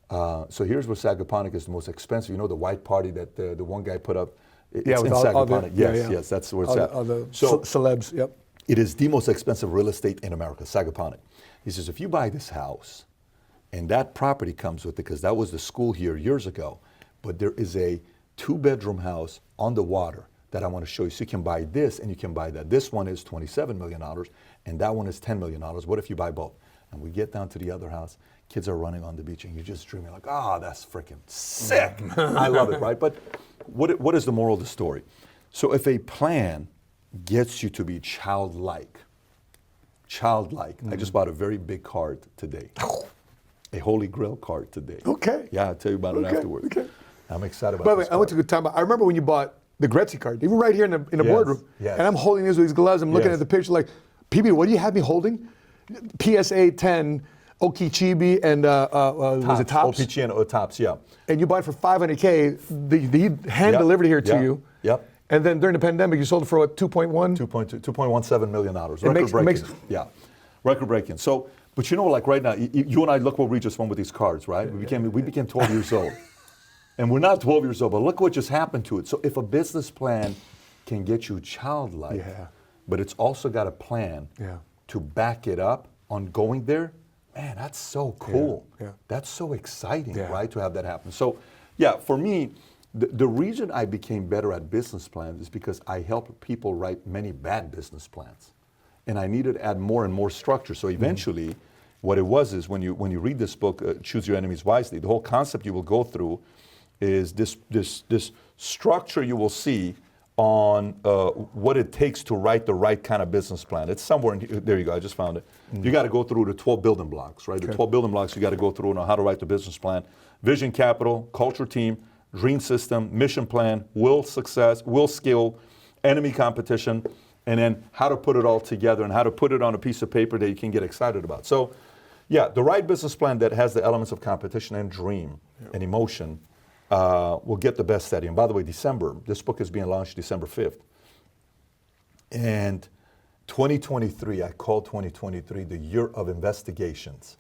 so here's where Sagaponack is the most expensive. The white party that the one guy put up? It's in Sagaponack. Yes, that's where it's at. All the celebs, yep. It is the most expensive real estate in America, Sagaponack. He says, if you buy this house, and that property comes with it, because that was the school here years ago, but there is a 2-bedroom house on the water that I want to show you. So you can buy this and you can buy that. This one is $27 million, and that one is $10 million. What if you buy both? And we get down to the other house, kids are running on the beach, and you're just dreaming like, that's freaking sick. I love it, right? But what is the moral of the story? So if a plan gets you to be childlike, I just bought a very big card today, a Holy Grail card today. Okay. Yeah, I'll tell you about it afterwards. Okay. I'm excited about By the this way, I went to a good time. I remember when you bought the Gretzky card, even right here in the boardroom, and I'm holding this with these gloves, I'm looking at the picture like, PB, what do you have me holding? PSA 10, Okeechobee, and was it Tops? Okeechobee and Tops, yeah. And you bought it for $500K. They hand-delivered it here to you. Yep. And then during the pandemic, you sold it for what, 2.1? $2.17 million. Record-breaking. Yeah, record-breaking. So But you know, like right now, you and I, look where we just went with these cards, right? We became 12 years old. And we're not 12 years old, but look what just happened to it. So if a business plan can get you childlike, but it's also got a plan to back it up on going there, man, that's so cool. That's so exciting, right, to have that happen. So, yeah, for me, the reason I became better at business plans is because I helped people write many bad business plans. And I needed to add more and more structure. So eventually, what it was is when you read this book, Choose Your Enemies Wisely, the whole concept you will go through is this structure you will see on what it takes to write the right kind of business plan. It's somewhere in here. There you go, I just found it. You got to go through the 12 building blocks, right? The 12 building blocks you got to go through on how to write the business plan. Vision, capital, culture, team, dream system, mission plan, will, success, will, skill, enemy, competition, and then how to put it all together and how to put it on a piece of paper that you can get excited about. So, yeah, the right business plan that has the elements of competition and dream and emotion will get the best study. And by the way, this book is being launched December 5th. And 2023, I call 2023 the year of investigations.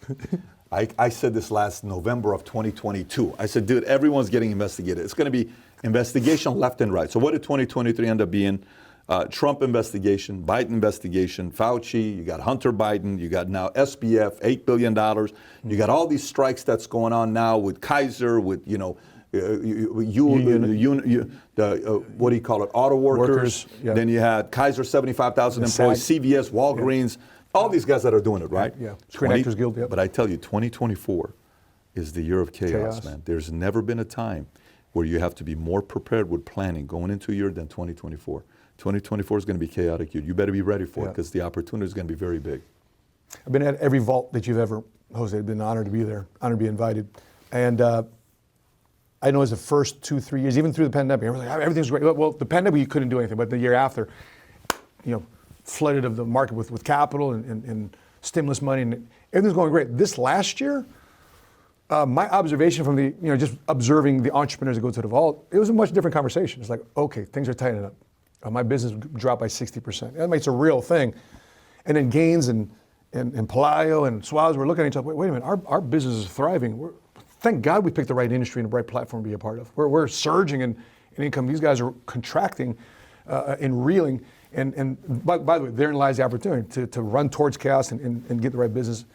I said this last November of 2022. I said, dude, everyone's getting investigated. It's going to be investigation left and right. So what did 2023 end up being? Trump investigation, Biden investigation, Fauci, you got Hunter Biden, you got now SBF, $8 billion. You got all these strikes that's going on now with Kaiser, with, what do you call it, auto workers. Then you had Kaiser, 75,000 employees, CVS, Walgreens, all these guys that are doing it, right? Screen Actors Guild, But I tell you, 2024 is the year of chaos, man. There's never been a time where you have to be more prepared with planning going into a year than 2024. 2024 is going to be chaotic. You better be ready for it because the opportunity is going to be very big. I've been at every vault that you've ever hosted. I've been honored to be there, honored to be invited. And I know as the first 2-3 years, even through the pandemic, everyone's like, everything's great. Well, the pandemic, you couldn't do anything, but the year after, flooded of the market with capital and stimulus money, and everything's going great. This last year, my observation from just observing the entrepreneurs that go to the vault, it was a much different conversation. It's like, okay, things are tightening up. My business dropped by 60%. I mean, it's a real thing. And then Gaines and Palaio and Suarez were looking at each other, wait a minute, our business is thriving. Thank God we picked the right industry and the right platform to be a part of. We're surging in income. These guys are contracting and reeling. And by the way, therein lies the opportunity to run towards chaos and get the right business.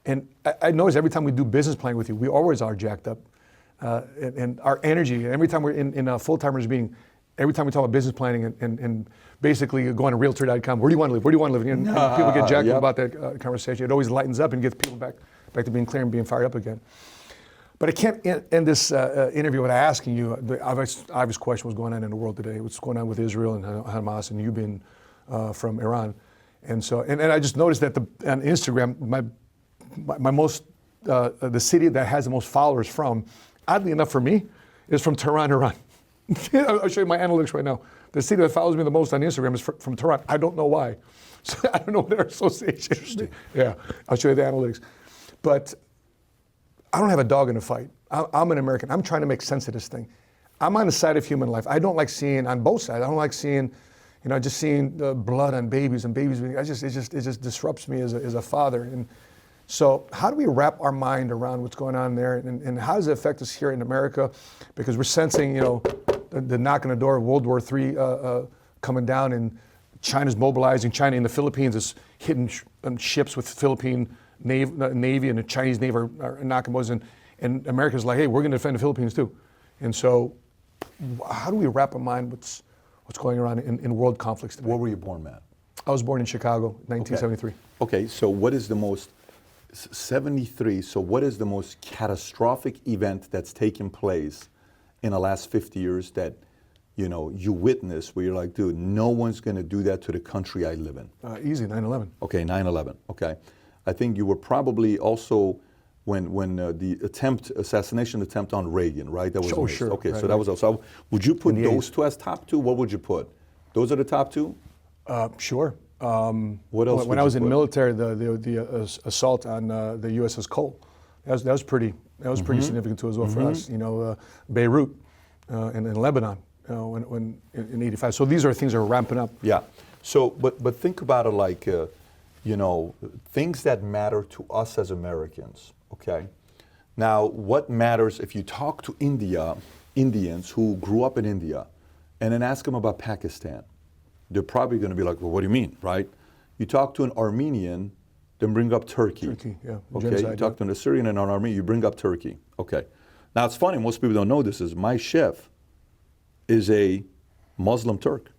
And I notice every time we do business planning with you, we always are jacked up. And our energy, every time we're in a full-timers meeting, every time we talk about business planning and basically going to realtor.com, where do you want to live? Where do you want to live? And people get jacked up about that conversation. It always lightens up and gets people back to being clear and being fired up again. But I can't end this interview without asking you, the obvious question, what's going on in the world today? What's going on with Israel and Hamas, and you being from Iran? And so, and I just noticed that on Instagram, my most, the city that has the most followers from, oddly enough for me, is from Tehran, Iran. I'll show you my analytics right now. The city that follows me the most on Instagram is from Tehran. I don't know why. So I don't know their association. Yeah, I'll show you the analytics. But I don't have a dog in the fight. I'm an American. I'm trying to make sense of this thing. I'm on the side of human life. I don't like seeing, on both sides, I don't like seeing, just seeing blood on babies and babies. It just disrupts me as a father. And so how do we wrap our mind around what's going on there? And how does it affect us here in America? Because we're sensing, the knock on the door of World War III coming down, and China's mobilizing. China in the Philippines is hitting ships with Philippine Navy, and the Chinese Navy are knocking boats, and America's like, hey, we're going to defend the Philippines too. And so how do we wrap our mind what's going on in world conflicts today? Where were you born, Matt? I was born in Chicago, 1973. Okay, so what is the most, 73, so what is the most catastrophic event that's taken place in the last 50 years that, you witness where you're like, dude, no one's going to do that to the country I live in? Easy, 9/11. Okay, 9/11, okay. I think you were probably also when the assassination attempt on Reagan, right? That was Oh, sure. Okay, right, so that was also. Would you put those two as top two? What would you put? Those are the top two? Sure. What else? When I was in the military, the assault on the USS Cole, that was pretty significant too as well for us. Beirut and Lebanon when in '85. So these are things that are ramping up. Yeah. So, but think about it like things that matter to us as Americans, okay? Now, what matters if you talk to Indians who grew up in India, and then ask them about Pakistan, they're probably going to be like, well, what do you mean, right? You talk to an Armenian, then bring up Turkey. Turkey, yeah. Okay, Genocide, you talk to an Assyrian and an Armenian, you bring up Turkey. Okay. Now, it's funny, most people don't know this, is my chef is a Muslim Turk.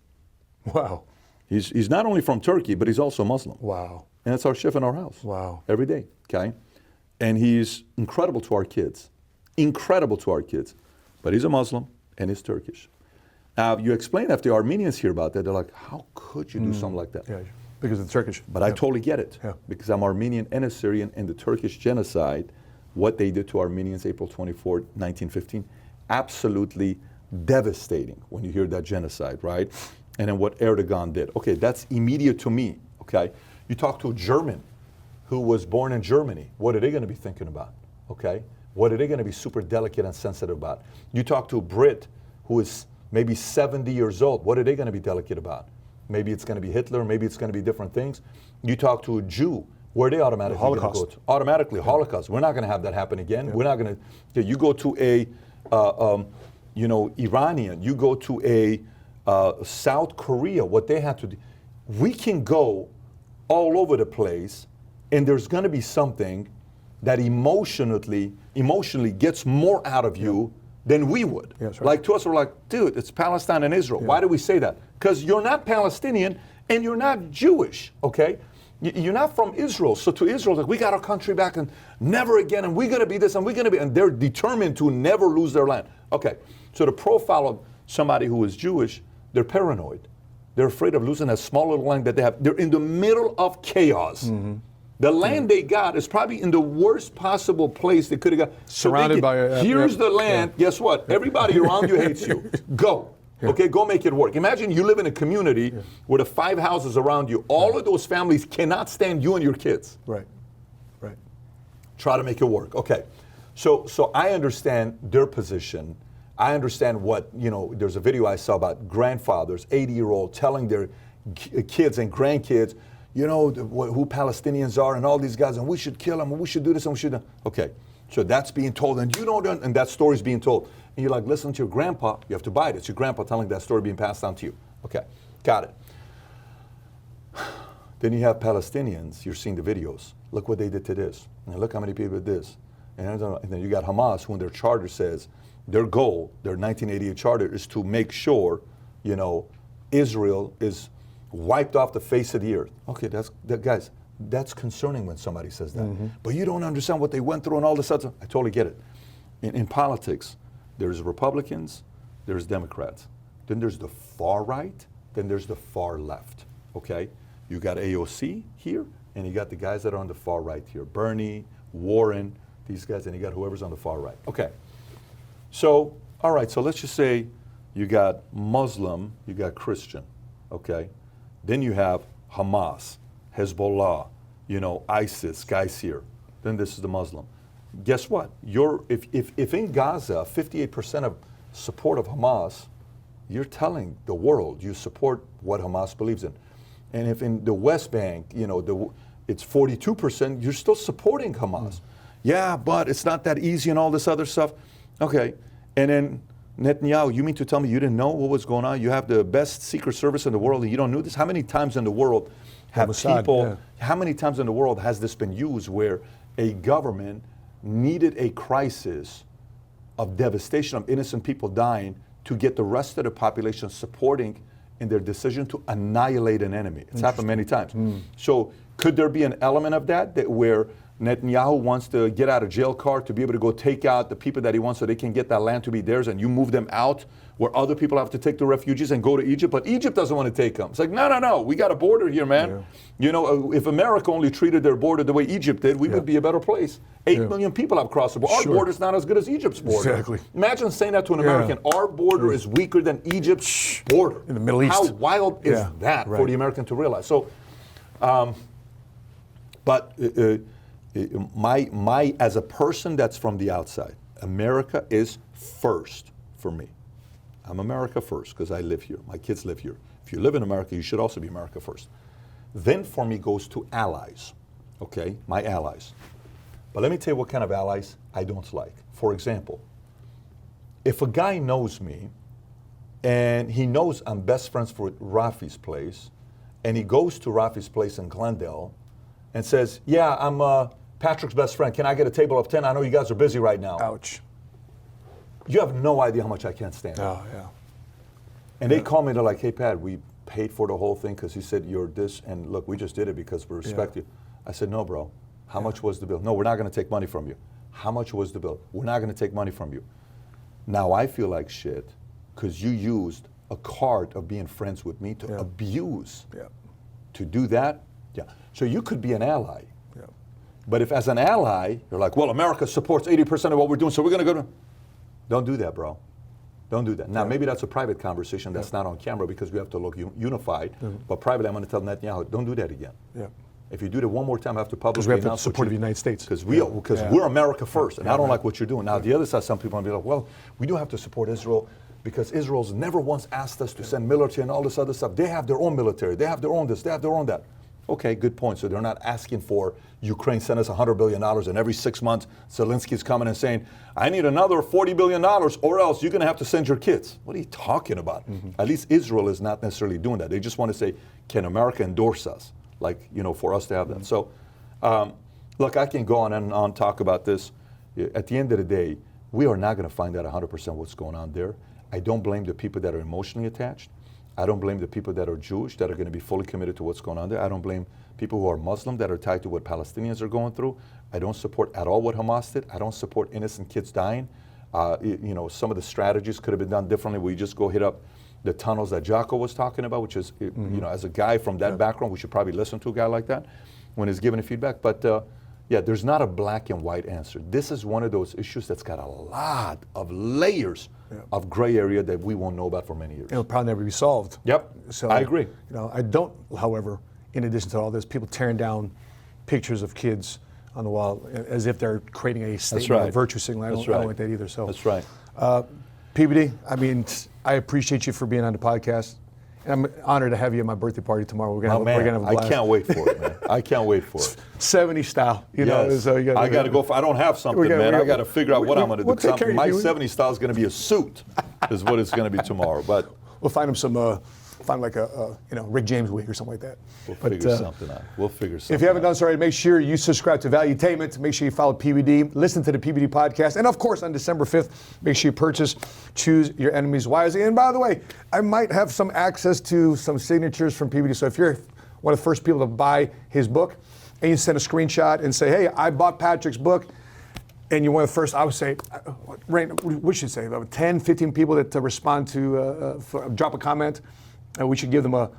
Wow. He's not only from Turkey, but he's also Muslim. Wow. And it's our chef in our house. Wow. Every day, okay? And he's incredible to our kids. Incredible to our kids. But he's a Muslim and he's Turkish. Now, you explain that if the Armenians hear about that, they're like, how could you do something like that? Yeah, because it's Turkish. But I totally get it. Yeah. Because I'm Armenian and Assyrian, and the Turkish genocide, what they did to Armenians April 24, 1915, absolutely devastating when you hear that genocide, right? And then what Erdogan did. Okay, that's immediate to me, okay? You talk to a German who was born in Germany. What are they going to be thinking about, okay? What are they going to be super delicate and sensitive about? You talk to a Brit who is maybe 70 years old. What are they going to be delicate about? Maybe it's going to be Hitler. Maybe it's going to be different things. You talk to a Jew. Where are they automatically going to go to? Automatically, Holocaust. We're not going to have that happen again. Yeah. We're not going to. You go to a, Iranian. You go to a South Korea. What they have to do. We can go all over the place, and there's going to be something that emotionally gets more out of you than we would. Yeah, right. Like to us, we're like, dude, it's Palestine and Israel. Yeah. Why do we say that? Because you're not Palestinian and you're not Jewish, okay? You're not from Israel. So to Israel, like, we got our country back and never again, and we're going to be this and we're going to be, and they're determined to never lose their land. Okay, so the profile of somebody who is Jewish, they're paranoid. They're afraid of losing that small little land that they have. They're in the middle of chaos. Mm-hmm. The land they got is probably in the worst possible place they could have got. Surrounded by here's the land. Yeah. Guess what? Everybody around you hates you. Go. Yeah. Okay, go make it work. Imagine you live in a community where the 5 houses around you, all of those families cannot stand you and your kids. Right. Right. Try to make it work. Okay. So I understand their position. I understand what, there's a video I saw about grandfathers, 80-year-old, telling their kids and grandkids, who Palestinians are and all these guys, and we should kill them, and we should do this, and we should. Okay, so that's being told, and and that story's being told. And you're like, listen to your grandpa, you have to buy it. It's your grandpa telling that story being passed down to you. Okay, got it. Then you have Palestinians, you're seeing the videos. Look what they did to this, and look how many people did this. And then you got Hamas, who in their charter says, their goal, their 1988 charter, is to make sure, Israel is wiped off the face of the earth. Okay, guys, that's concerning when somebody says that. Mm-hmm. But you don't understand what they went through and all this other. I totally get it. In politics, there's Republicans, there's Democrats. Then there's the far right, then there's the far left, okay? You got AOC here, and you got the guys that are on the far right here. Bernie, Warren, these guys, and you got whoever's on the far right. Okay, so, all right, so let's just say you got Muslim, you got Christian, okay? Then you have Hamas, Hezbollah, ISIS, guys here. Then this is the Muslim. Guess what? If in Gaza, 58% of support of Hamas, you're telling the world you support what Hamas believes in. And if in the West Bank, it's 42%, you're still supporting Hamas. Yeah, but it's not that easy and all this other stuff. Okay, and then Netanyahu, you mean to tell me you didn't know what was going on? You have the best secret service in the world and you don't know this? How many times in the world have how many times in the world has this been used where a government needed a crisis of devastation of innocent people dying to get the rest of the population supporting in their decision to annihilate an enemy? It's happened many times. So could there be an element of that where Netanyahu wants to get out of jail card to be able to go take out the people that he wants so they can get that land to be theirs, and you move them out where other people have to take the refugees and go to Egypt, but Egypt doesn't want to take them. It's like, no, we got a border here, man. Yeah. If America only treated their border the way Egypt did, we would be a better place. 8 million people have crossed the border. Our border's not as good as Egypt's border. Exactly. Imagine saying that to an American. Our border is weaker than Egypt's border. In the Middle East. How wild is that for the American to realize? So, my as a person that's from the outside, America is first for me. I'm America first because I live here. My kids live here. If you live in America, you should also be America first. Then for me goes to allies, okay, my allies. But let me tell you what kind of allies I don't like. For example, if a guy knows me and he knows I'm best friends with Rafi's place, and he goes to Rafi's place in Glendale and says, yeah, I'm Patrick's best friend. Can I get a table of 10? I know you guys are busy right now. Ouch. You have no idea how much I can't stand it. Oh, yeah. And they call me, they're like, hey, Pat, we paid for the whole thing because you said you're this, and look, we just did it because we respect you. I said, no, bro. How much was the bill? No, we're not going to take money from you. How much was the bill? We're not going to take money from you. Now I feel like shit because you used a card of being friends with me to abuse. Yeah. To do that, So you could be an ally. Yeah. But if as an ally, you're like, well, America supports 80% of what we're doing, so we're going to go to... Don't do that, bro. Don't do that. Now, maybe that's a private conversation that's not on camera because we have to look unified. But privately, I'm going to tell Netanyahu, don't do that again. Yeah. If you do that one more time, I have to publicly Because we have announce to support the United States. Because we're America first, and I don't like what you're doing. Now, the other side, some people will be like, well, we do have to support Israel because Israel's never once asked us to send military and all this other stuff. They have their own military. They have their own this. They have their own that. Okay, good point. So they're not asking for Ukraine send us $100 billion, and every 6 months, Zelensky's coming and saying, I need another $40 billion, or else you're going to have to send your kids. What are you talking about? At least Israel is not necessarily doing that. They just want to say, can America endorse us? Like, for us to have that. So, look, I can go on and on, talk about this. At the end of the day, we are not going to find out 100% what's going on there. I don't blame the people that are emotionally attached. I don't blame the people that are Jewish that are going to be fully committed to what's going on there. I don't blame people who are Muslim that are tied to what Palestinians are going through. I don't support at all what Hamas did. I don't support innocent kids dying. Some of the strategies could have been done differently. We just go hit up the tunnels that Jocko was talking about, which is, as a guy from that background, we should probably listen to a guy like that when he's giving feedback. But there's not a black and white answer. This is one of those issues that's got a lot of layers of gray area that we won't know about for many years. It'll probably never be solved. Yep, So I agree. I don't, however, in addition to all this, people tearing down pictures of kids on the wall as if they're creating a statement of virtue signaling. I don't like that either. So that's right. PBD, I appreciate you for being on the podcast. And I'm honored to have you at my birthday party tomorrow. We're gonna have a blast. I can't wait for it, man. I can't wait for it. 70 style, Yes. So I got to go for. I don't have something, man. I got to figure out what I'm going to do. My 70 style is going to be a suit, is what it's going to be tomorrow. But we'll find him find like a Rick James wig or something like that. We'll figure something out. We'll figure something out. If you haven't done so already, make sure you subscribe to Valuetainment. Make sure you follow PBD. Listen to the PBD podcast. And of course, on December 5th, make sure you purchase Choose Your Enemies Wisely. And by the way, I might have some access to some signatures from PBD. So if you're one of the first people to buy his book and you send a screenshot and say, hey, I bought Patrick's book, and you're one of the first, I would say, we should say, about 10, 15 people that respond to drop a comment. We should give them a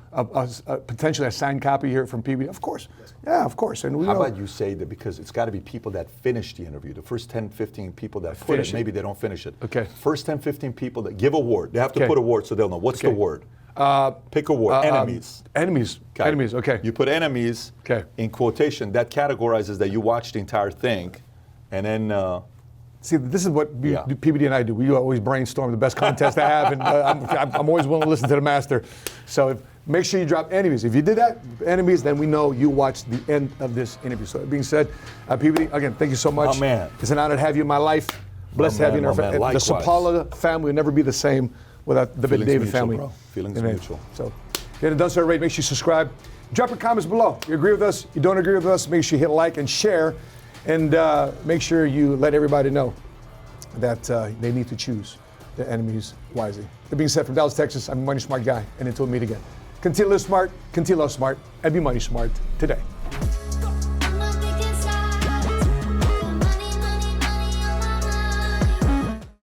potentially a signed copy here from PBD. Of course. Yeah, of course. And how about you say that, because it's got to be people that finish the interview. The first 10, 15 people that finish it, maybe they don't finish it. Okay. First 10, 15 people that give a word. They have to put a word so they'll know. What's the word? Pick a word. Enemies. Enemies. Okay. Enemies, okay. You put enemies in quotation. That categorizes that you watched the entire thing. And then... See, this is what PBD and I do. We always brainstorm the best contest to have, and I'm always willing to listen to the master. So make sure you drop enemies. If you did that, enemies, then we know you watched the end of this interview. So that being said, PBD, again, thank you so much. Oh, man. It's an honor to have you in my life. Blessed to have you in our family. The Sapaula family will never be the same without the David mutual, family. Bro. Feelings mutual. So if you haven't done so already, make sure you subscribe. Drop your comments below. You agree with us? You don't agree with us? Make sure you hit like and share. And make sure you let everybody know that they need to choose their enemies wisely. That being said, from Dallas, Texas, I'm a money smart guy. And until we meet again, continue to live smart, continue to love smart, and be money smart today.